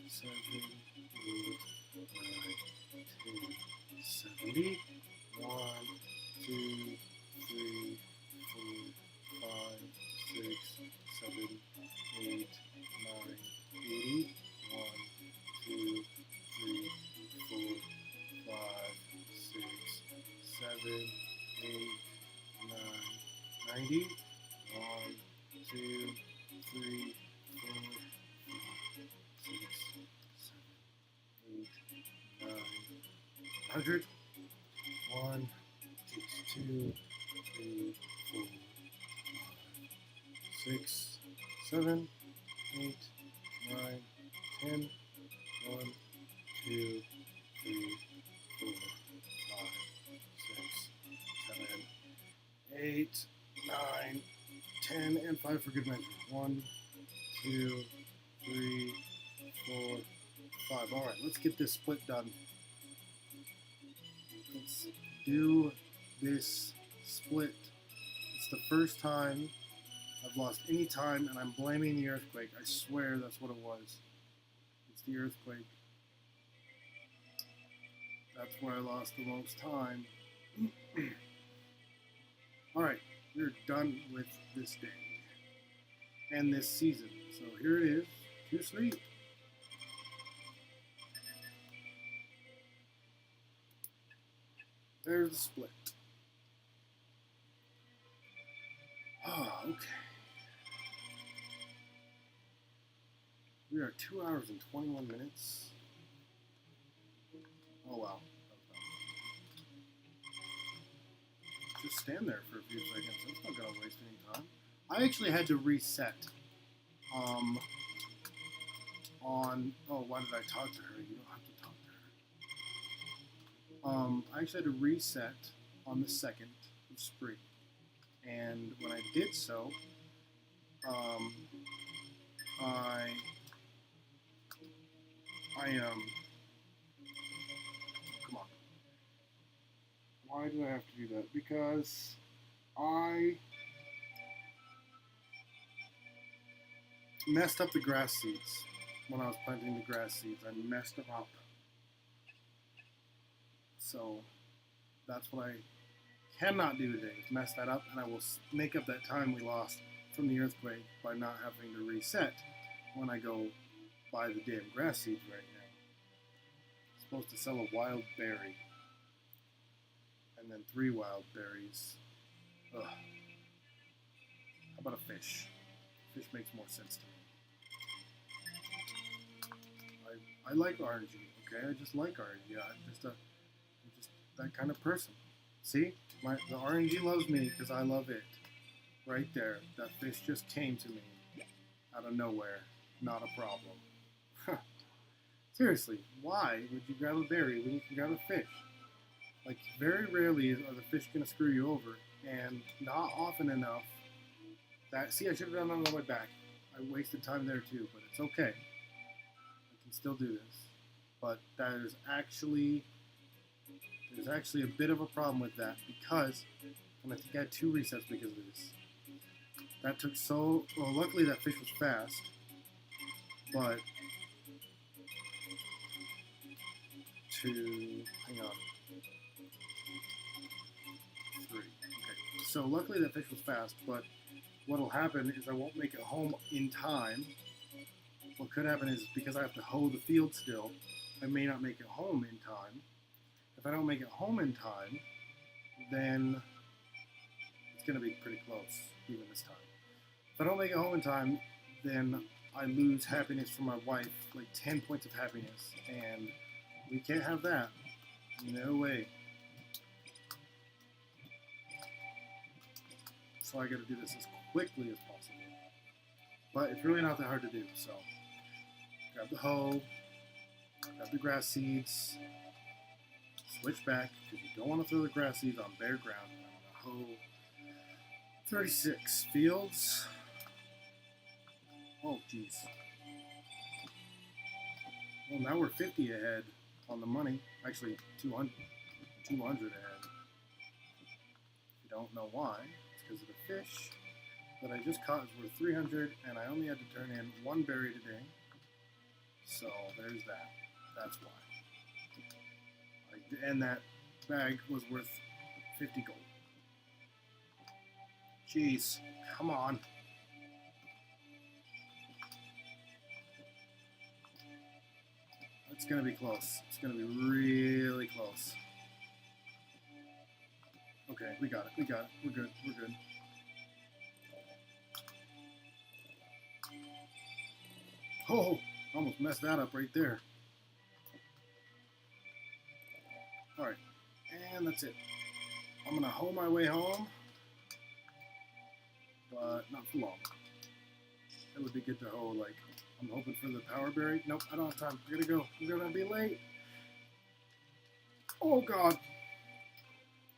7, 8, 9, 10, 70. 1, 2, 3, 4, 5, 6, 7, 8, 9, 80. 1, 2, 3, 4, 5, 6, 7, 8, 9, 90. 1, 2, 3, 4, 5, 6, 7, 8, 9, 100. 1, 2, 3, 4, 5, 6, 7, 8, 9, 10. 1, 2, 3, 4, 5, 6, 7, 8, 9, 10, and 5 for good measure. 1, 2, 3, 4, 5. Alright, let's get this split done. Let's do this split. It's the first time I've lost any time, and I'm blaming the earthquake. I swear that's what it was. It's the earthquake. That's where I lost the most time. Alright, we're done with this day and this season. So here it is, to sleep. There's the split. Oh, okay. We are 2 hours and 21 minutes. Oh wow. Just stand there for a few seconds. That's not gonna waste any time. I actually had to reset. Why did I talk to her? You don't have to talk to her. I actually had to reset on the 2nd of spring. And when I did so, come on. Why did I have to do that? Because I messed up the grass seeds when I was planting the grass seeds. I messed them up. So that's what I cannot do today, is mess that up, and I will make up that time we lost from the earthquake by not having to reset when I go buy the damn grass seeds right now. I'm supposed to sell a wild berry and then 3 wild berries. Ugh. How about a fish? Fish makes more sense to me. I like RNG, okay? I just like RNG. I'm just that kind of person. See? The RNG loves me because I love it. Right there. That fish just came to me out of nowhere. Not a problem. Seriously, why would you grab a berry when you can grab a fish? Like, very rarely are the fish going to screw you over, and not often enough. See, I should have done it on the way back. I wasted time there too, but it's okay. I can still do this. But there's actually a bit of a problem with that because, and I think I had 2 resets because of this. That took well, luckily that fish was fast, but hang on. 3. Okay. So luckily that fish was fast, but what'll happen is I won't make it home in time. What could happen is because I have to hoe the field still, I may not make it home in time. If I don't make it home in time, then it's going to be pretty close, even this time. If I don't make it home in time, then I lose happiness from my wife, like 10 points of happiness, and we can't have that. No way. So I got to do this as quickly as possible. But it's really not that hard to do, so grab the hoe, grab the grass seeds, switch back, because you don't want to throw the grass seeds on bare ground. I'm going to hoe 36 fields. Oh, jeez. Well, now we're 50 ahead on the money. Actually, 200 ahead. If you don't know why, it's because of the fish that I just caught is worth 300, and I only had to turn in 1 berry today. So there's that. That's why. And that bag was worth 50 gold. Jeez, come on. It's going to be close. It's going to be really close. Okay, we got it. We got it. We're good. We're good. Oh, almost messed that up right there. Alright, and that's it. I'm going to hoe my way home, but not for long. It would be good to hoe, like, I'm hoping for the power berry. Nope, I don't have time. I gotta go. I'm gonna be late. Oh, God.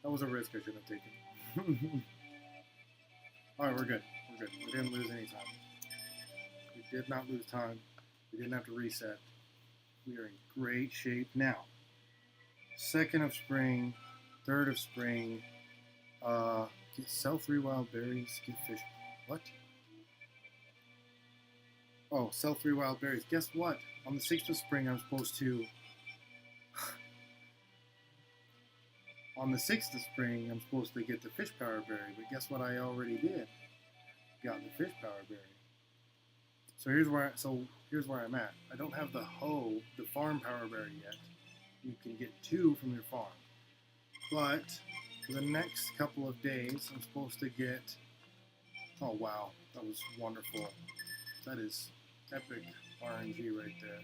That was a risk I should have taken. Alright, we're good. We're good. We didn't lose any time. We did not lose time. We didn't have to reset. We are in great shape now. Second of spring, third of spring. Sell 3 wild berries, get fish. What? Oh, sell 3 wild berries. Guess what? On the 6th of spring, I'm supposed to. On the 6th of spring, I'm supposed to get the fish power berry, but guess what? I already did. Got the fish power berry. So here's where I'm at. I don't have the farm power berry yet. You can get 2 from your farm, but for the next couple of days, I'm supposed to get. Oh wow, that was wonderful. That is epic RNG right there.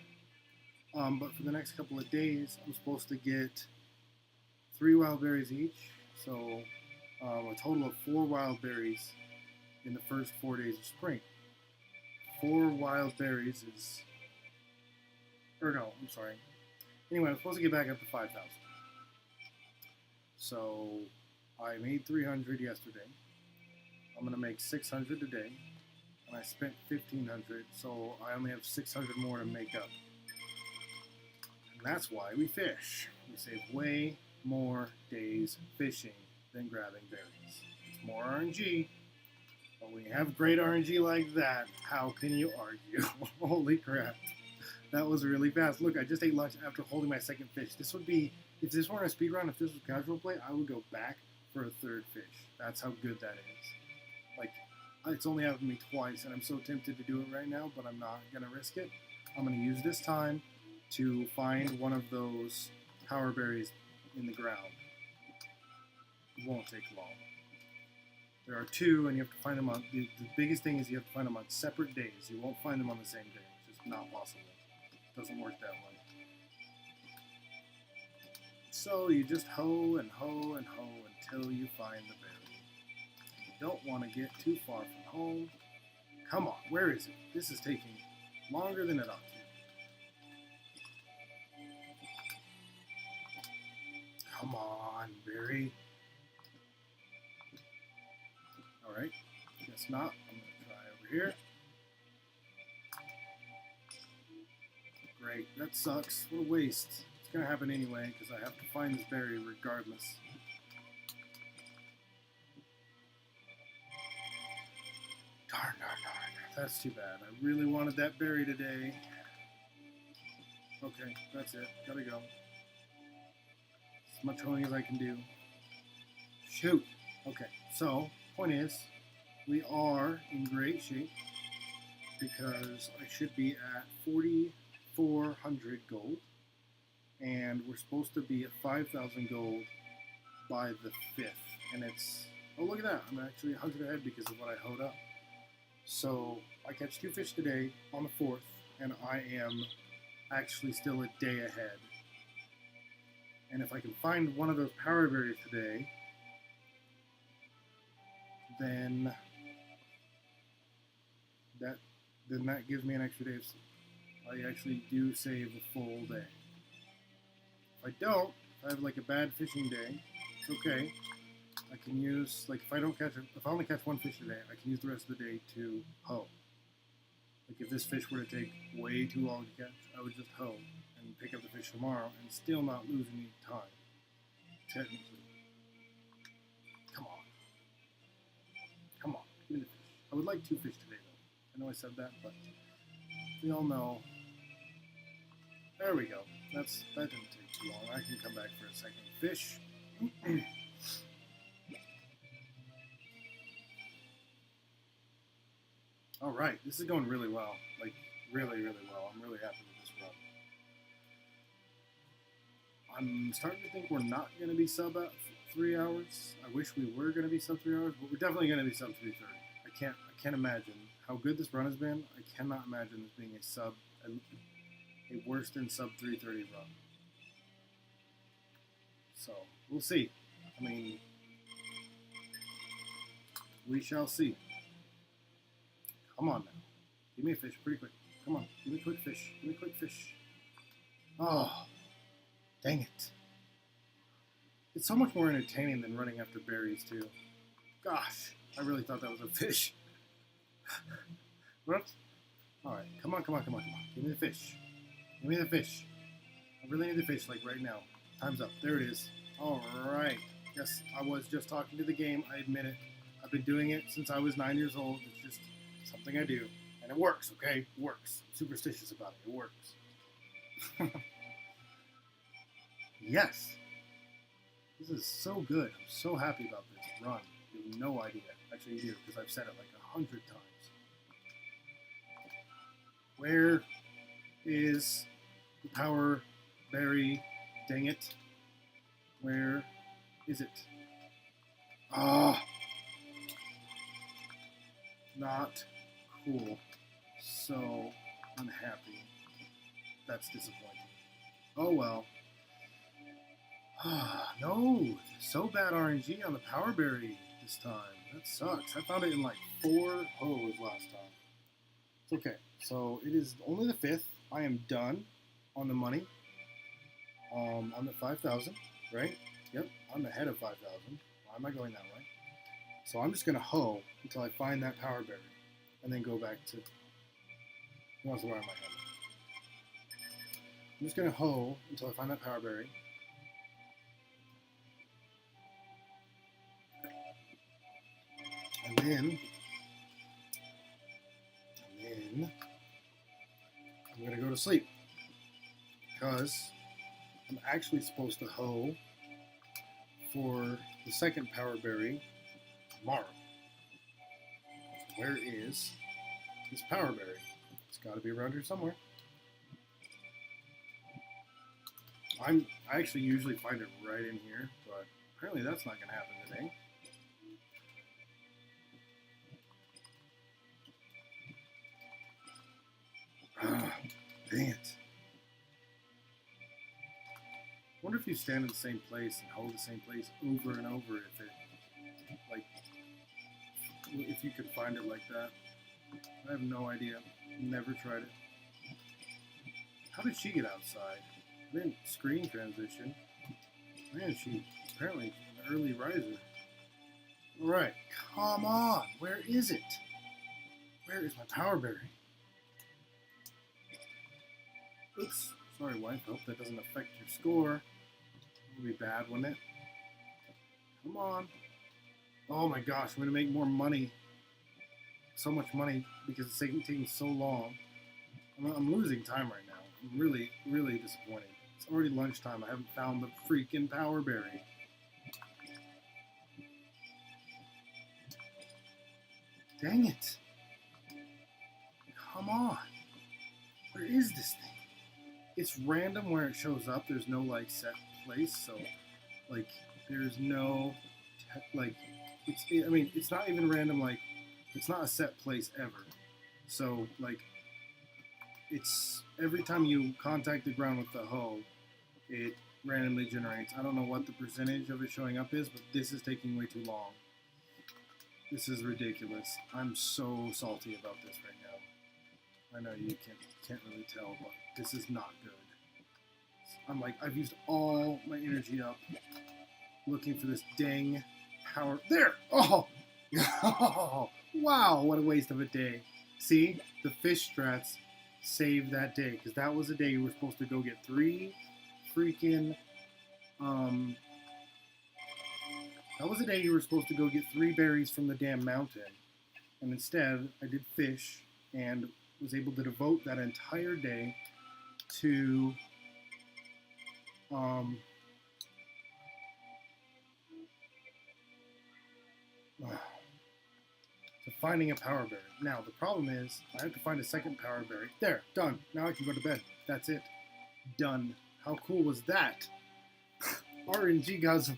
But for the next couple of days, I'm supposed to get 3 wild berries each. So a total of 4 wild berries in the first 4 days of spring. 4 wild berries is, or no, I'm sorry. Anyway, I'm supposed to get back up to 5,000. So I made 300 yesterday. I'm gonna make 600 today, and I spent 1,500, so I only have 600 more to make up. And that's why we fish. We save way more days fishing than grabbing berries. It's more RNG, but when you have great RNG like that, how can you argue? Holy crap. That was really fast. Look, I just ate lunch after holding my second fish. This would be, if this weren't a speed run, if this was casual play, I would go back for a 3rd fish. That's how good that is. Like, it's only happened to me twice, and I'm so tempted to do it right now, but I'm not going to risk it. I'm going to use this time to find one of those power berries in the ground. It won't take long. There are 2, and you have to find them on, the biggest thing is you have to find them on separate days. You won't find them on the same day. It's just not possible. It doesn't work that way. So you just hoe and hoe and hoe until you find the berry. You don't want to get too far from home. Come on, where is it? This is taking longer than it ought to. Come on, berry. Alright, guess not. I'm going to try over here. Great, that sucks. What a waste. It's going to happen anyway because I have to find this berry regardless. Darn. That's too bad. I really wanted that berry today. Okay, that's it. Gotta go. As much hoeing as I can do. Shoot. Okay, so, point is, we are in great shape because I should be at 4,400 gold, and we're supposed to be at 5,000 gold by the 5th, and it's, oh look at that, I'm actually 100 ahead because of what I hoed up. So I catch 2 fish today on the 4th, and I am actually still a day ahead. And if I can find one of those power berries today, then that gives me an extra day of sleep. I actually do save a full day. If I don't, if I have like a bad fishing day, it's okay. I can use, like if I only catch 1 fish today, I can use the rest of the day to hoe. Like if this fish were to take way too long to catch, I would just hoe and pick up the fish tomorrow and still not lose any time, technically. Come on, give me the fish. I would like 2 fish today though. I know I said that, but we all know. There we go. That didn't take too long. I can come back for a second fish. All right, this is going really well. Like really, really well. I'm really happy with this run. I'm starting to think we're not going to be sub at 3 hours. I wish we were going to be sub 3 hours, but we're definitely going to be sub 3:30. I can't imagine how good this run has been. I cannot imagine this being a worse than sub 3:30 run. So we'll see. I mean, we shall see. Come on now. Give me a fish pretty quick. Come on. Give me a quick fish. Give me a quick fish. Oh, dang it. It's so much more entertaining than running after berries, too. Gosh, I really thought that was a fish. What? Alright, come on. Give me the fish. Give me the fish. I really need the fish, like right now. Time's up. There it is. Alright. Yes, I was just talking to the game. I admit it. I've been doing it since I was 9 years old. It's just something I do. And it works, okay? It works. I'm superstitious about it. It works. Yes. This is so good. I'm so happy about this run. You have no idea. Actually, you do, because I've said it like 100 times. Where is the power berry? Dang it. Where is it? Ah. Not cool. So unhappy. That's disappointing. Oh well. No, so bad RNG on the power berry this time. That sucks. I found it in like 4 hoes last time. It's okay. So it is only the 5th. I am done on the money. I'm at 5,000, right? Yep, I'm ahead of 5,000. Why am I going that way? So I'm just gonna hoe until I find that power berry, and then go back to. Who knows where am I headed? I'm just gonna hoe until I find that power berry. And then I'm gonna go to sleep because I'm actually supposed to hoe for the second power berry tomorrow. Where is this power berry? It's got to be around here somewhere. I actually usually find it right in here, but apparently that's not going to happen today. Dang it. I wonder if you stand in the same place and hold the same place over and over, if it, like, if you could find it like that. I have no idea. Never tried it. How did she get outside? I didn't screen transition. Man, she apparently an early riser. Alright, come on. Where is it? Where is my power berry? Oops. Sorry, wife. Hope that doesn't affect your score. It would be bad, wouldn't it? Come on. Oh my gosh, I'm going to make more money. So much money because it's taking so long. I'm losing time right now. I'm really, really disappointed. It's already lunchtime. I haven't found the freaking power berry. Dang it. Come on. Where is this thing? It's random where it shows up. There's no, like, set place. So, like, there's no, like, it's not even random, like, it's not a set place ever. So, like, it's every time you contact the ground with the hoe, it randomly generates. I don't know what the percentage of it showing up is, but this is taking way too long. This is ridiculous. I'm so salty about this right now. I know you can't really tell, but this is not good. I'm like, I've used all my energy up looking for this dang power. There! Oh! Oh! Wow, what a waste of a day. See, the fish strats saved that day, because that was a day you were supposed to go get 3 freaking, that was a day you were supposed to go get 3 berries from the damn mountain. And instead, I did fish and was able to devote that entire day to, to finding a power berry. Now, the problem is, I have to find a second power berry. There, done. Now I can go to bed. That's it. Done. How cool was that? RNG gods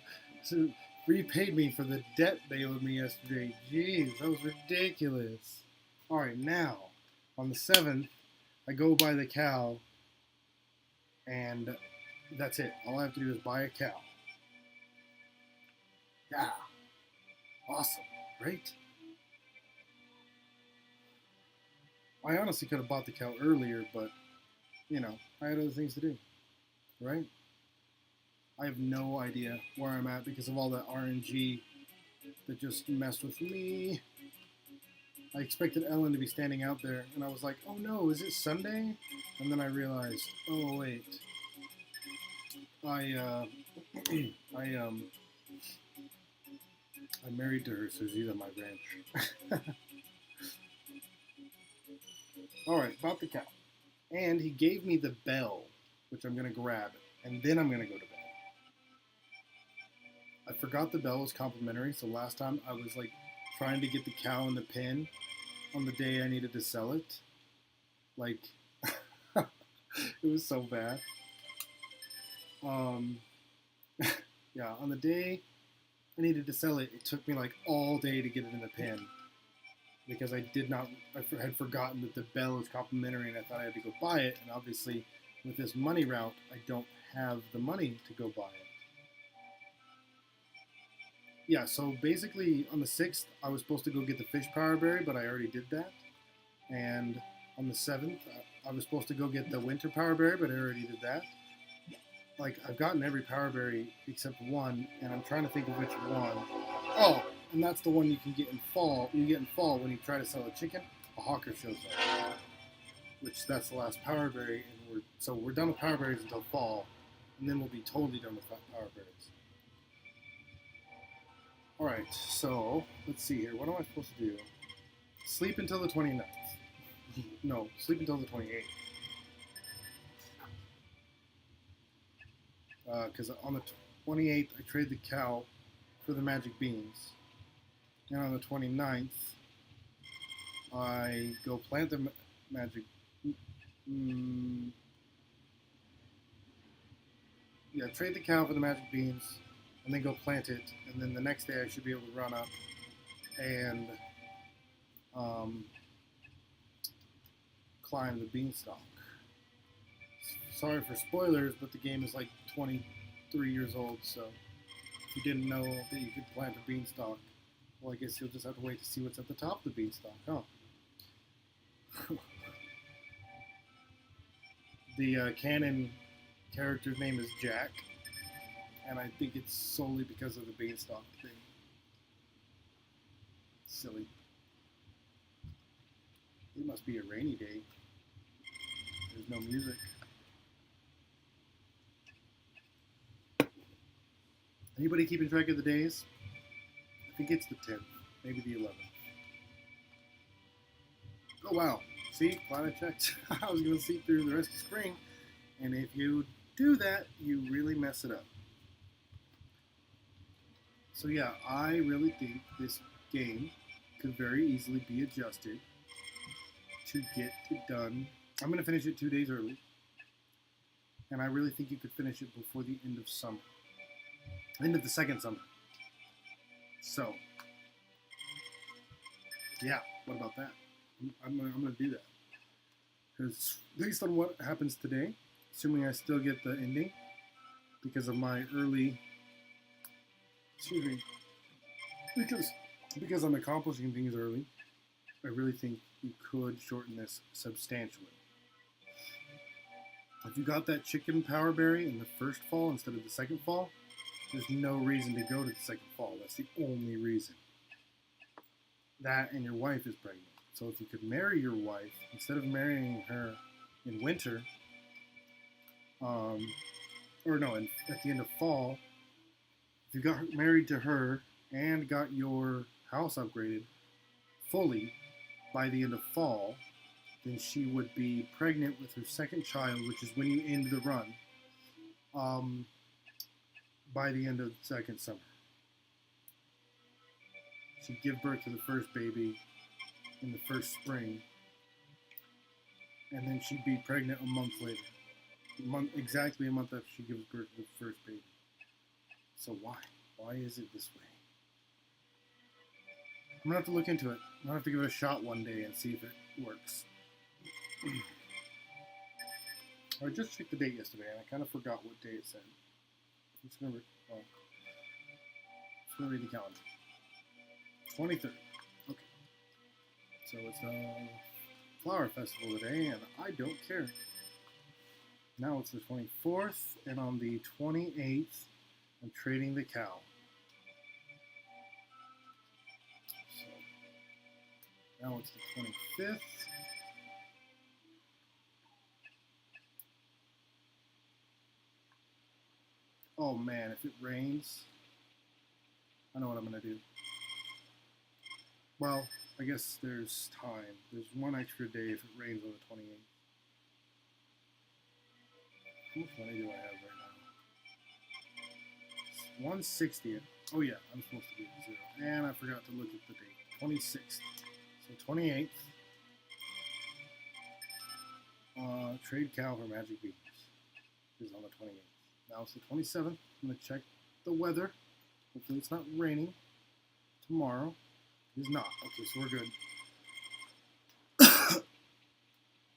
repaid me for the debt they owed me yesterday. Jeez, that was ridiculous. Alright, now, on the 7th, I go buy the cow, and that's it. All I have to do is buy a cow. Yeah. Awesome, right? I honestly could have bought the cow earlier, but, you know, I had other things to do, right? I have no idea where I'm at because of all that RNG that just messed with me. I expected Ellen to be standing out there, and I was like, oh no, is it Sunday? And then I realized, oh wait, I I'm married to her, so she's on my ranch. Alright, about the cow. And he gave me the bell, which I'm going to grab, and then I'm going to go to bed. I forgot the bell was complimentary, so last time I was like trying to get the cow in the pen on the day I needed to sell it. Like, it was so bad. Yeah, on the day I needed to sell it, it took me like all day to get it in the pen because I had forgotten that the bell is complimentary and I thought I had to go buy it. And obviously, with this money route, I don't have the money to go buy it. Yeah, so basically on the 6th, I was supposed to go get the fish power berry, but I already did that. And on the 7th, I was supposed to go get the winter power berry, but I already did that. Like, I've gotten every power berry except one, and I'm trying to think of which one. Oh, and that's the one you can get in fall. You get in fall when you try to sell a chicken, a hawker shows up. Which, that's the last power berry, and we're done with power berries until fall, and then we'll be totally done with power berries. Alright, so, let's see here. What am I supposed to do? Sleep until the 29th. No, sleep until the 28th. Because on the 28th, I trade the cow for the magic beans. And on the 29th, I go plant the magic... yeah, trade the cow for the magic beans, and then go plant it. And then the next day, I should be able to run up and climb the beanstalk. Sorry for spoilers, but the game is like 23 years old, so if you didn't know that you could plant a beanstalk, well, I guess you'll just have to wait to see what's at the top of the beanstalk, huh? The canon character's name is Jack, and I think it's solely because of the beanstalk thing. Silly. It must be a rainy day. There's no music. Anybody keeping track of the days? I think it's the 10th, maybe the 11th. Oh wow, see, glad I checked. I was going to see through the rest of spring, and if you do that, you really mess it up. So yeah, I really think this game could very easily be adjusted to get it done. I'm going to finish it 2 days early, and I really think you could finish it before the end of summer. End of the second summer. So, yeah, what about that? I'm going to do that. Because based on what happens today, assuming I still get the ending, because of my early, because I'm accomplishing things early, I really think you could shorten this substantially. If you got that chicken power berry in the first fall instead of the second fall, there's no reason to go to the second fall. That's the only reason. That and your wife is pregnant. So if you could marry your wife, instead of marrying her in winter, at the end of fall, if you got married to her and got your house upgraded fully by the end of fall, then she would be pregnant with her second child, which is when you end the run, by the end of the second summer. She'd give birth to the first baby in the first spring, and then she'd be pregnant a month later. Exactly a month after she gives birth to the first baby. So why? Why is it this way? I'm going to have to look into it. I'm going to have to give it a shot one day and see if it works. I just checked the date yesterday, and I kind of forgot what day it said. I'm just going to read the calendar. 23rd. Okay. So it's the Flower Festival today, and I don't care. Now it's the 24th, and on the 28th, I'm trading the cow. Now it's the 25th. Oh man, if it rains, I know what I'm gonna do. Well, I guess there's time. There's one extra day if it rains on the 28th. How much money do I have right now? It's 160th. Oh yeah, I'm supposed to be at 0. And I forgot to look at the date. 26th. So 28th. Trade cow for magic beans is on the 28th. Now it's the 27th. I'm going to check the weather. Hopefully it's not raining tomorrow. It's not. Okay, so we're good.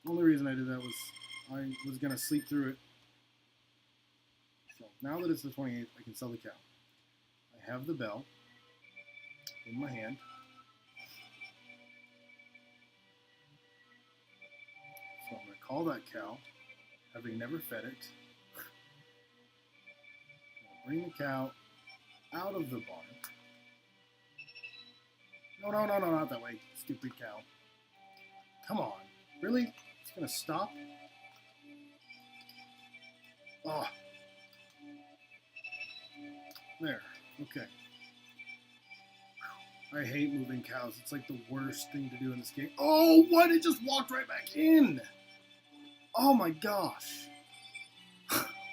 Only reason I did that was I was going to sleep through it. So now that it's the 28th, I can sell the cow. I have the bell in my hand. So I'm going to call that cow, having never fed it. Bring the cow out of the barn. No, not that way, stupid cow. Come on, really? It's gonna stop? Oh. There, okay. I hate moving cows. It's like the worst thing to do in this game. Oh, what? It just walked right back in. Oh my gosh.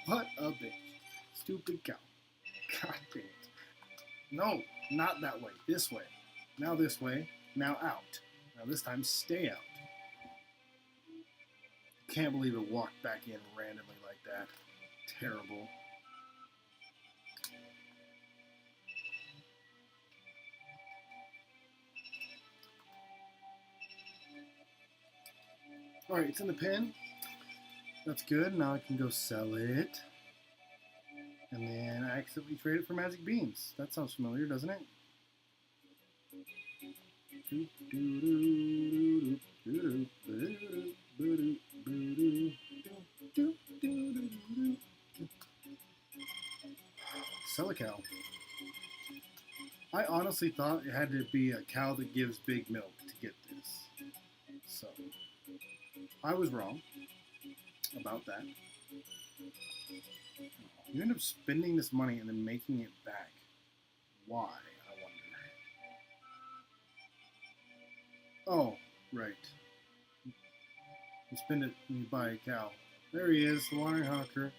What a bitch. Stupid cow. God dang it. No, not that way. This way. Now this way. Now out. Now this time stay out. Can't believe it walked back in randomly like that. Terrible. Alright, it's in the pen. That's good. Now I can go sell it. And then I accidentally trade it for magic beans. That sounds familiar, doesn't it? Sell a cow. I honestly thought it had to be a cow that gives big milk to get this. So, I was wrong about that. You end up spending this money and then making it back. Why, I wonder. Oh, right. You spend it when you buy a cow. There he is, the wandering hawker.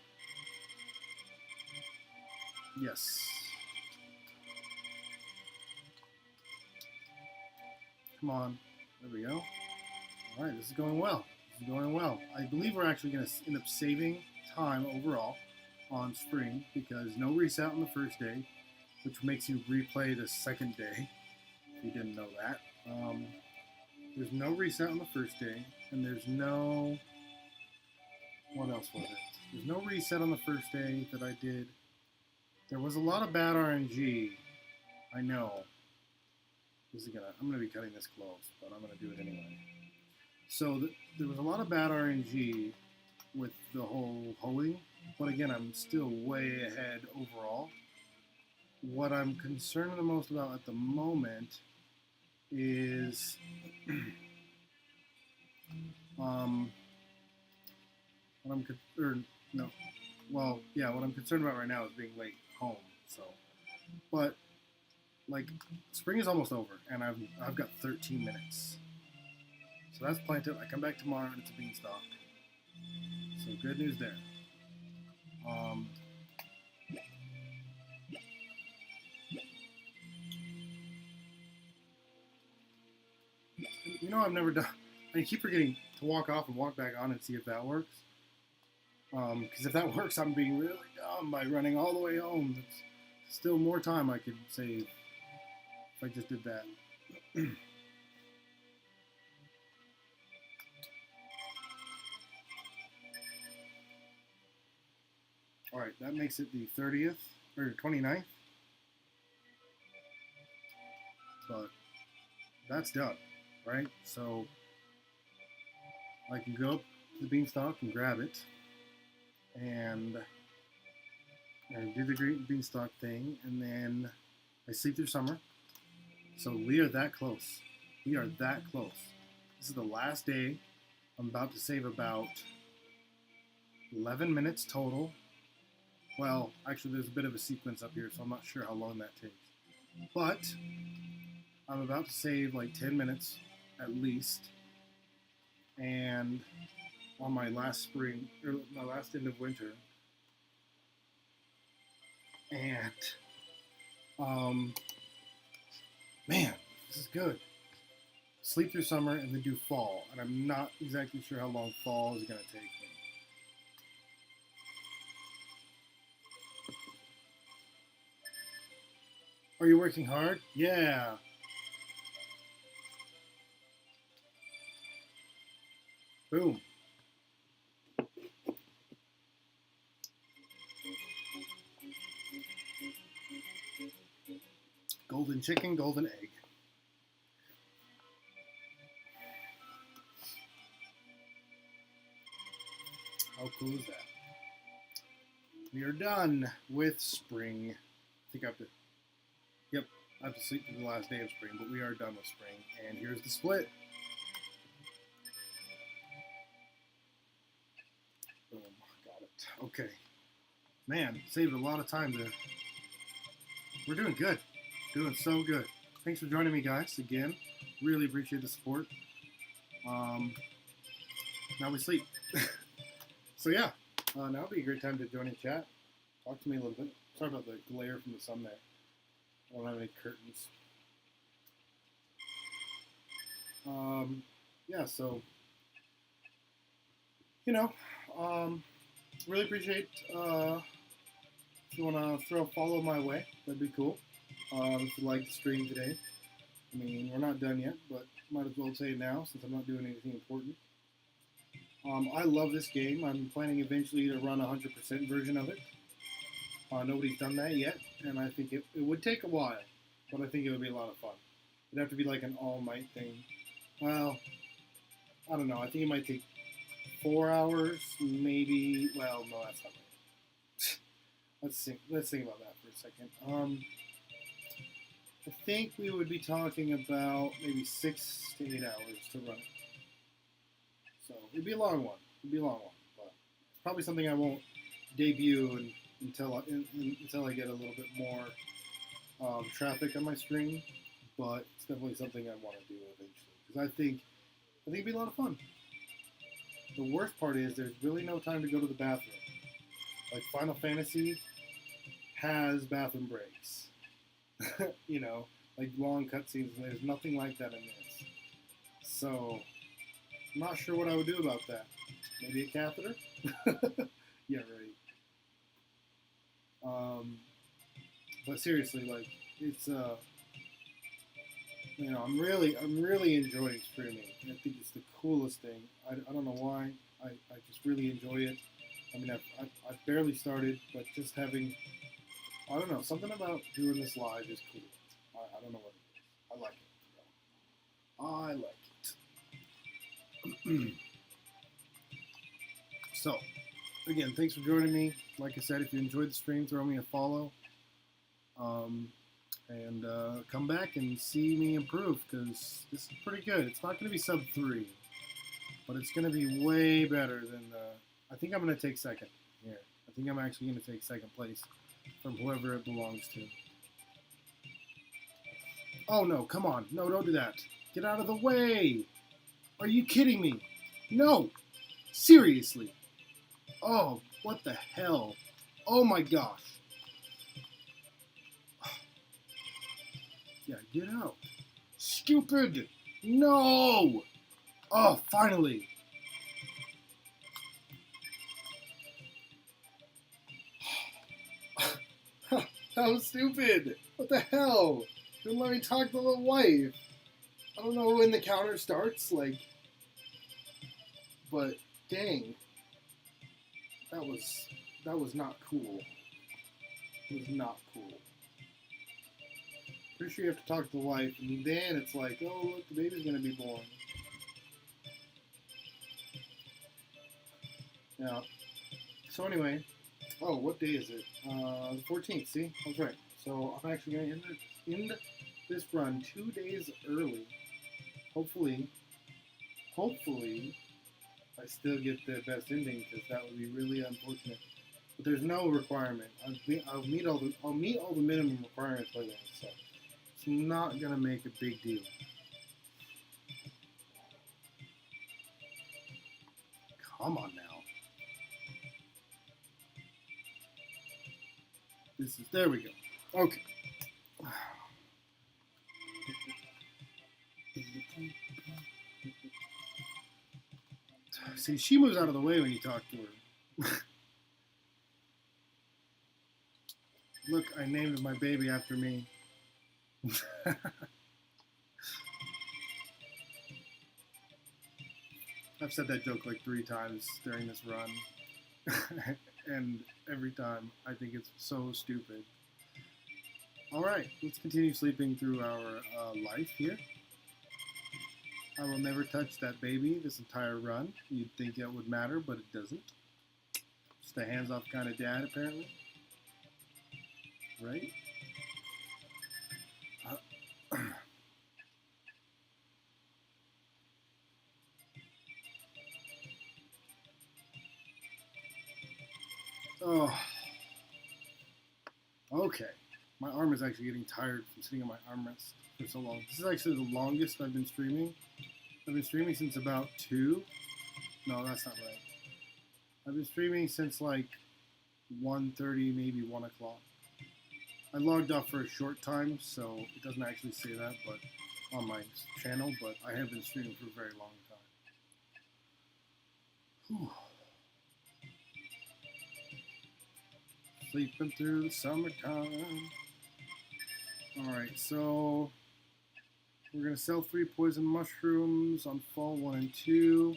Yes. Come on. There we go. Alright, this is going well. This is going well. I believe we're actually going to end up saving time overall on spring because no reset on the first day, which makes you replay the second day, if you didn't know that. There's no reset on the first day, and there's no... What else was it? There's no reset on the first day that I did. There was a lot of bad RNG. I know. I'm going to be cutting this close, but I'm going to do it anyway. So there was a lot of bad RNG with the whole hoeing, but again, I'm still way ahead overall. What I'm concerned the most about at the moment is what I'm concerned about right now is being late home. So, but like spring is almost over, and I've got 13 minutes. So that's planted. I come back tomorrow, and it's a beanstalk. So good news there. You know, I've never done. I keep forgetting to walk off and walk back on and see if that works. Because if that works, I'm being really dumb by running all the way home. It's still more time I could save if I just did that. Alright, that makes it the 30th, or 29th. But that's done, right? So I can go up to the beanstalk and grab it. And do the green beanstalk thing, and then I sleep through summer. So we are that close. We are that close. This is the last day. I'm about to save about 11 minutes total. Well, actually, there's a bit of a sequence up here, so I'm not sure how long that takes. But I'm about to save like 10 minutes at least. And on my last spring, or my last end of winter. And, man, this is good. Sleep through summer and then do fall. And I'm not exactly sure how long fall is going to take me. Are you working hard? Yeah. Boom. Golden chicken, golden egg. How cool is that? We are done with spring. I think I have to, yep, I have to sleep through the last day of spring, but we are done with spring. And here's the split. Boom, got it. Okay. Man, saved a lot of time there. We're doing good. Doing so good. Thanks for joining me, guys, again. Really appreciate the support. Now we sleep. So yeah, now would be a great time to join in chat. Talk to me a little bit. Sorry about the glare from the sun there. I don't have any curtains. Yeah, so, you know, really appreciate if you want to throw a follow my way. That'd be cool. If you like the stream today. I mean, we're not done yet, but might as well say it now since I'm not doing anything important. I love this game. I'm planning eventually to run a 100% version of it. Nobody's done that yet, and I think it would take a while, but I think it would be a lot of fun. It'd have to be like an all-night thing. Well, I don't know. I think it might take 4 hours, maybe. Well, no, that's not right. Let's think about that for a second. I think we would be talking about maybe 6 to 8 hours to run it. So it'd be a long one. But it's probably something I won't debut until I get a little bit more traffic on my stream. But it's definitely something I want to do eventually because I think it'd be a lot of fun. The worst part is there's really no time to go to the bathroom. Like Final Fantasy has bathroom breaks. You know, like long cutscenes, and there's nothing like that in this. So I'm not sure what I would do about that. Maybe a catheter? Yeah, right. But seriously, like, it's, you know, I'm really enjoying streaming. I think it's the coolest thing. I don't know why. I just really enjoy it. I mean, I've barely started, but just having, I don't know, something about doing this live is cool. I don't know what it is. I like it. I like it. So, again, thanks for joining me. Like I said, if you enjoyed the stream, throw me a follow. And come back and see me improve, because this is pretty good. It's not going to be sub 3, but it's going to be way better than, I think I'm going to take second here. I think I'm actually going to take second place from whoever it belongs to. Oh no, come on. No, don't do that. Get out of the way. Are you kidding me? No. Seriously. Oh, what the hell? Oh my gosh. Yeah, get out. Stupid. No. Oh, finally. That was stupid. What the hell? Don't let me talk to the wife. I don't know when the counter starts, like, but dang. That was not cool. It was not cool. Pretty sure you have to talk to the wife, and then it's like, oh, look, the baby's gonna be born. Yeah. So anyway, oh, what day is it? The 14th, see? I was right. So I'm actually gonna end this run 2 days early. hopefully, I still get the best ending because that would be really unfortunate. But there's no requirement. I'll meet all the minimum requirements by then, so it's not gonna make a big deal. Come on now. There we go. Okay. See, she moves out of the way when you talk to her. Look, I named my baby after me. I've said that joke like 3 times during this run. And every time I think it's so stupid. Alright, let's continue sleeping through our life here. I will never touch that baby this entire run. You'd think that would matter, but it doesn't. Just a hands-off kind of dad, apparently. Right? Oh. Okay. My arm is actually getting tired from sitting on my armrest for so long. This is actually the longest I've been streaming. I've been streaming since about 2. No, that's not right. I've been streaming since like 1:30, maybe 1 o'clock. I logged off for a short time, so it doesn't actually say that but on my channel, but I have been streaming for a very long time. Whew. Sleeping through the summertime. Alright, so we're going to sell 3 poison mushrooms on fall 1 and 2.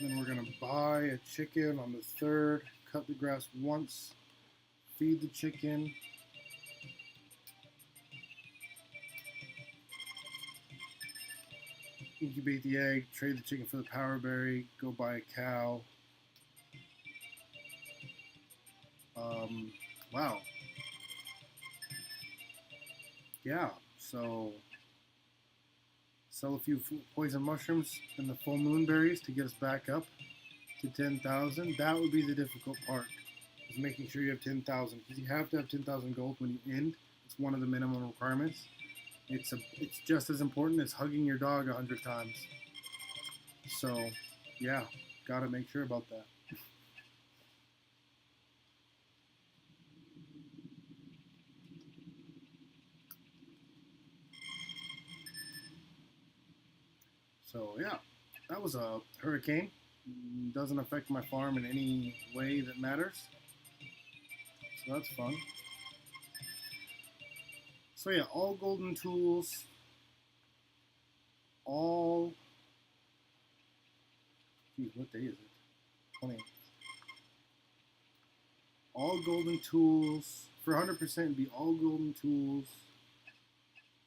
And then we're going to buy a chicken on the 3rd, cut the grass once, feed the chicken. Incubate the egg, trade the chicken for the power berry, go buy a cow. Wow. Yeah, so sell a few poison mushrooms and the full moon berries to get us back up to 10,000. That would be the difficult part, is making sure you have 10,000, because you have to have 10,000 gold when you end. It's one of the minimum requirements. It's just as important as hugging your dog 100 times. So, yeah, gotta make sure about that. So, yeah, that was a hurricane. Doesn't affect my farm in any way that matters. So that's fun. So yeah, all golden tools, all, geez, what day is it? 20. All golden tools, for 100% it'd be all golden tools,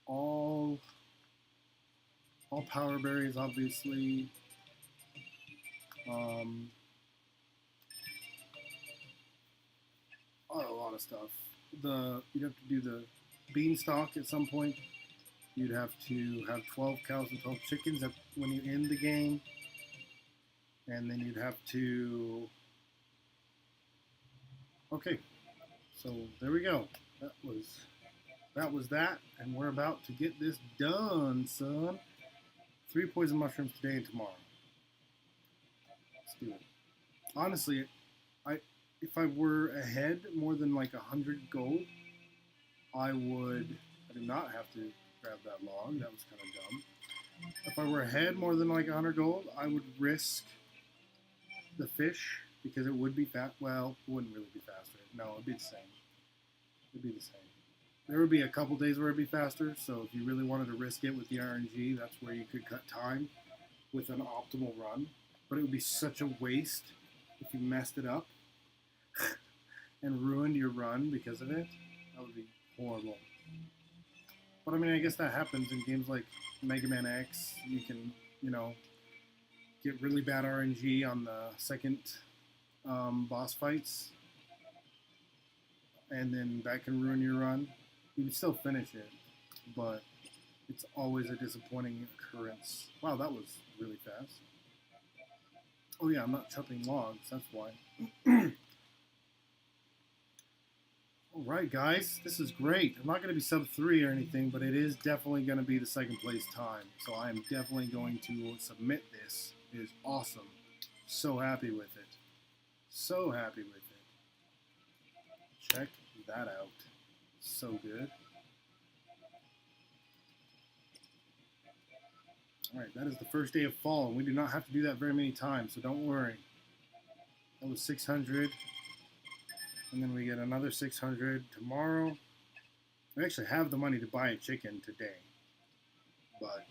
all power berries, obviously. A lot of stuff. You'd have to do the beanstalk at some point. You'd have to have 12 cows and 12 chickens when you end the game. And then you'd have to... Okay, so there we go. That was that, and we're about to get this done, son. 3 poison mushrooms today and tomorrow. Let's do it. Honestly, if I were ahead more than like 100 gold, I did not have to grab that log. That was kind of dumb. If I were ahead more than like 100 gold, I would risk the fish, because it would be fast. Well, it wouldn't really be faster. No, it'd be the same. It'd be the same. There would be a couple days where it'd be faster, so if you really wanted to risk it with the RNG, that's where you could cut time with an optimal run. But it would be such a waste if you messed it up and ruined your run because of it. That would be horrible. But I mean, I guess that happens in games like Mega Man X. You can, get really bad RNG on the second boss fights, and then that can ruin your run. You can still finish it, but it's always a disappointing occurrence. Wow, that was really fast. Oh yeah, I'm not chopping logs, that's why. Alright guys, this is great. I'm not going to be sub 3 or anything, but it is definitely going to be the second place time. So I am definitely going to submit this. It is awesome. So happy with it. So happy with it. Check that out. So good. Alright, that is the first day of fall, and we do not have to do that very many times, so don't worry. That was 600, and then we get another 600 tomorrow. We actually have the money to buy a chicken today, but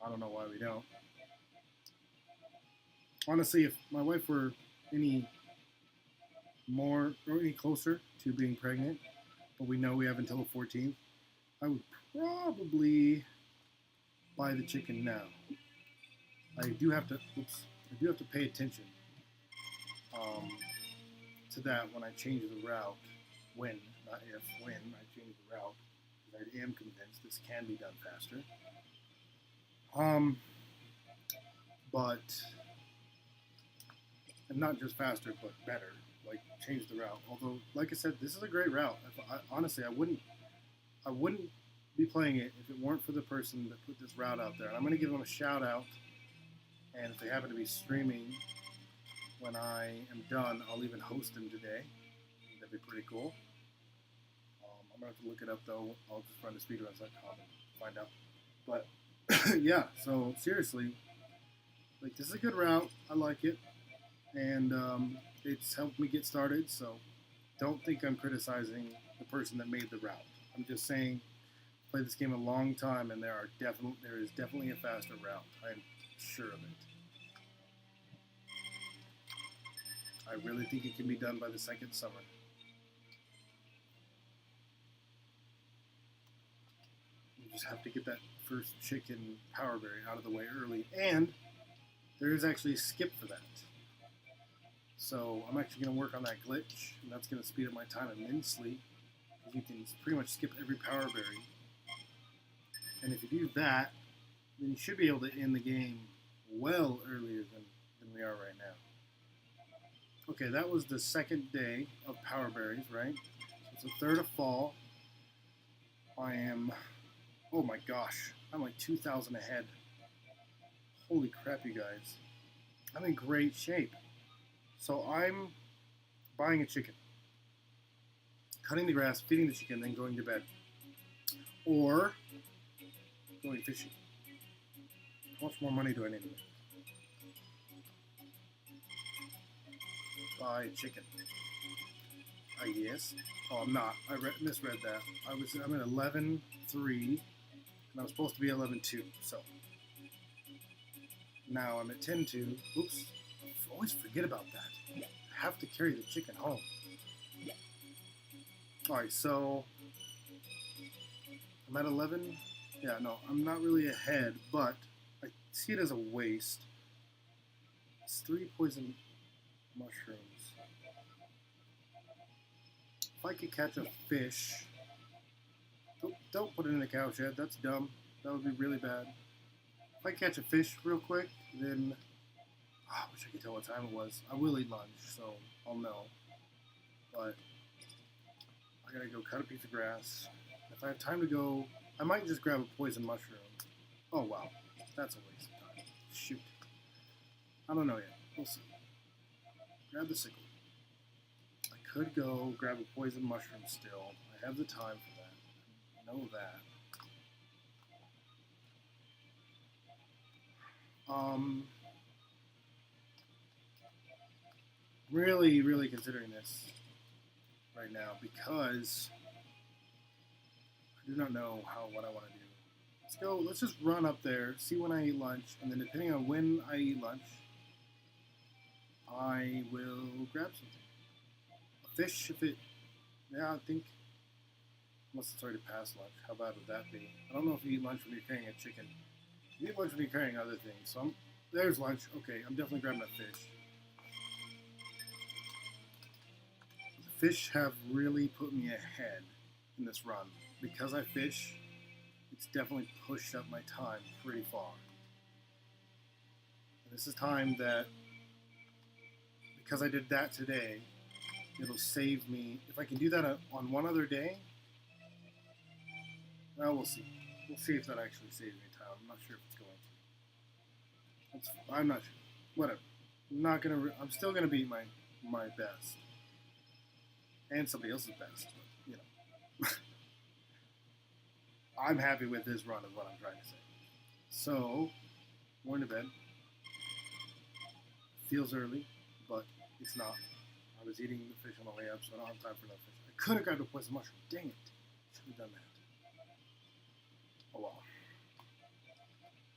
I don't know why we don't. Honestly, if my wife were any more or any closer to being pregnant, but we know we have until the 14th, I would probably buy the chicken now. I do have to pay attention to that when I change the route. When, not if, when I change the route, because I am convinced this can be done faster. But, and not just faster, but better. Like, change the route. Although, like I said, this is a great route. Honestly, I wouldn't be playing it if it weren't for the person that put this route out there. And I'm going to give them a shout out, and if they happen to be streaming when I am done, I'll even host them today. That'd be pretty cool. I'm going to have to look it up though. I'll just run to speedruns.com and find out. But yeah, so seriously, like, this is a good route. I like it, and it's helped me get started, so don't think I'm criticizing the person that made the route. I'm just saying, played this game a long time, and there is definitely a faster route. I'm sure of it. I really think it can be done by the second summer. You just have to get that first chicken power berry out of the way early, and there is actually a skip for that. So I'm actually going to work on that glitch, and that's going to speed up my time immensely. You can pretty much skip every power berry. And if you do that, then you should be able to end the game well earlier than we are right now. Okay, that was the second day of power berries, right? So it's the third of fall. I am, oh my gosh, I'm like 2,000 ahead. Holy crap, you guys. I'm in great shape. So I'm buying a chicken, cutting the grass, feeding the chicken, then going to bed. Or going fishing. How much more money do I need to make? Buy chicken. Yes. Oh, I'm not. I misread that. I'm at 11.3, and I was supposed to be 11.2. So now I'm at 10.2. Oops. I always forget about that. I have to carry the chicken home. All right. So I'm at 11. Yeah. No, I'm not really ahead, but I see it as a waste. It's 3 poison mushrooms. If I could catch a fish, don't put it in the cow shed. That's dumb. That would be really bad. If I catch a fish real quick, then I wish I could tell what time it was. I will eat lunch, so I'll know. But I gotta go cut a piece of grass. If I have time to go, I might just grab a poison mushroom. Oh wow, that's a waste of time. Shoot. I don't know yet. We'll see. Grab the sickle. I could go grab a poison mushroom still. I have the time for that. I know that. Really considering this right now because I do not know what I want to do. Let's just run up there, see when I eat lunch, and then depending on when I eat lunch, I will grab something. A fish, I think, unless it's already past lunch. How bad would that be? I don't know if you eat lunch when you're carrying a chicken. You eat lunch when you're carrying other things. So there's lunch. Okay, I'm definitely grabbing a fish. The fish have really put me ahead. in this run. Because I fish, it's definitely pushed up my time pretty far. And this is time that, because I did that today, it'll save me. If I can do that on one other day, well, we'll see. We'll see if that actually saves me time. I'm not sure if it's going to. I'm not sure. Whatever. I'm still gonna beat my best and somebody else's best. But, you know, I'm happy with this run, is what I'm trying to say. So, going to bed. Feels early, but it's not. I was eating the fish on the way up, so I don't have time for no fish. I could have got to a poison mushroom. Dang it! Should have done that. Oh well.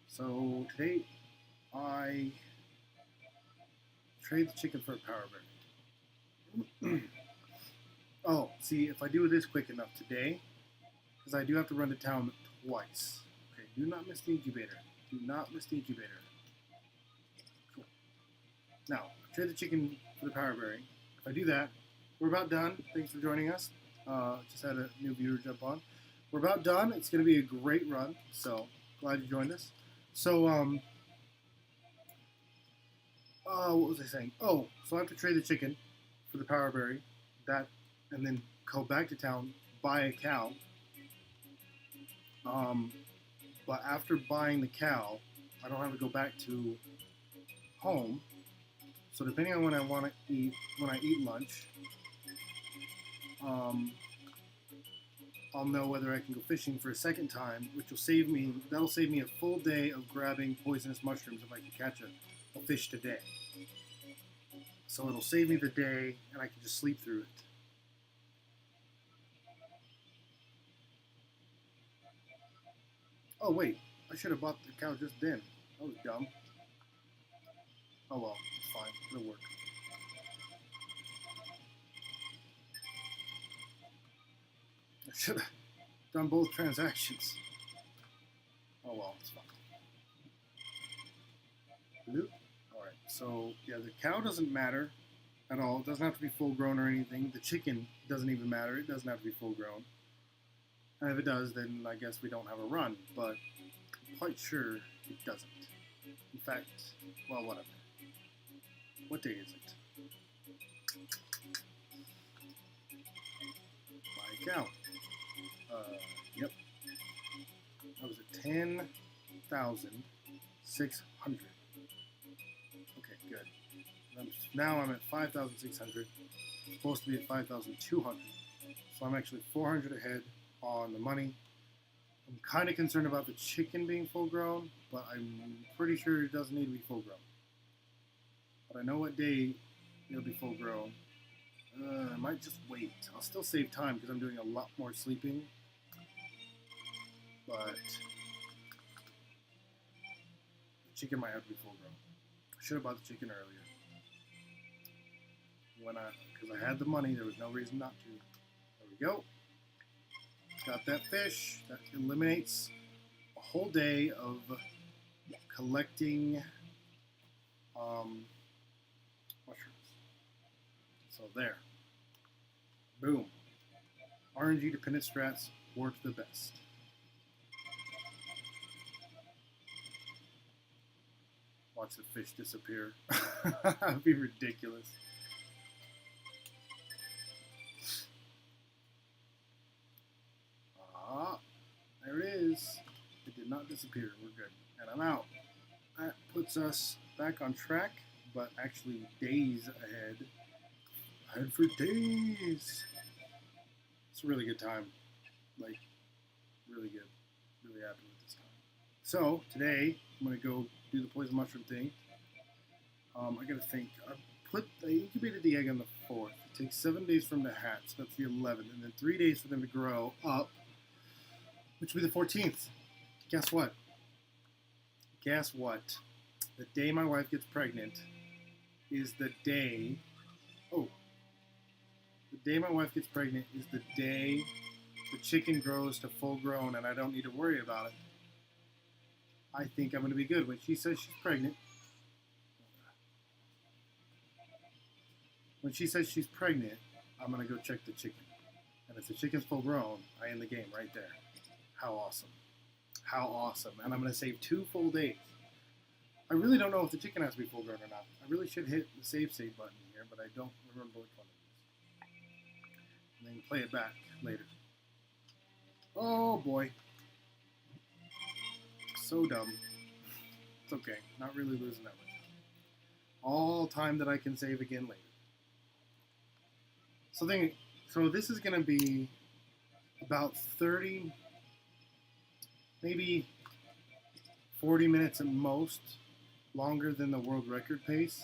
So today, I trade the chicken for a power berry. Oh, see, if I do this quick enough today, because I do have to run to town twice. Okay, do not miss the incubator. Do not miss the incubator. Cool. Now, trade the chicken for the power berry. If I do that, we're about done. Thanks for joining us. Just had a new viewer jump on. We're about done. It's going to be a great run, so glad you joined us. So, what was I saying? Oh, so I have to trade the chicken for the power berry, that, and then go back to town, buy a cow. But after buying the cow, I don't have to go back to home. So depending on when I want to eat, when I eat lunch, I'll know whether I can go fishing for a second time, which will save me. That'll save me a full day of grabbing poisonous mushrooms if I can catch a fish today. So it'll save me the day, and I can just sleep through it. Oh wait, I should have bought the cow just then. That was dumb. Oh well, it's fine. It'll work. I should have done both transactions. Oh well, it's fine. Bloop. Alright, so yeah, the cow doesn't matter at all. It doesn't have to be full grown or anything. The chicken doesn't even matter. It doesn't have to be full grown. And if it does, then I guess we don't have a run, but I'm quite sure it doesn't. In fact, well, whatever. What day is it? My cow. Yep. That was at 10,600. Okay, good. Now I'm at 5,600. Supposed to be at 5,200. So I'm actually 400 ahead on the money. I'm kind of concerned about the chicken being full grown, but I'm pretty sure it doesn't need to be full grown. But I know what day it'll be full grown. I might just wait. I'll still save time because I'm doing a lot more sleeping. But the chicken might have to be full grown. I should have bought the chicken earlier. Because I had the money, there was no reason not to. There we go. Got that fish. That eliminates a whole day of collecting mushrooms. So there. Boom. RNG dependent strats work the best. Watch the fish disappear. That'd be ridiculous. There it is. It did not disappear. We're good. And I'm out. That puts us back on track, but actually days ahead. Ahead for days. It's a really good time. Like, really good. Really happy with this time. So, today, I'm going to go do the poison mushroom thing. I got to think. I incubated the egg on the 4th. It takes 7 days for them to hatch. So that's the 11th. And then 3 days for them to grow up, which will be the 14th. Guess what? Guess what? The day my wife gets pregnant is the day... Oh. The day my wife gets pregnant is the day the chicken grows to full grown and I don't need to worry about it. I think I'm going to be good. When she says she's pregnant... When she says she's pregnant, I'm going to go check the chicken. And if the chicken's full grown, I end the game right there. How awesome. How awesome. And I'm going to save 2 full days. I really don't know if the chicken has to be full grown or not. I really should hit the save button here, but I don't remember which one it is. And then play it back later. Oh boy. So dumb. It's okay. Not really losing that much. All time that I can save again later. So this is going to be about 30, maybe 40 minutes at most, longer than the world record pace.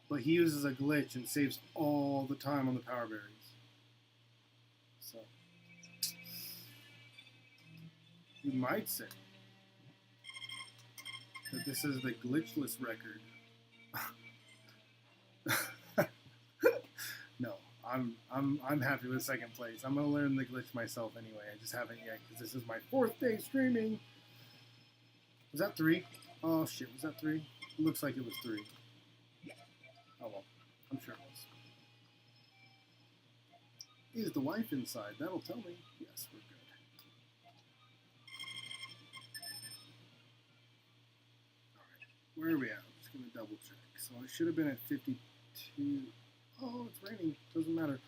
But he uses a glitch and saves all the time on the power berries. So, you might say that this is the glitchless record. No, I'm happy with second place. I'm gonna learn the glitch myself anyway. I just haven't yet because this is my 4th day streaming. Was that 3? Oh shit, was that 3? It looks like it was 3. Oh well, I'm sure it was. Is the wife inside? That'll tell me. Yes, we're good. Alright, where are we at? I'm just gonna double check. So I should have been at 52. Oh, it's raining. Doesn't matter.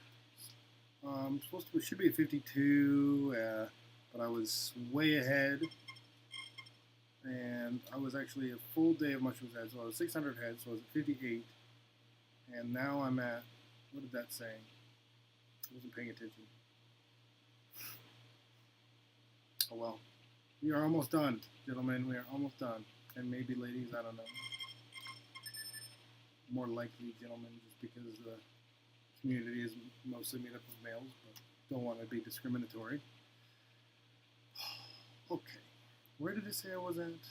It should be at 52, but I was way ahead. And I was actually a full day of mushrooms heads, so I was 600 heads, so I was at 58. And now I'm at, what did that say? I wasn't paying attention. Oh well. We are almost done, gentlemen. We are almost done. And maybe ladies, I don't know. More likely gentlemen, just because the community is mostly made up of males, but don't want to be discriminatory. Okay. Where did it say I was at?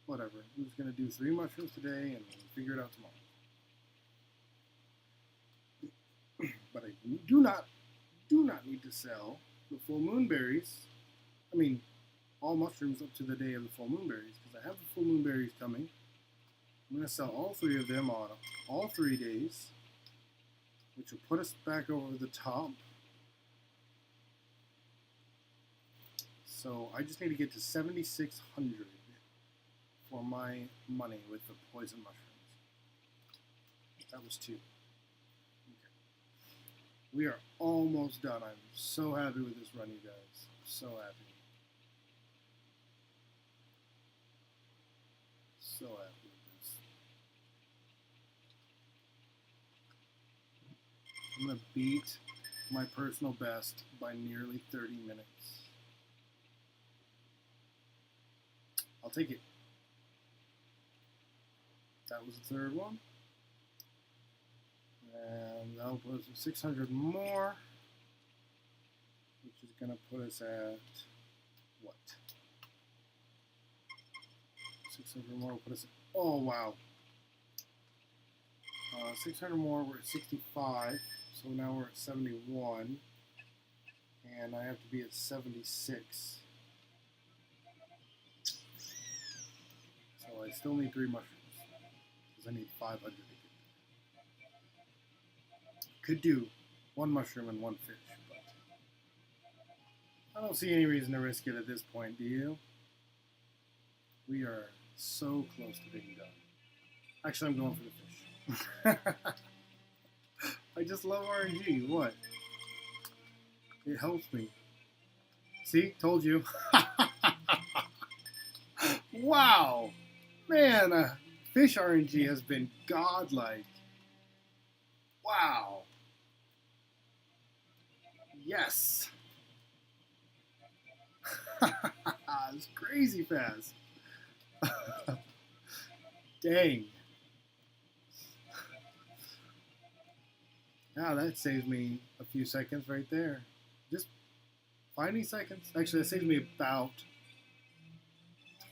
Whatever. I'm just going to do 3 mushrooms today and figure it out tomorrow. But I do not need to sell the full moon berries. I mean, all mushrooms up to the day of the full moon berries, because I have the full moon berries coming. I'm going to sell all 3 of them on all 3 days, which will put us back over the top. So I just need to get to 7,600 for my money with the poison mushrooms. That was 2. Okay. We are almost done. I'm so happy with this run, you guys. So happy. So happy with this. I'm going to beat my personal best by nearly 30 minutes. I'll take it. That was the 3rd one. And that'll put us at 600 more, which is going to put us at what? 600 more will put us at, oh wow. 600 more, we're at 65, so now we're at 71, and I have to be at 76. So I still need 3 mushrooms, because I need 500 to get there. Could do 1 mushroom and 1 fish, but I don't see any reason to risk it at this point, do you? We are so close to being done. Actually, I'm going for the fish. I just love RNG. What? It helps me. See? Told you. Wow! Man, fish RNG has been godlike. Wow. Yes. It's crazy fast. Dang. Now that saves me a few seconds right there. Just 5 seconds. Actually, that saves me about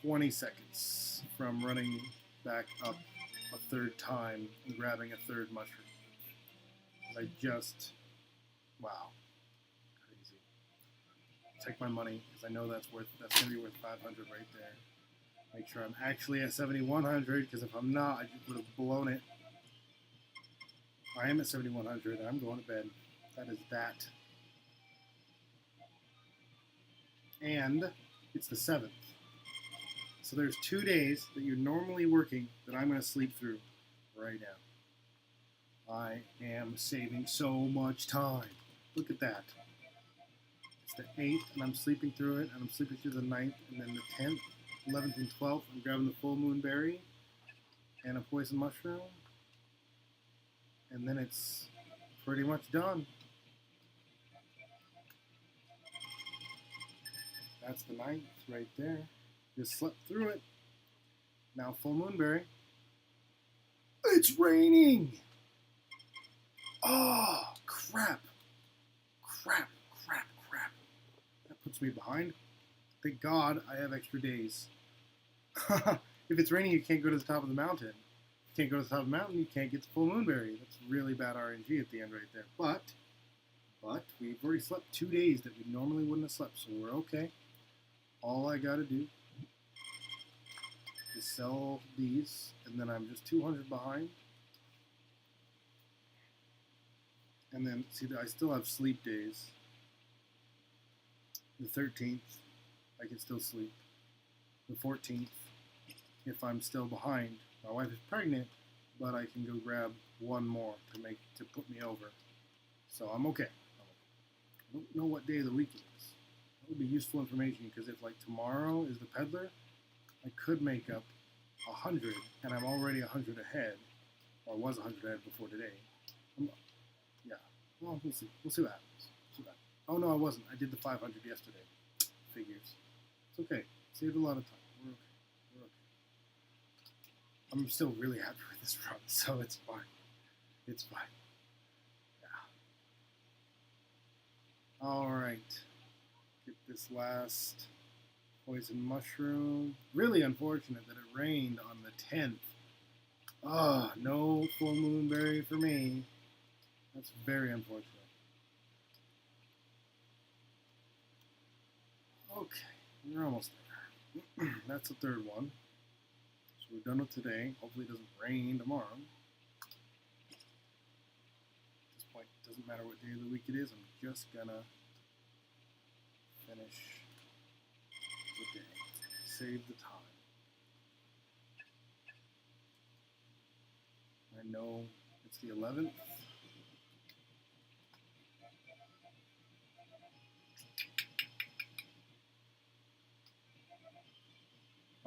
20 seconds from running back up a 3rd time and grabbing a 3rd mushroom. I just, wow, crazy. Take my money because I know that's going to be worth 500 right there. Make sure I'm actually at 7,100 because if I'm not, I just would have blown it. I am at 7,100 and I'm going to bed. That is that. and it's the 7th. So there's 2 days that you're normally working that I'm going to sleep through right now. I am saving so much time. Look at that. It's the 8th, and I'm sleeping through it, and I'm sleeping through the 9th, and then the 10th, 11th, and 12th. I'm grabbing the full moon berry and a poison mushroom, and then it's pretty much done. That's the 9th right there. Just slept through it. Now full moonberry. It's raining! Oh, crap. Crap. That puts me behind. Thank God I have extra days. If it's raining, you can't go to the top of the mountain. You can't go to the top of the mountain, you can't get the full moonberry. That's really bad RNG at the end right there. But we've already slept 2 days that we normally wouldn't have slept, so we're okay. All I gotta do is sell these, and then I'm just 200 behind. And then, see, I still have sleep days. The 13th, I can still sleep. The 14th, if I'm still behind. My wife is pregnant, but I can go grab one more to put me over. So I'm okay. I don't know what day of the week it is. That would be useful information, because if like tomorrow is the peddler, I could make up 100, and I'm already 100 ahead, or was 100 ahead before today. Yeah, well, we'll see. We'll see what happens. Oh no, I wasn't. I did the 500 yesterday. Figures. It's okay. Saved a lot of time. We're okay. I'm still really happy with this run, so it's fine. It's fine. Yeah. All right. Get this last poison mushroom. Really unfortunate that it rained on the 10th. Ah, no full moonberry for me. That's very unfortunate. Okay, we're almost there. That's the 3rd one. So we're done with today. Hopefully it doesn't rain tomorrow. At this point, it doesn't matter what day of the week it is. I'm just gonna finish the day. Save the time. I know it's the 11th.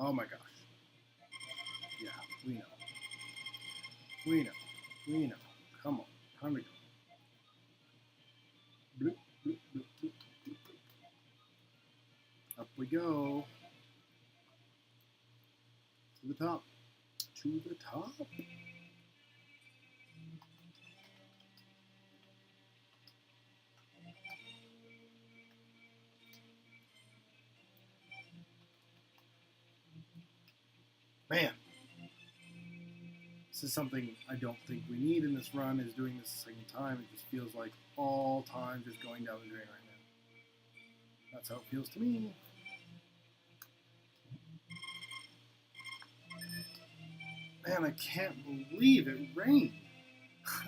Oh my gosh. Yeah, we know. Come on, time to go. Bloop, bloop, bloop, bloop, bloop, bloop. Up we go. To the top. To the top. Man, this is something I don't think we need in this run, is doing this the 2nd time. It just feels like all time just going down the drain right now. That's how it feels to me. Man, I can't believe it rained.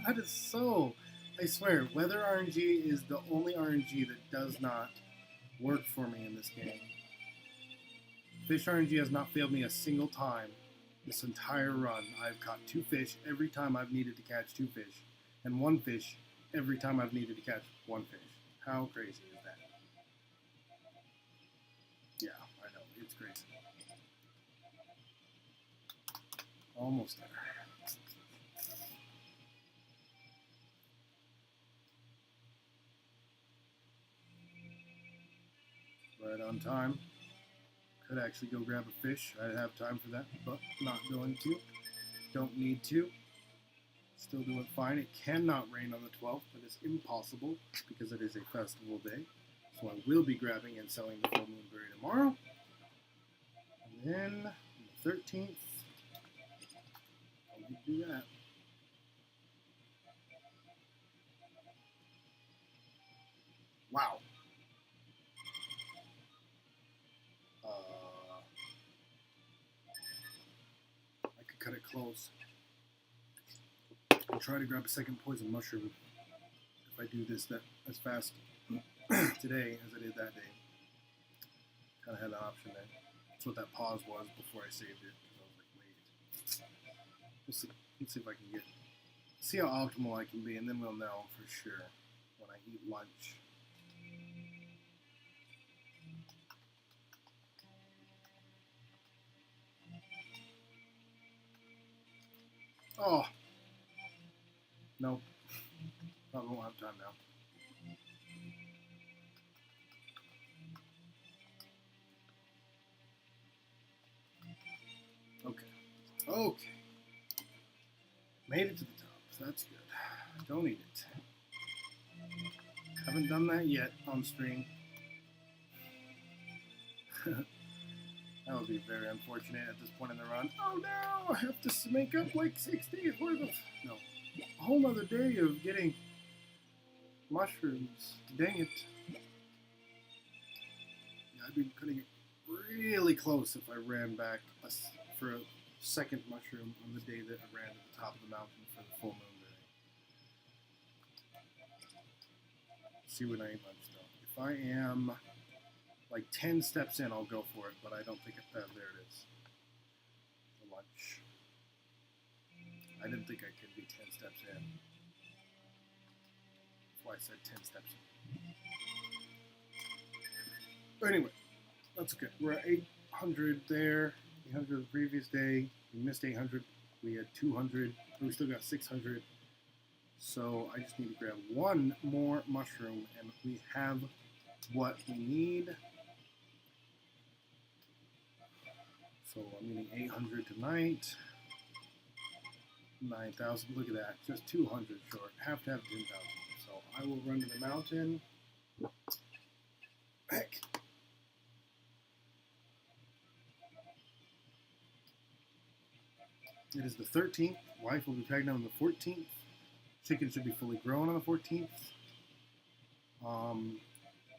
That is so... I swear, weather RNG is the only RNG that does not work for me in this game. Fish RNG has not failed me a single time this entire run. I've caught 2 fish every time I've needed to catch 2 fish, and 1 fish every time I've needed to catch 1 fish. How crazy is that? Yeah, I know, it's crazy. Almost there. Right on time. Could actually go grab a fish. I'd have time for that, but not going to. Don't need to. Still doing fine. It cannot rain on the 12th, but it's impossible because it is a festival day. So I will be grabbing and selling the full moonberry tomorrow. And then on the 13th, I'll do that. Wow. I could cut it close. I'll try to grab a second poison mushroom if I do this as fast today as I did that day. Kind of had an option there. That's what that pause was before I saved it. I was like, wait. Let's see if I can see how optimal I can be, and then we'll know for sure when I eat lunch. Oh, no, probably won't have time now. Okay. Made it to the top. That's good. Don't eat it. Haven't done that yet on stream. That would be very unfortunate at this point in the run. Oh no! I have to make up like 6 days worth of... No. A whole other day of getting mushrooms. Dang it. Yeah, I'd be cutting it really close if I ran back for a second mushroom on the day that I ran to the top of the mountain for the full moon day. See when I eat lunch though. If I am like 10 steps in, I'll go for it, but I don't think there it is. For lunch. I didn't think I could be 10 steps in. That's why I said 10 steps in. Anyway, that's okay. We're at 800 there. 800 the previous day. We missed 800. We had 200. We still got 600. So I just need to grab one more mushroom, and we have what we need. So I'm eating 800 tonight. 9,000. Look at that. Just 200 short. Have to have 10,000. So I will run to the mountain. Heck. It is the 13th. Wife will be pregnant on the 14th. Chicken should be fully grown on the 14th.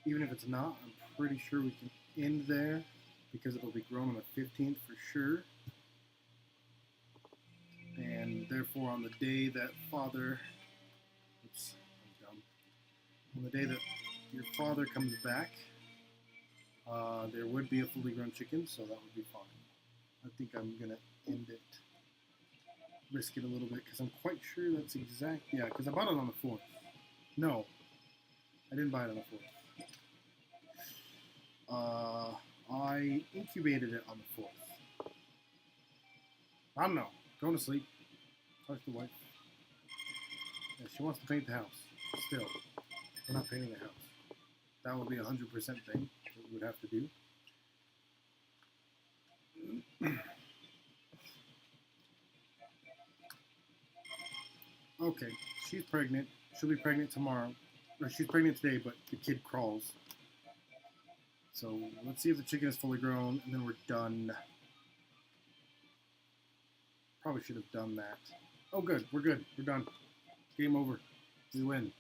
Even if it's not, I'm pretty sure we can end there because it'll be grown on the 15th for sure. And therefore, on the day that father, oops, I'm dumb. On the day that your father comes back, there would be a fully grown chicken, so that would be fine. I think I'm gonna end it, risk it a little bit, because I'm quite sure that's exact. Yeah, because I bought it on the 4th. No, I didn't buy it on the 4th. I incubated it on the 4th. I don't know. Going to sleep. Talk to the wife. Yeah, she wants to paint the house. Still, we're not painting the house. That would be a 100% thing that we would have to do. Okay, she's pregnant. She'll be pregnant tomorrow. Or she's pregnant today, but the kid crawls. So let's see if the chicken is fully grown, and then we're done. Probably should have done that. Oh, good. We're good. We're done. Game over. We win.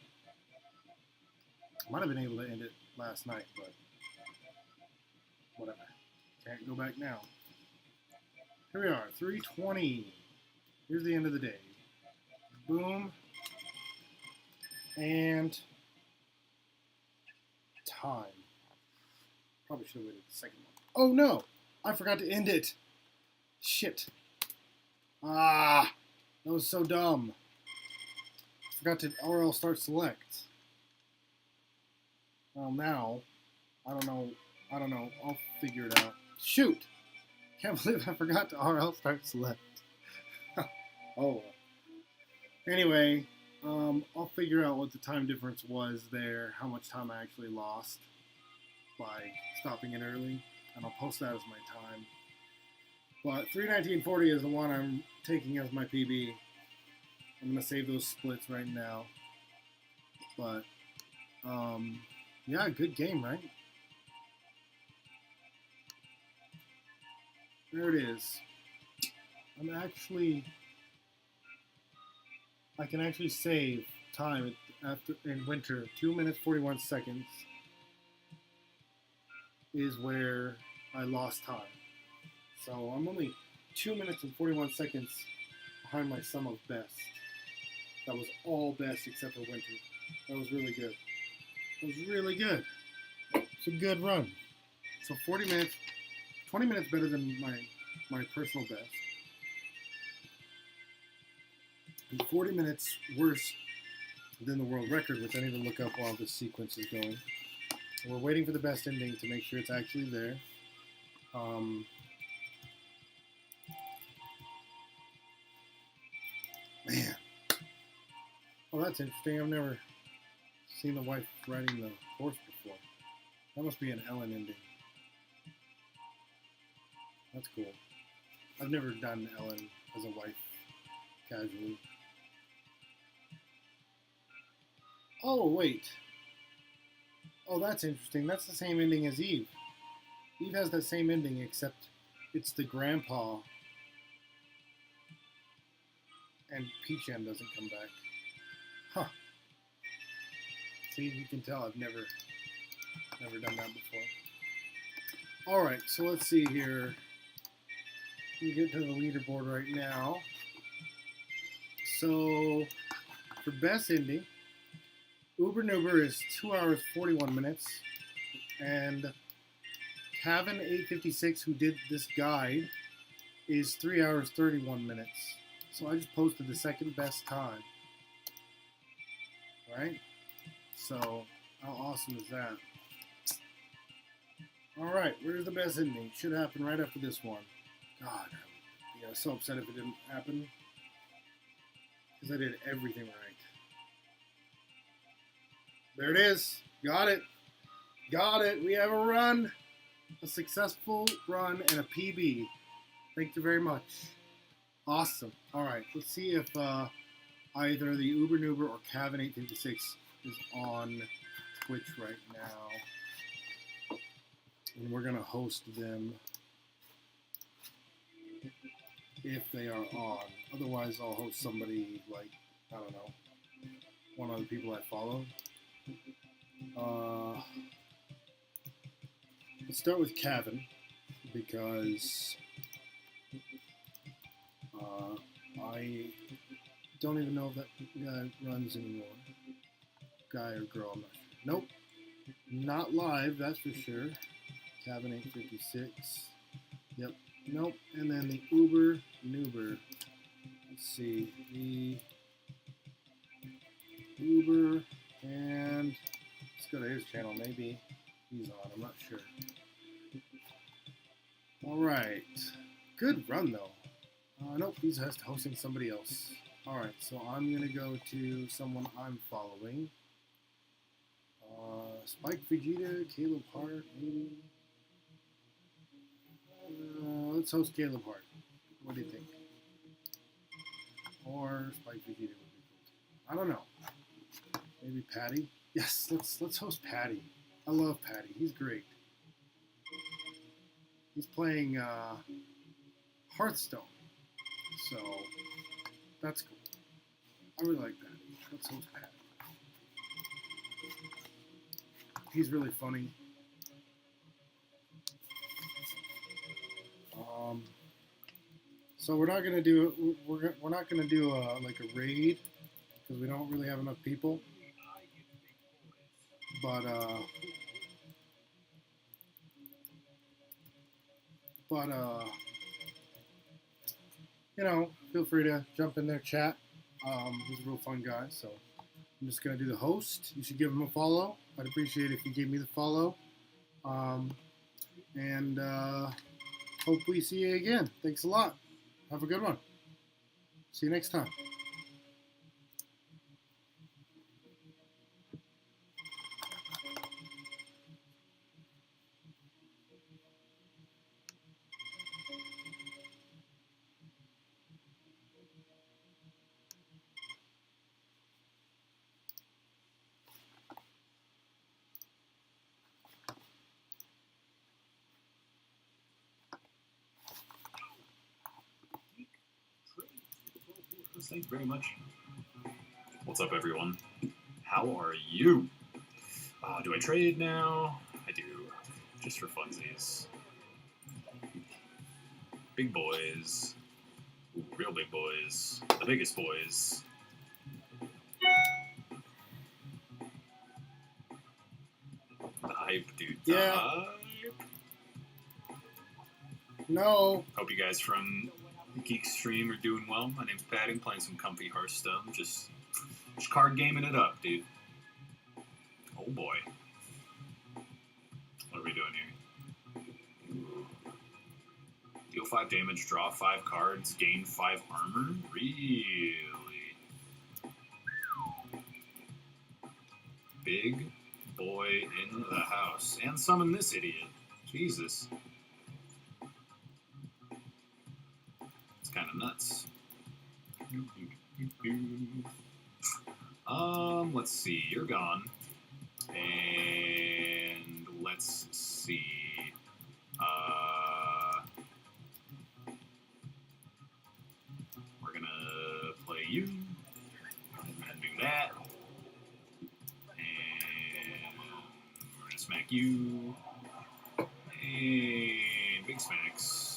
Might have been able to end it last night, but whatever. Can't go back now. Here we are. 3:20. Here's the end of the day. Boom. And time. Probably should have waited the second one. Oh no! I forgot to end it. Shit. Ah, that was so dumb. Forgot to RL start select. Well, now, I don't know. I'll figure it out. Shoot! Can't believe I forgot to RL start select. Oh well. Anyway, I'll figure out what the time difference was there, how much time I actually lost by stopping it early, and I'll post that as my time. But 3:19:40 is the one I'm taking as my PB. I'm going to save those splits right now. But, yeah, good game, right? There it is. I can actually save time after in winter. 2 minutes 41 seconds is where I lost time. So I'm only 2 minutes and 41 seconds behind my sum of best. That was all best except for winter. That was really good. It was really good. It's a good run. So 40 minutes, 20 minutes better than my personal best. And 40 minutes worse than the world record, which I need to look up while this sequence is going. We're waiting for the best ending to make sure it's actually there. Man. Oh, that's interesting. I've never seen the wife riding the horse before. That must be an Ellen ending. That's cool. I've never done Ellen as a wife casually. Oh, wait. Oh, that's interesting. That's the same ending as Eve. Eve has that same ending, except it's the grandpa, and Peach-Em doesn't come back. Huh. See, you can tell I've never done that before. All right, so let's see here. We get to the leaderboard right now. So for best ending, Uber Nuber is 2 hours 41 minutes, and Kevin 856, who did this guide, is 3 hours 31 minutes. So I just posted the second best time. Right? So how awesome is that? All right, where's the best ending? Should happen right after this one. God, yeah, I was so upset if it didn't happen, because I did everything right. There it is. Got it. Got it. We have a run. A successful run and a PB. Thank you very much. Awesome. All right, let's see if either the Uber Nuber or Kevin856 is on Twitch right now. And we're going to host them if they are on. Otherwise, I'll host somebody like, I don't know, one of the people I follow. Let's start with Kevin, because I don't even know if that guy runs anymore. Guy or girl, I'm not sure. Nope. Not live, that's for sure. Kevin 856. Yep. Nope. And then the Uber Nuber. Let's see. The Uber, and let's go to his channel. Maybe he's on. I'm not sure. All right. Good run, though. Nope, he's hosting somebody else. All right, so I'm going to go to someone I'm following. Spike Vegeta, Caleb Hart, maybe. Let's host Caleb Hart. What do you think? Or Spike Vegeta would be cool. I don't know. Maybe Patty. Yes, let's host Patty. I love Patty. He's great. He's playing Hearthstone, so that's cool. I really like Patty. Let's host Patty. He's really funny. So we're not gonna do like a raid, because we don't really have enough people. But you know, feel free to jump in there, chat. He's a real fun guy, so I'm just gonna do the host. You should give him a follow. I'd appreciate it if you gave me the follow. And hope we see you again. Thanks a lot. Have a good one. See you next time. Thank you very much. What's up, everyone? How are you? Do I trade now? I do, just for funsies. Big boys. Ooh, real big boys. The biggest boys. The hype, dude. The Yeah. hype. No. Hope you guys from Geek Stream are doing well. My name's Patty. I'm playing some comfy Hearthstone. Just card gaming it up, dude. Oh boy. What are we doing here? Ooh. Deal 5 damage, draw 5 cards, gain 5 armor? Really? Big boy in the house. And summon this idiot. Jesus. It's kind of nuts. Let's see. You're gone. And let's see. We're gonna play you. And do that. And we're gonna smack you. And big smacks.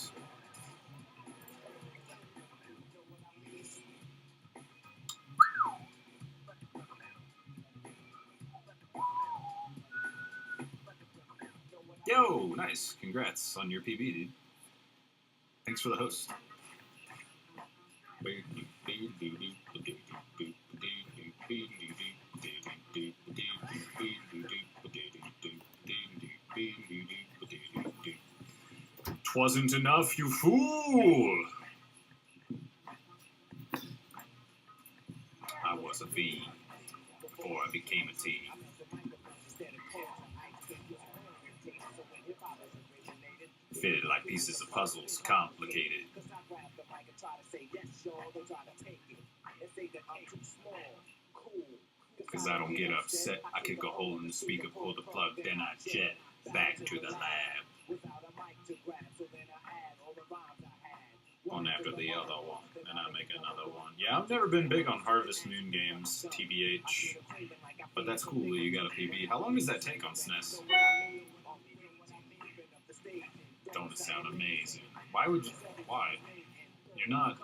Yo, nice. Congrats on your PB, dude. Thanks for the host. Twasn't enough, you fool! I was a V before I became a T. Fitted like pieces of puzzles, complicated. Cause I don't get upset, I kick a hole in the speaker, pull the plug, then I jet back to the lab. One after the other one, and I make another one. Yeah, I've never been big on Harvest Moon games, TBH. But that's cool that you got a PB. How long does that take on SNES? Don't it sound amazing? Why would you? Why? You're not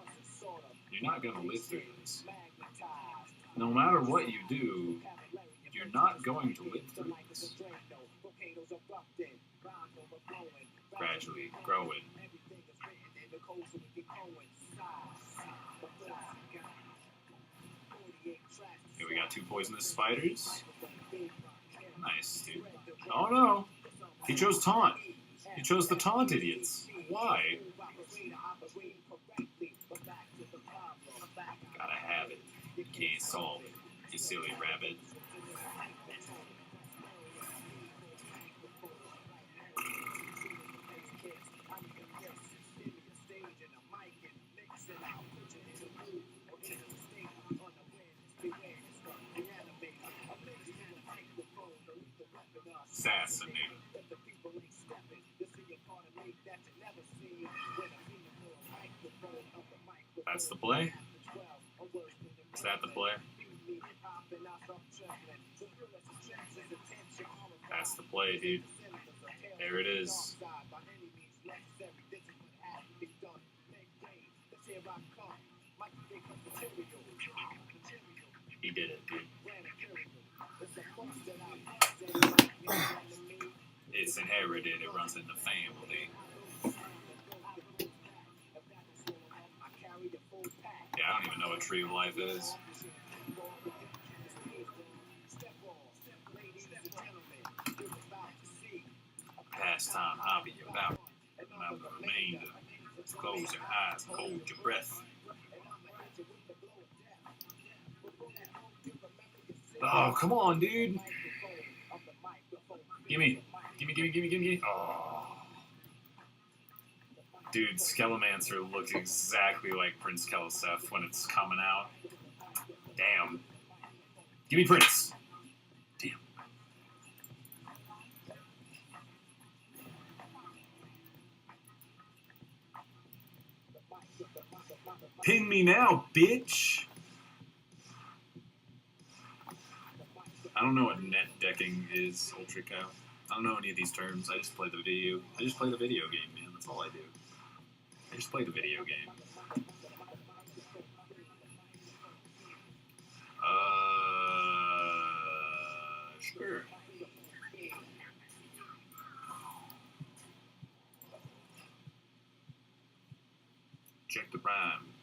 gonna live through this. No matter what you do, you're not going to live through this. Gradually growing. Okay, we got 2 poisonous spiders. Nice, dude. Oh no! He chose taunt. He chose the taunt, idiots. Why? Gotta have it. You can't solve it, you silly rabbit. Assassinate. That's the play? Is that the play? That's the play, dude. There it is. He did it, dude. It's inherited, it runs in the family. Yeah, I don't even know what Tree of Life is. Pastime hobby about. Remember the remainder. Close your eyes and hold your breath. Oh, come on, dude. Gimme. Oh. Dude, Skelemancer looks exactly like Prince Keliseth when it's coming out. Damn. Give me Prince. Damn. Pin me now, bitch. I don't know what net decking is, Ultra Cow. I don't know any of these terms. I just play the video. I just play the video game, man. That's all I do. I just play the video game. Sure. Check the rhyme.